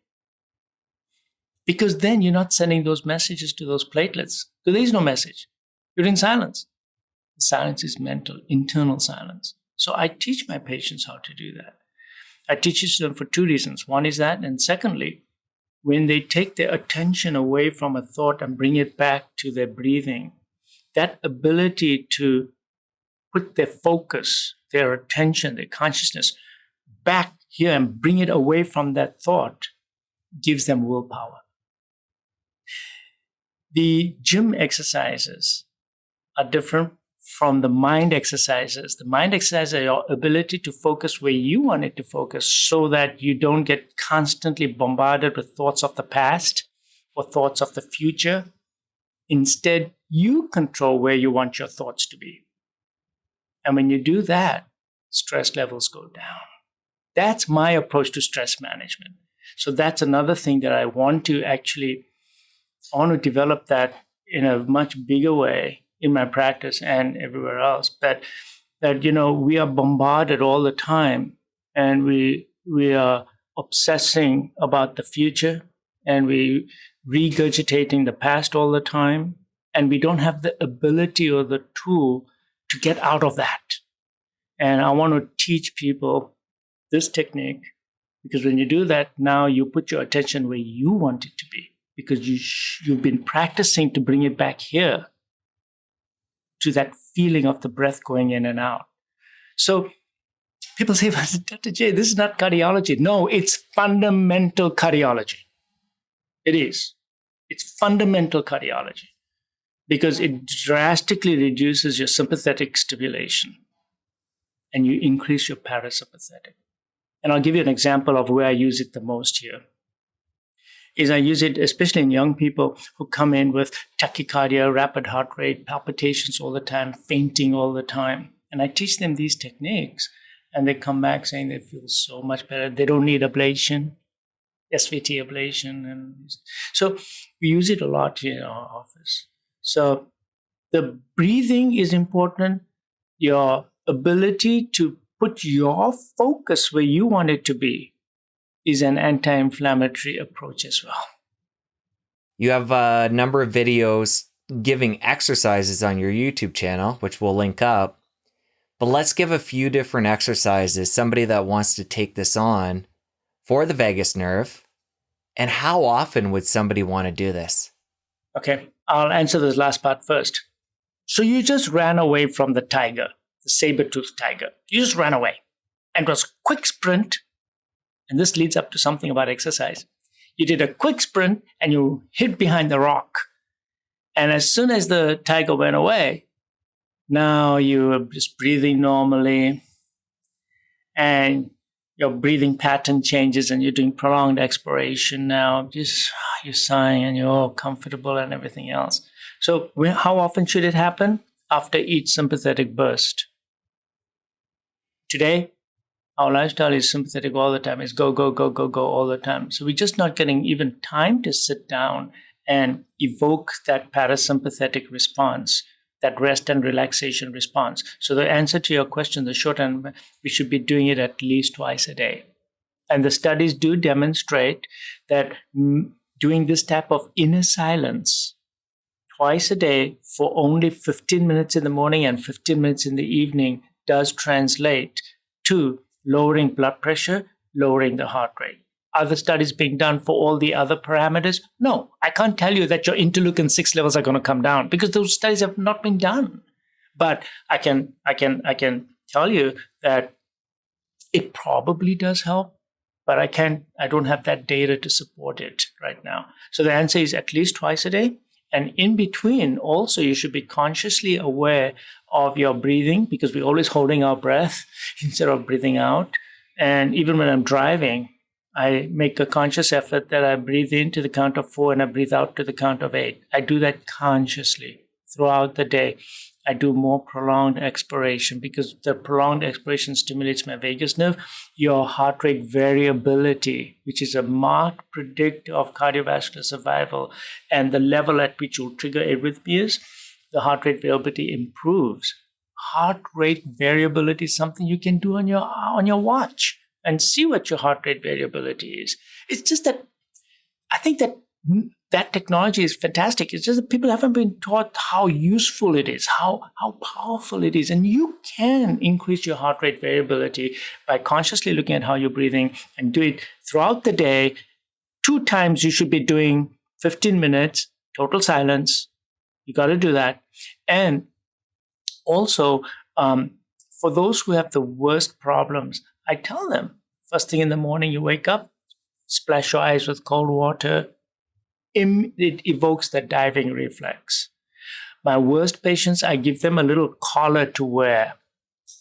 [SPEAKER 1] Because then you're not sending those messages to those platelets. So there is no message. You're in silence. The silence is mental, internal silence. So I teach my patients how to do that. I teach it to them for two reasons. One is that, and secondly, when they take their attention away from a thought and bring it back to their breathing, that ability to put their focus, their attention, their consciousness back here and bring it away from that thought gives them willpower. The gym exercises are different from the mind exercises. The mind exercises are your ability to focus where you want it to focus so that you don't get constantly bombarded with thoughts of the past or thoughts of the future. Instead, you control where you want your thoughts to be. And when you do that, stress levels go down. That's my approach to stress management. So that's another thing that I want to develop that in a much bigger way in my practice and everywhere else. That we are bombarded all the time, and we are obsessing about the future, and we regurgitating the past all the time, and we don't have the ability or the tool to get out of that. And I want to teach people this technique, because when you do that, now you put your attention where you want it to be, because you've been practicing to bring it back here to that feeling of the breath going in and out. So people say, Dr. J, this is not cardiology. No, it's fundamental cardiology. It is. It's fundamental cardiology because it drastically reduces your sympathetic stimulation and you increase your parasympathetic. And I'll give you an example of where I use it the most here. I use it especially in young people who come in with tachycardia, rapid heart rate, palpitations all the time, fainting all the time. And I teach them these techniques, and they come back saying they feel so much better. They don't need ablation, SVT ablation. And so we use it a lot here in our office. So the breathing is important. your ability to put your focus where you want it to be is an anti-inflammatory approach as well.
[SPEAKER 2] You have a number of videos giving exercises on your YouTube channel, which we'll link up. But let's give a few different exercises, somebody that wants to take this on for the vagus nerve. And how often would somebody want to do this?
[SPEAKER 1] Okay, I'll answer this last part first. So you just ran away from the tiger, the saber-toothed tiger. You just ran away. And it was a quick sprint. And this leads up to something about exercise. You did a quick sprint and you hid behind the rock. And as soon as the tiger went away, now you're just breathing normally. And your breathing pattern changes and you're doing prolonged expiration now. Just you're sighing and you're all comfortable and everything else. So how often should it happen? After each sympathetic burst. Today, our lifestyle is sympathetic all the time. It's go, go, go, go, go all the time. So we're just not getting even time to sit down and evoke that parasympathetic response, that rest and relaxation response. So the answer to your question, the short answer, we should be doing it at least twice a day. And the studies do demonstrate that doing this type of inner silence twice a day for only 15 minutes in the morning and 15 minutes in the evening does translate to lowering blood pressure, lowering the heart rate. Are the studies being done for all the other parameters? No, I can't tell you that your interleukin 6 levels are going to come down because those studies have not been done. But I can tell you that it probably does help, but I don't have that data to support it right now. So the answer is at least twice a day. And in between, also, you should be consciously aware of your breathing because we're always holding our breath instead of breathing out. And even when I'm driving, I make a conscious effort that I breathe in to the count of 4 and I breathe out to the count of 8. I do that consciously throughout the day. I do more prolonged expiration because the prolonged expiration stimulates my vagus nerve. Your heart rate variability, which is a marked predictor of cardiovascular survival, and the level at which you'll trigger arrhythmias, the heart rate variability improves. Heart rate variability is something you can do on your watch and see what your heart rate variability is. It's just that I think that technology is fantastic. It's just that people haven't been taught how useful it is, how powerful it is. And you can increase your heart rate variability by consciously looking at how you're breathing and do it throughout the day. 2 times you should be doing 15 minutes, total silence. You got to do that. And also, for those who have the worst problems, I tell them, first thing in the morning, you wake up, splash your eyes with cold water. It evokes the diving reflex. My worst patients, I give them a little collar to wear,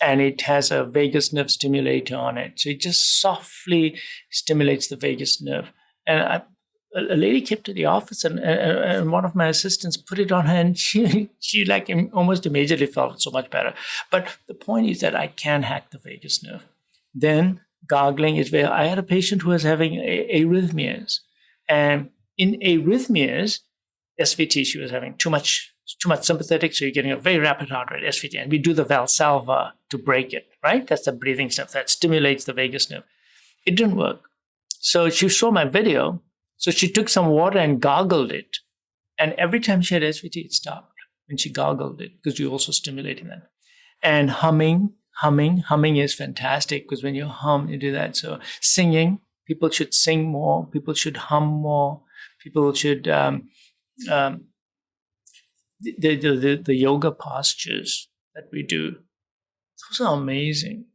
[SPEAKER 1] and it has a vagus nerve stimulator on it. So it just softly stimulates the vagus nerve. And a lady came to the office, and one of my assistants put it on her, and she like almost immediately felt so much better. But the point is that I can hack the vagus nerve. Then gargling is where I had a patient who was having arrhythmias, and in arrhythmias, SVT, she was having too much sympathetic, so you're getting a very rapid heart rate, SVT. And we do the Valsalva to break it, right? That's the breathing stuff that stimulates the vagus nerve. It didn't work. So she saw my video. So she took some water and gargled it. And every time she had SVT, it stopped when she gargled it because you're also stimulating that. And humming is fantastic because when you hum, you do that. So singing, people should sing more. People should hum more. People should, the yoga postures that we do, those are amazing.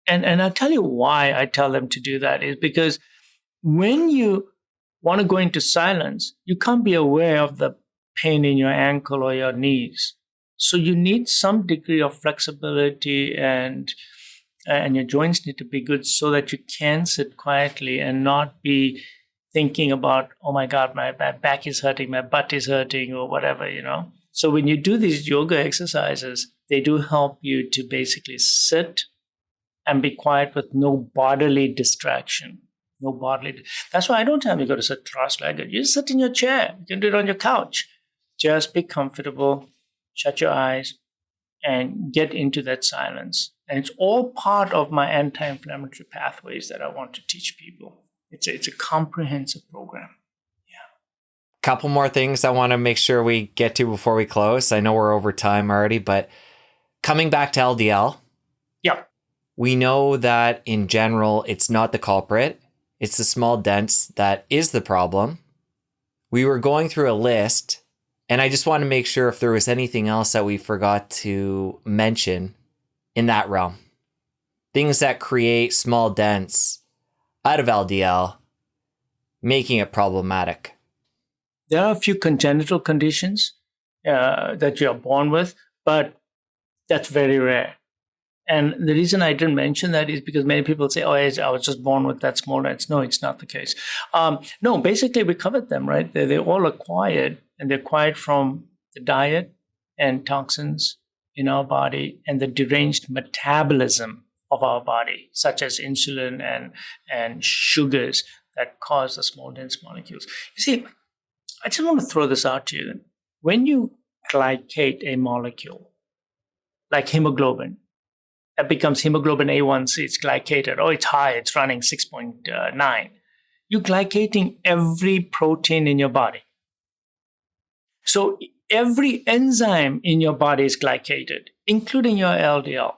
[SPEAKER 1] And I'll tell you why I tell them to do that is because when you want to go into silence, you can't be aware of the pain in your ankle or your knees. So you need some degree of flexibility and your joints need to be good so that you can sit quietly and not be thinking about, oh my God, my back is hurting, my butt is hurting, or whatever, So when you do these yoga exercises, they do help you to basically sit and be quiet with no bodily distraction. That's why I don't tell them you got to sit cross-legged. You just sit in your chair. You can do it on your couch. Just be comfortable. Shut your eyes. and get into that silence. And it's all part of my anti-inflammatory pathways that I want to teach people. It's a comprehensive program.
[SPEAKER 2] Couple more things I want to make sure we get to before we close. I know we're over time already, but coming back to LDL.
[SPEAKER 1] Yeah.
[SPEAKER 2] We know that in general, it's not the culprit. It's the small dents that is the problem. We were going through a list, and I just want to make sure if there was anything else that we forgot to mention in that realm. Things that create small dents out of LDL, making it problematic.
[SPEAKER 1] There are a few congenital conditions that you're born with, but that's very rare. And the reason I didn't mention that is because many people say, oh, I was just born with that small dents. No, it's not the case. No, basically we covered them, right? They're all acquired, and they're acquired from the diet and toxins in our body and the deranged metabolism of our body, such as insulin and sugars that cause the small dense molecules. You see, I just want to throw this out to you. When you glycate a molecule, like hemoglobin, that becomes hemoglobin A1C, it's glycated. Oh, it's high, it's running 6.9. You're glycating every protein in your body. So every enzyme in your body is glycated, including your LDL.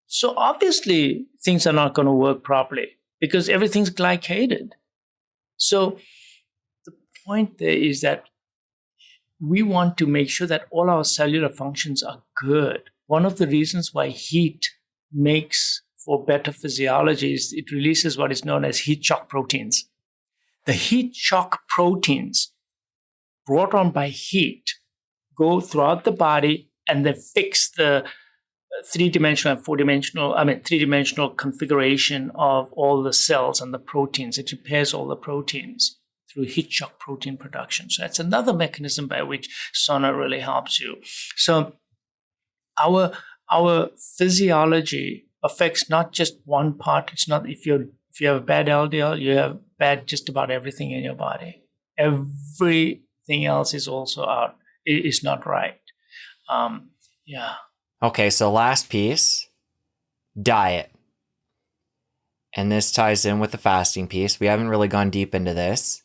[SPEAKER 1] So obviously, things are not going to work properly because everything's glycated. So the point there is that we want to make sure that all our cellular functions are good. One of the reasons why heat makes for better physiology is it releases what is known as heat shock proteins. The heat shock proteins brought on by heat go throughout the body and they fix the three-dimensional configuration of all the cells and the proteins. It repairs all the proteins through heat shock protein production. So that's another mechanism by which sauna really helps you. So our physiology affects not just one part. It's not if you have a bad LDL, you have bad just about everything in your body. Everything else is also out. It is not right.
[SPEAKER 2] Okay, so last piece, diet. And this ties in with the fasting piece. We haven't really gone deep into this.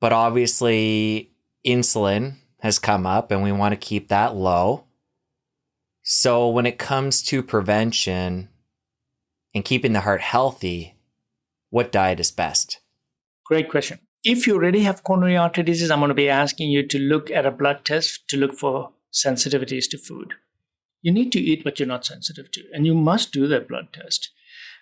[SPEAKER 2] But obviously, insulin has come up and we want to keep that low. So when it comes to prevention and keeping the heart healthy, what diet is best?
[SPEAKER 1] Great question. If you already have coronary artery disease, I'm going to be asking you to look at a blood test to look for sensitivities to food. You need to eat what you're not sensitive to, and you must do that blood test.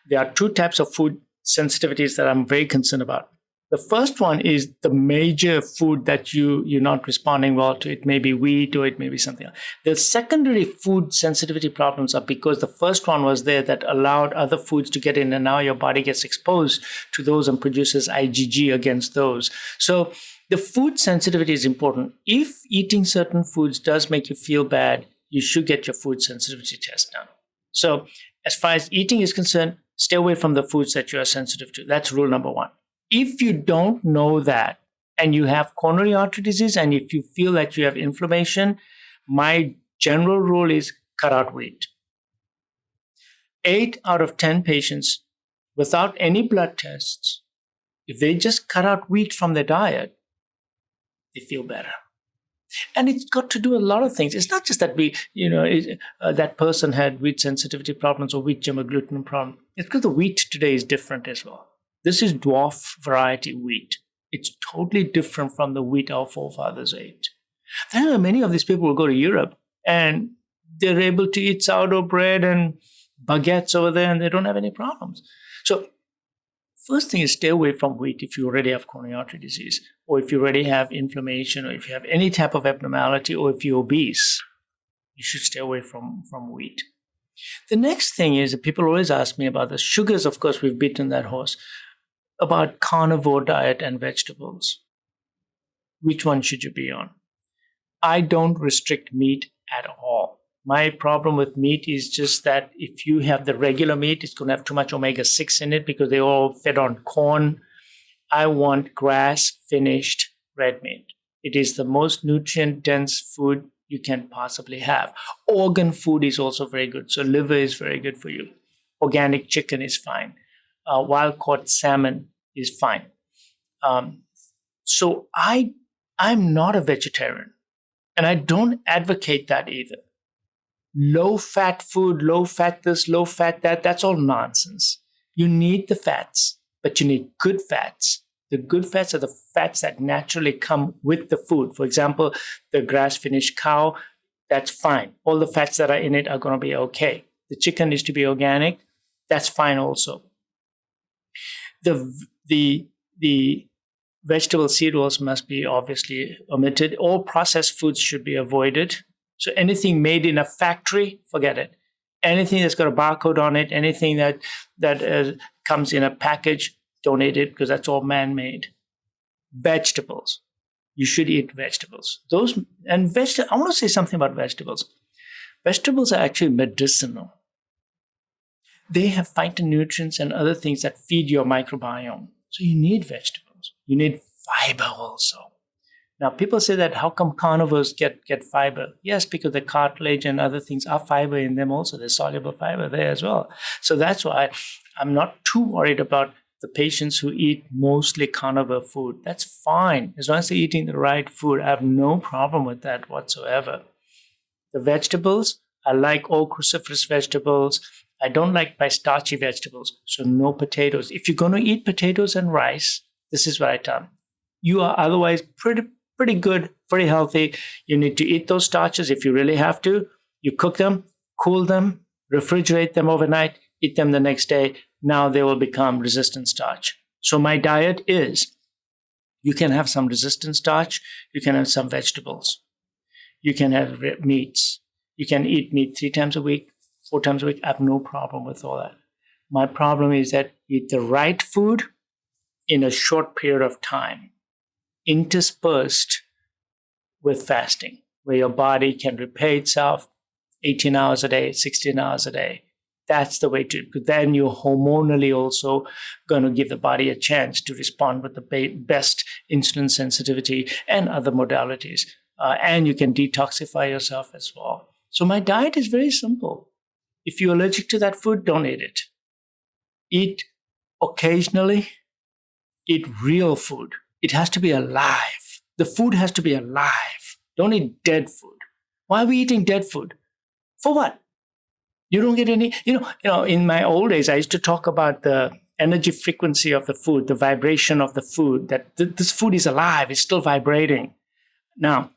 [SPEAKER 1] There are two types of food sensitivities that I'm very concerned about. The first one is the major food that you're not responding well to. It may be wheat or it may be something else. The secondary food sensitivity problems are because the first one was there that allowed other foods to get in, and now your body gets exposed to those and produces IgG against those. So the food sensitivity is important. If eating certain foods does make you feel bad, you should get your food sensitivity test done. So as far as eating is concerned, stay away from the foods that you are sensitive to. That's rule number one. If you don't know that and you have coronary artery disease and if you feel that you have inflammation, my general rule is cut out wheat. 8 out of 10 patients without any blood tests, if they just cut out wheat from their diet, they feel better. And it's got to do a lot of things. It's not just that that person had wheat sensitivity problems or wheat germ gluten problem. It's because the wheat today is different as well. This is dwarf variety wheat. It's totally different from the wheat our forefathers ate. Then many of these people will go to Europe and they're able to eat sourdough bread and baguettes over there and they don't have any problems. So first thing is stay away from wheat if you already have coronary artery disease or if you already have inflammation or if you have any type of abnormality or if you're obese, you should stay away from wheat. The next thing is that people always ask me about the sugars. Of course, we've beaten that horse. About carnivore diet and vegetables. Which one should you be on? I don't restrict meat at all. My problem with meat is just that if you have the regular meat, it's going to have too much omega-6 in it because they're all fed on corn. I want grass-finished red meat. It is the most nutrient-dense food you can possibly have. Organ food is also very good. So liver is very good for you. Organic chicken is fine. Wild caught salmon is fine. So I'm not a vegetarian, and I don't advocate that either. Low fat food, low fat this, low fat that, that's all nonsense. You need the fats, but you need good fats. The good fats are the fats that naturally come with the food. For example, the grass-finished cow, that's fine. All the fats that are in it are going to be okay. The chicken needs to be organic. That's fine also. The vegetable seed oils must be obviously omitted. All processed foods should be avoided. So anything made in a factory, forget it. Anything that's got a barcode on it, anything that comes in a package, don't eat it because that's all man-made. Vegetables, you should eat vegetables. I want to say something about vegetables. Vegetables are actually medicinal. They have phytonutrients and other things that feed your microbiome. So you need vegetables. You need fiber also. Now, people say that how come carnivores get fiber? Yes, because the cartilage and other things are fiber in them also. There's soluble fiber there as well. So that's why I'm not too worried about the patients who eat mostly carnivore food. That's fine. As long as they're eating the right food, I have no problem with that whatsoever. The vegetables, I like all cruciferous vegetables. I don't like my starchy vegetables, so no potatoes. If you're going to eat potatoes and rice, this is what I tell them. You are otherwise pretty good, pretty healthy. You need to eat those starches if you really have to. You cook them, cool them, refrigerate them overnight, eat them the next day. Now they will become resistant starch. So my diet is, you can have some resistant starch, you can have some vegetables, you can have meats, you can eat meat 3 times a week, 4 times a week. I have no problem with all that. My problem is that eat the right food in a short period of time, interspersed with fasting, where your body can repair itself 18 hours a day, 16 hours a day. That's the way to, because then you're hormonally also going to give the body a chance to respond with the best insulin sensitivity and other modalities. And you can detoxify yourself as well. So my diet is very simple. If you're allergic to that food, don't eat it. Eat occasionally. Eat real food. It has to be alive. The food has to be alive. Don't eat dead food. Why are we eating dead food? For what? You don't get any, in my old days, I used to talk about the energy frequency of the food, the vibration of the food, that this food is alive, it's still vibrating. Now,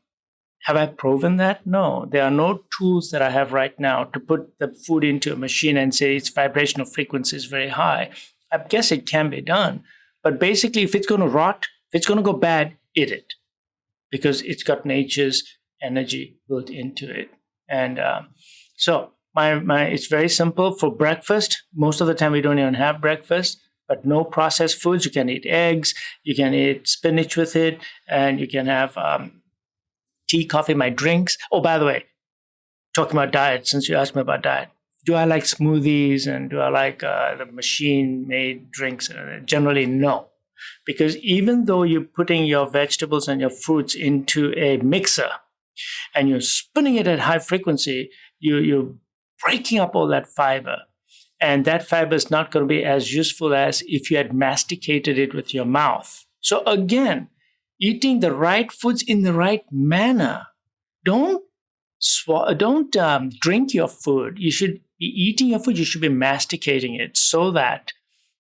[SPEAKER 1] have I proven that? No. There are no tools that I have right now to put the food into a machine and say its vibrational frequency is very high. I guess it can be done. But basically, if it's going to rot, if it's going to go bad, eat it. Because it's got nature's energy built into it. And so it's very simple. For breakfast, most of the time we don't even have breakfast, but no processed foods. You can eat eggs, you can eat spinach with it, and you can have tea, coffee, my drinks. Oh, by the way, talking about diet, since you asked me about diet, do I like smoothies and do I like the machine-made drinks? Generally, no. Because even though you're putting your vegetables and your fruits into a mixer and you're spinning it at high frequency, you're breaking up all that fiber. And that fiber is not going to be as useful as if you had masticated it with your mouth. So again, eating the right foods in the right manner. Don't drink your food. You should be eating your food. You should be masticating it so that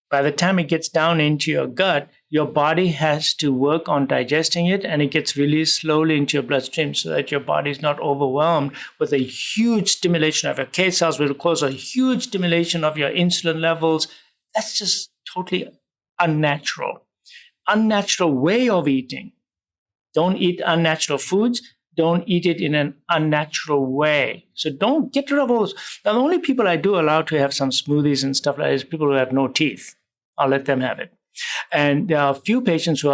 [SPEAKER 1] by the time it gets down into your gut, your body has to work on digesting it and it gets released slowly into your bloodstream so that your body is not overwhelmed with a huge stimulation of your K cells, which will cause a huge stimulation of your insulin levels. That's just totally unnatural. Unnatural way of eating. Don't eat unnatural foods. Don't eat it in an unnatural way. So don't get rid of all those. Now, the only people I do allow to have some smoothies and stuff like that is people who have no teeth. I'll let them have it. And there are a few patients who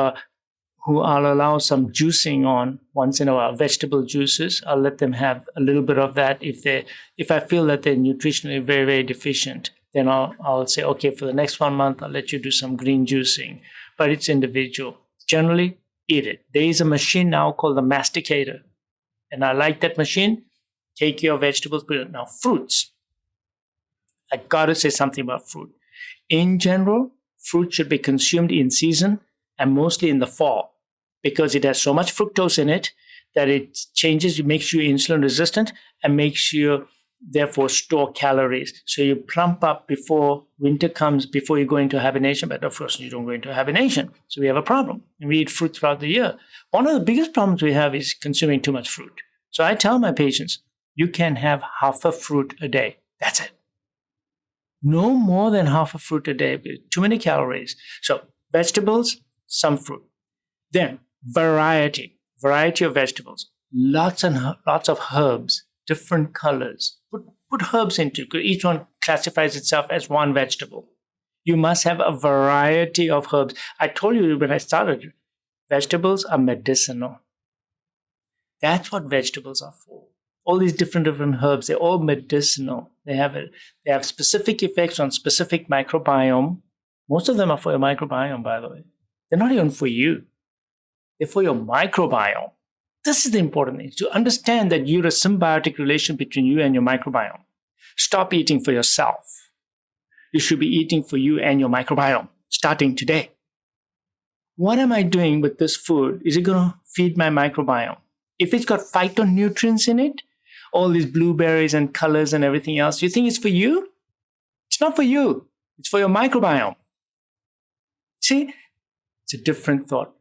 [SPEAKER 1] I'll allow some juicing on once in a while, vegetable juices. I'll let them have a little bit of that if I feel that they're nutritionally very, very deficient. Then I'll say, okay, for the next 1 month, I'll let you do some green juicing. But it's individual. Generally, eat it. There is a machine now called the masticator. And I like that machine. Take your vegetables, put it. Now, fruits. I got to say something about fruit. In general, fruit should be consumed in season and mostly in the fall because it has so much fructose in it that it changes, it makes you insulin resistant and makes you therefore store calories. So you plump up before winter comes, before you go into hibernation, but of course you don't go into hibernation. So we have a problem. And we eat fruit throughout the year. One of the biggest problems we have is consuming too much fruit. So I tell my patients, you can have half a fruit a day. That's it. No more than half a fruit a day. Too many calories. So vegetables, some fruit. Then variety of vegetables. Lots and lots of herbs, different colors. Put herbs into it. Each one classifies itself as one vegetable. You must have a variety of herbs. I told you when I started, vegetables are medicinal. That's what vegetables are for. All these different herbs, they're all medicinal. They have specific effects on specific microbiome. Most of them are for your microbiome, by the way. They're not even for you. They're for your microbiome. This is the important thing, to understand that you're a symbiotic relation between you and your microbiome. Stop eating for yourself. You should be eating for you and your microbiome, starting today. What am I doing with this food? Is it going to feed my microbiome? If it's got phytonutrients in it, all these blueberries and colors and everything else, you think it's for you? It's not for you. It's for your microbiome. See, it's a different thought.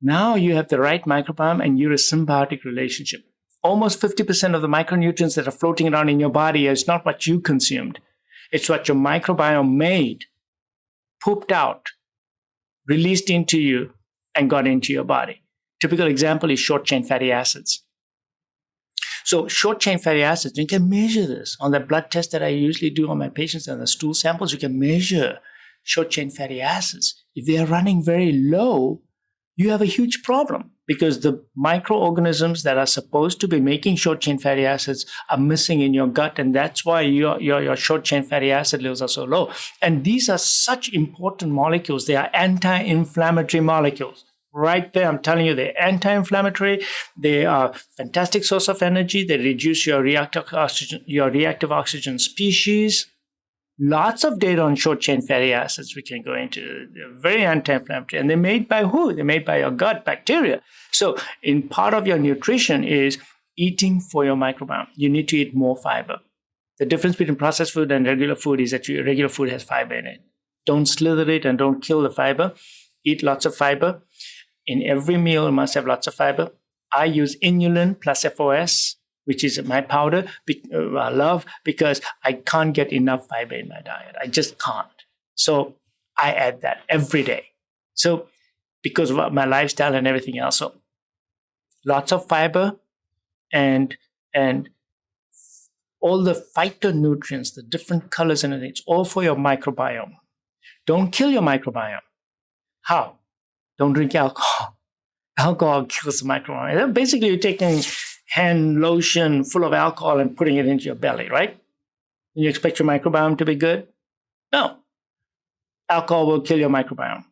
[SPEAKER 1] Now you have the right microbiome and you're a symbiotic relationship. Almost 50% of the micronutrients that are floating around in your body is not what you consumed. It's what your microbiome made, pooped out, released into you, and got into your body. Typical example is short-chain fatty acids. So short-chain fatty acids, you can measure this. On the blood test that I usually do on my patients and the stool samples, you can measure short-chain fatty acids. If they are running very low, you have a huge problem because the microorganisms that are supposed to be making short-chain fatty acids are missing in your gut, and that's why your short-chain fatty acid levels are so low. And these are such important molecules. They are anti-inflammatory molecules. Right there, I'm telling you, they're anti-inflammatory. They are fantastic source of energy. They reduce your reactive oxygen species. Lots of data on short-chain fatty acids we can go into. They're very anti-inflammatory. And they're made by who? They're made by your gut bacteria. So in part of your nutrition is eating for your microbiome. You need to eat more fiber. The difference between processed food and regular food is that your regular food has fiber in it. Don't slither it and don't kill the fiber. Eat lots of fiber. In every meal, you must have lots of fiber. I use inulin plus FOS, which is my powder, I love because I can't get enough fiber in my diet. I just can't. So I add that every day. So because of my lifestyle and everything else. So lots of fiber and all the phytonutrients, the different colors and everything, it's all for your microbiome. Don't kill your microbiome. How? Don't drink alcohol. Alcohol kills the microbiome. Basically, you're taking hand lotion full of alcohol and putting it into your belly, right? You expect your microbiome to be good? No. Alcohol will kill your microbiome.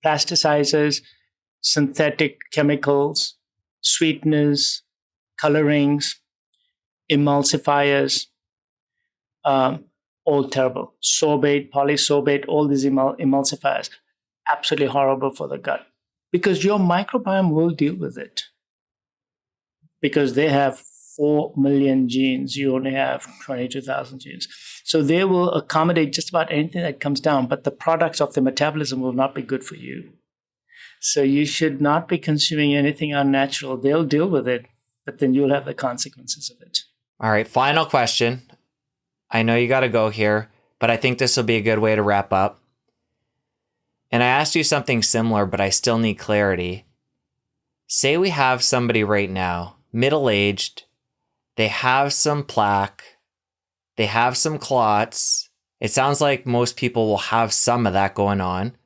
[SPEAKER 1] Plasticizers, synthetic chemicals, sweeteners, colorings, emulsifiers, all terrible. Sorbate, polysorbate, all these emulsifiers. Absolutely horrible for the gut because your microbiome will deal with it because they have 4 million genes. You only have 22,000 genes. So they will accommodate just about anything that comes down, but the products of the metabolism will not be good for you. So you should not be consuming anything unnatural. They'll deal with it, but then you'll have the consequences of it.
[SPEAKER 2] All right, final question. I know you got to go here, but I think this will be a good way to wrap up. And I asked you something similar, but I still need clarity. Say we have somebody right now, middle-aged, they have some plaque, they have some clots. It sounds like most people will have some of that going on.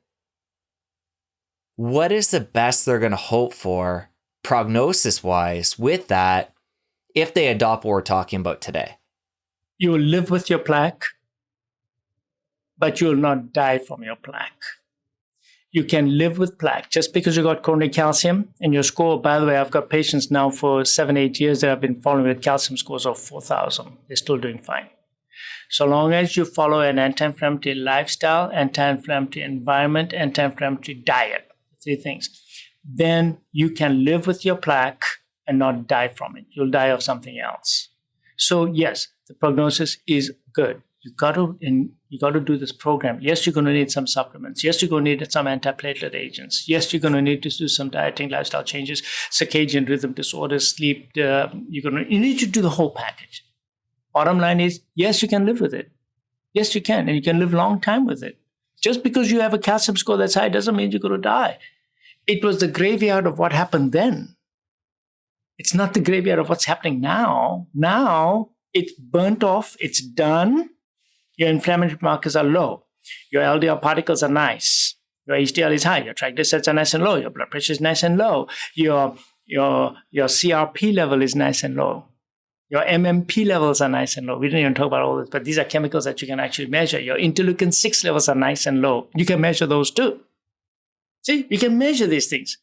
[SPEAKER 2] What is the best they're going to hope for, prognosis-wise, with that, if they adopt what we're talking about today?
[SPEAKER 1] You will live with your plaque, but you will not die from your plaque. you can live with plaque. Just because you got coronary calcium in your score, by the way, I've got patients now for 7-8 years that I've been following with calcium scores of 4,000. They're still doing fine. So long as you follow an anti-inflammatory lifestyle, anti-inflammatory environment, anti-inflammatory diet, 3 things, then you can live with your plaque and not die from it. You'll die of something else. So yes, the prognosis is good. You got to do this program. Yes, you're going to need some supplements. Yes, you're going to need some antiplatelet agents. Yes, you're going to need to do some dieting, lifestyle changes, circadian rhythm disorders, sleep. You need to do the whole package. Bottom line is, yes, you can live with it. Yes, you can, and you can live a long time with it. Just because you have a calcium score that's high doesn't mean you're going to die. It was the graveyard of what happened then. It's not the graveyard of what's happening now. Now, it's burnt off. It's done. Your inflammatory markers are low. Your LDL particles are nice. Your HDL is high. Your triglycerides are nice and low. Your blood pressure is nice and low. Your CRP level is nice and low. Your MMP levels are nice and low. We didn't even talk about all this, but these are chemicals that you can actually measure. Your interleukin-6 levels are nice and low. You can measure those too. See, you can measure these things.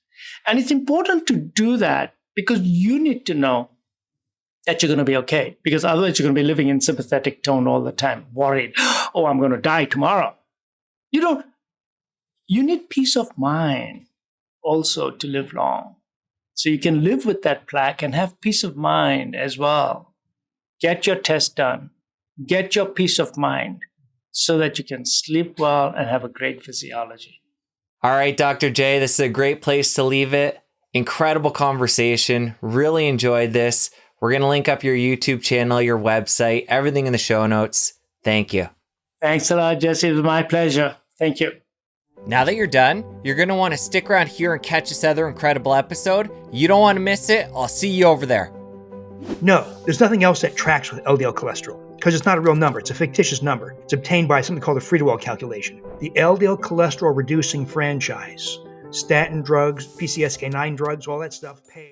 [SPEAKER 1] And it's important to do that because you need to know that you're going to be okay. Because otherwise you're going to be living in sympathetic tone all the time, worried, oh, I'm going to die tomorrow. You need peace of mind also to live long. So you can live with that plaque and have peace of mind as well. Get your test done. Get your peace of mind so that you can sleep well and have a great physiology.
[SPEAKER 2] All right, Dr. J, this is a great place to leave it. Incredible conversation. Really enjoyed this. We're going to link up your YouTube channel, your website, everything in the show notes. Thank you.
[SPEAKER 1] Thanks a lot, Jesse. It was my pleasure. Thank you.
[SPEAKER 2] Now that you're done, you're going to want to stick around here and catch this other incredible episode. You don't want to miss it. I'll see you over there.
[SPEAKER 3] No, there's nothing else that tracks with LDL cholesterol because it's not a real number. It's a fictitious number. It's obtained by something called the Friedewald calculation. The LDL cholesterol reducing franchise, statin drugs, PCSK9 drugs, all that stuff pay.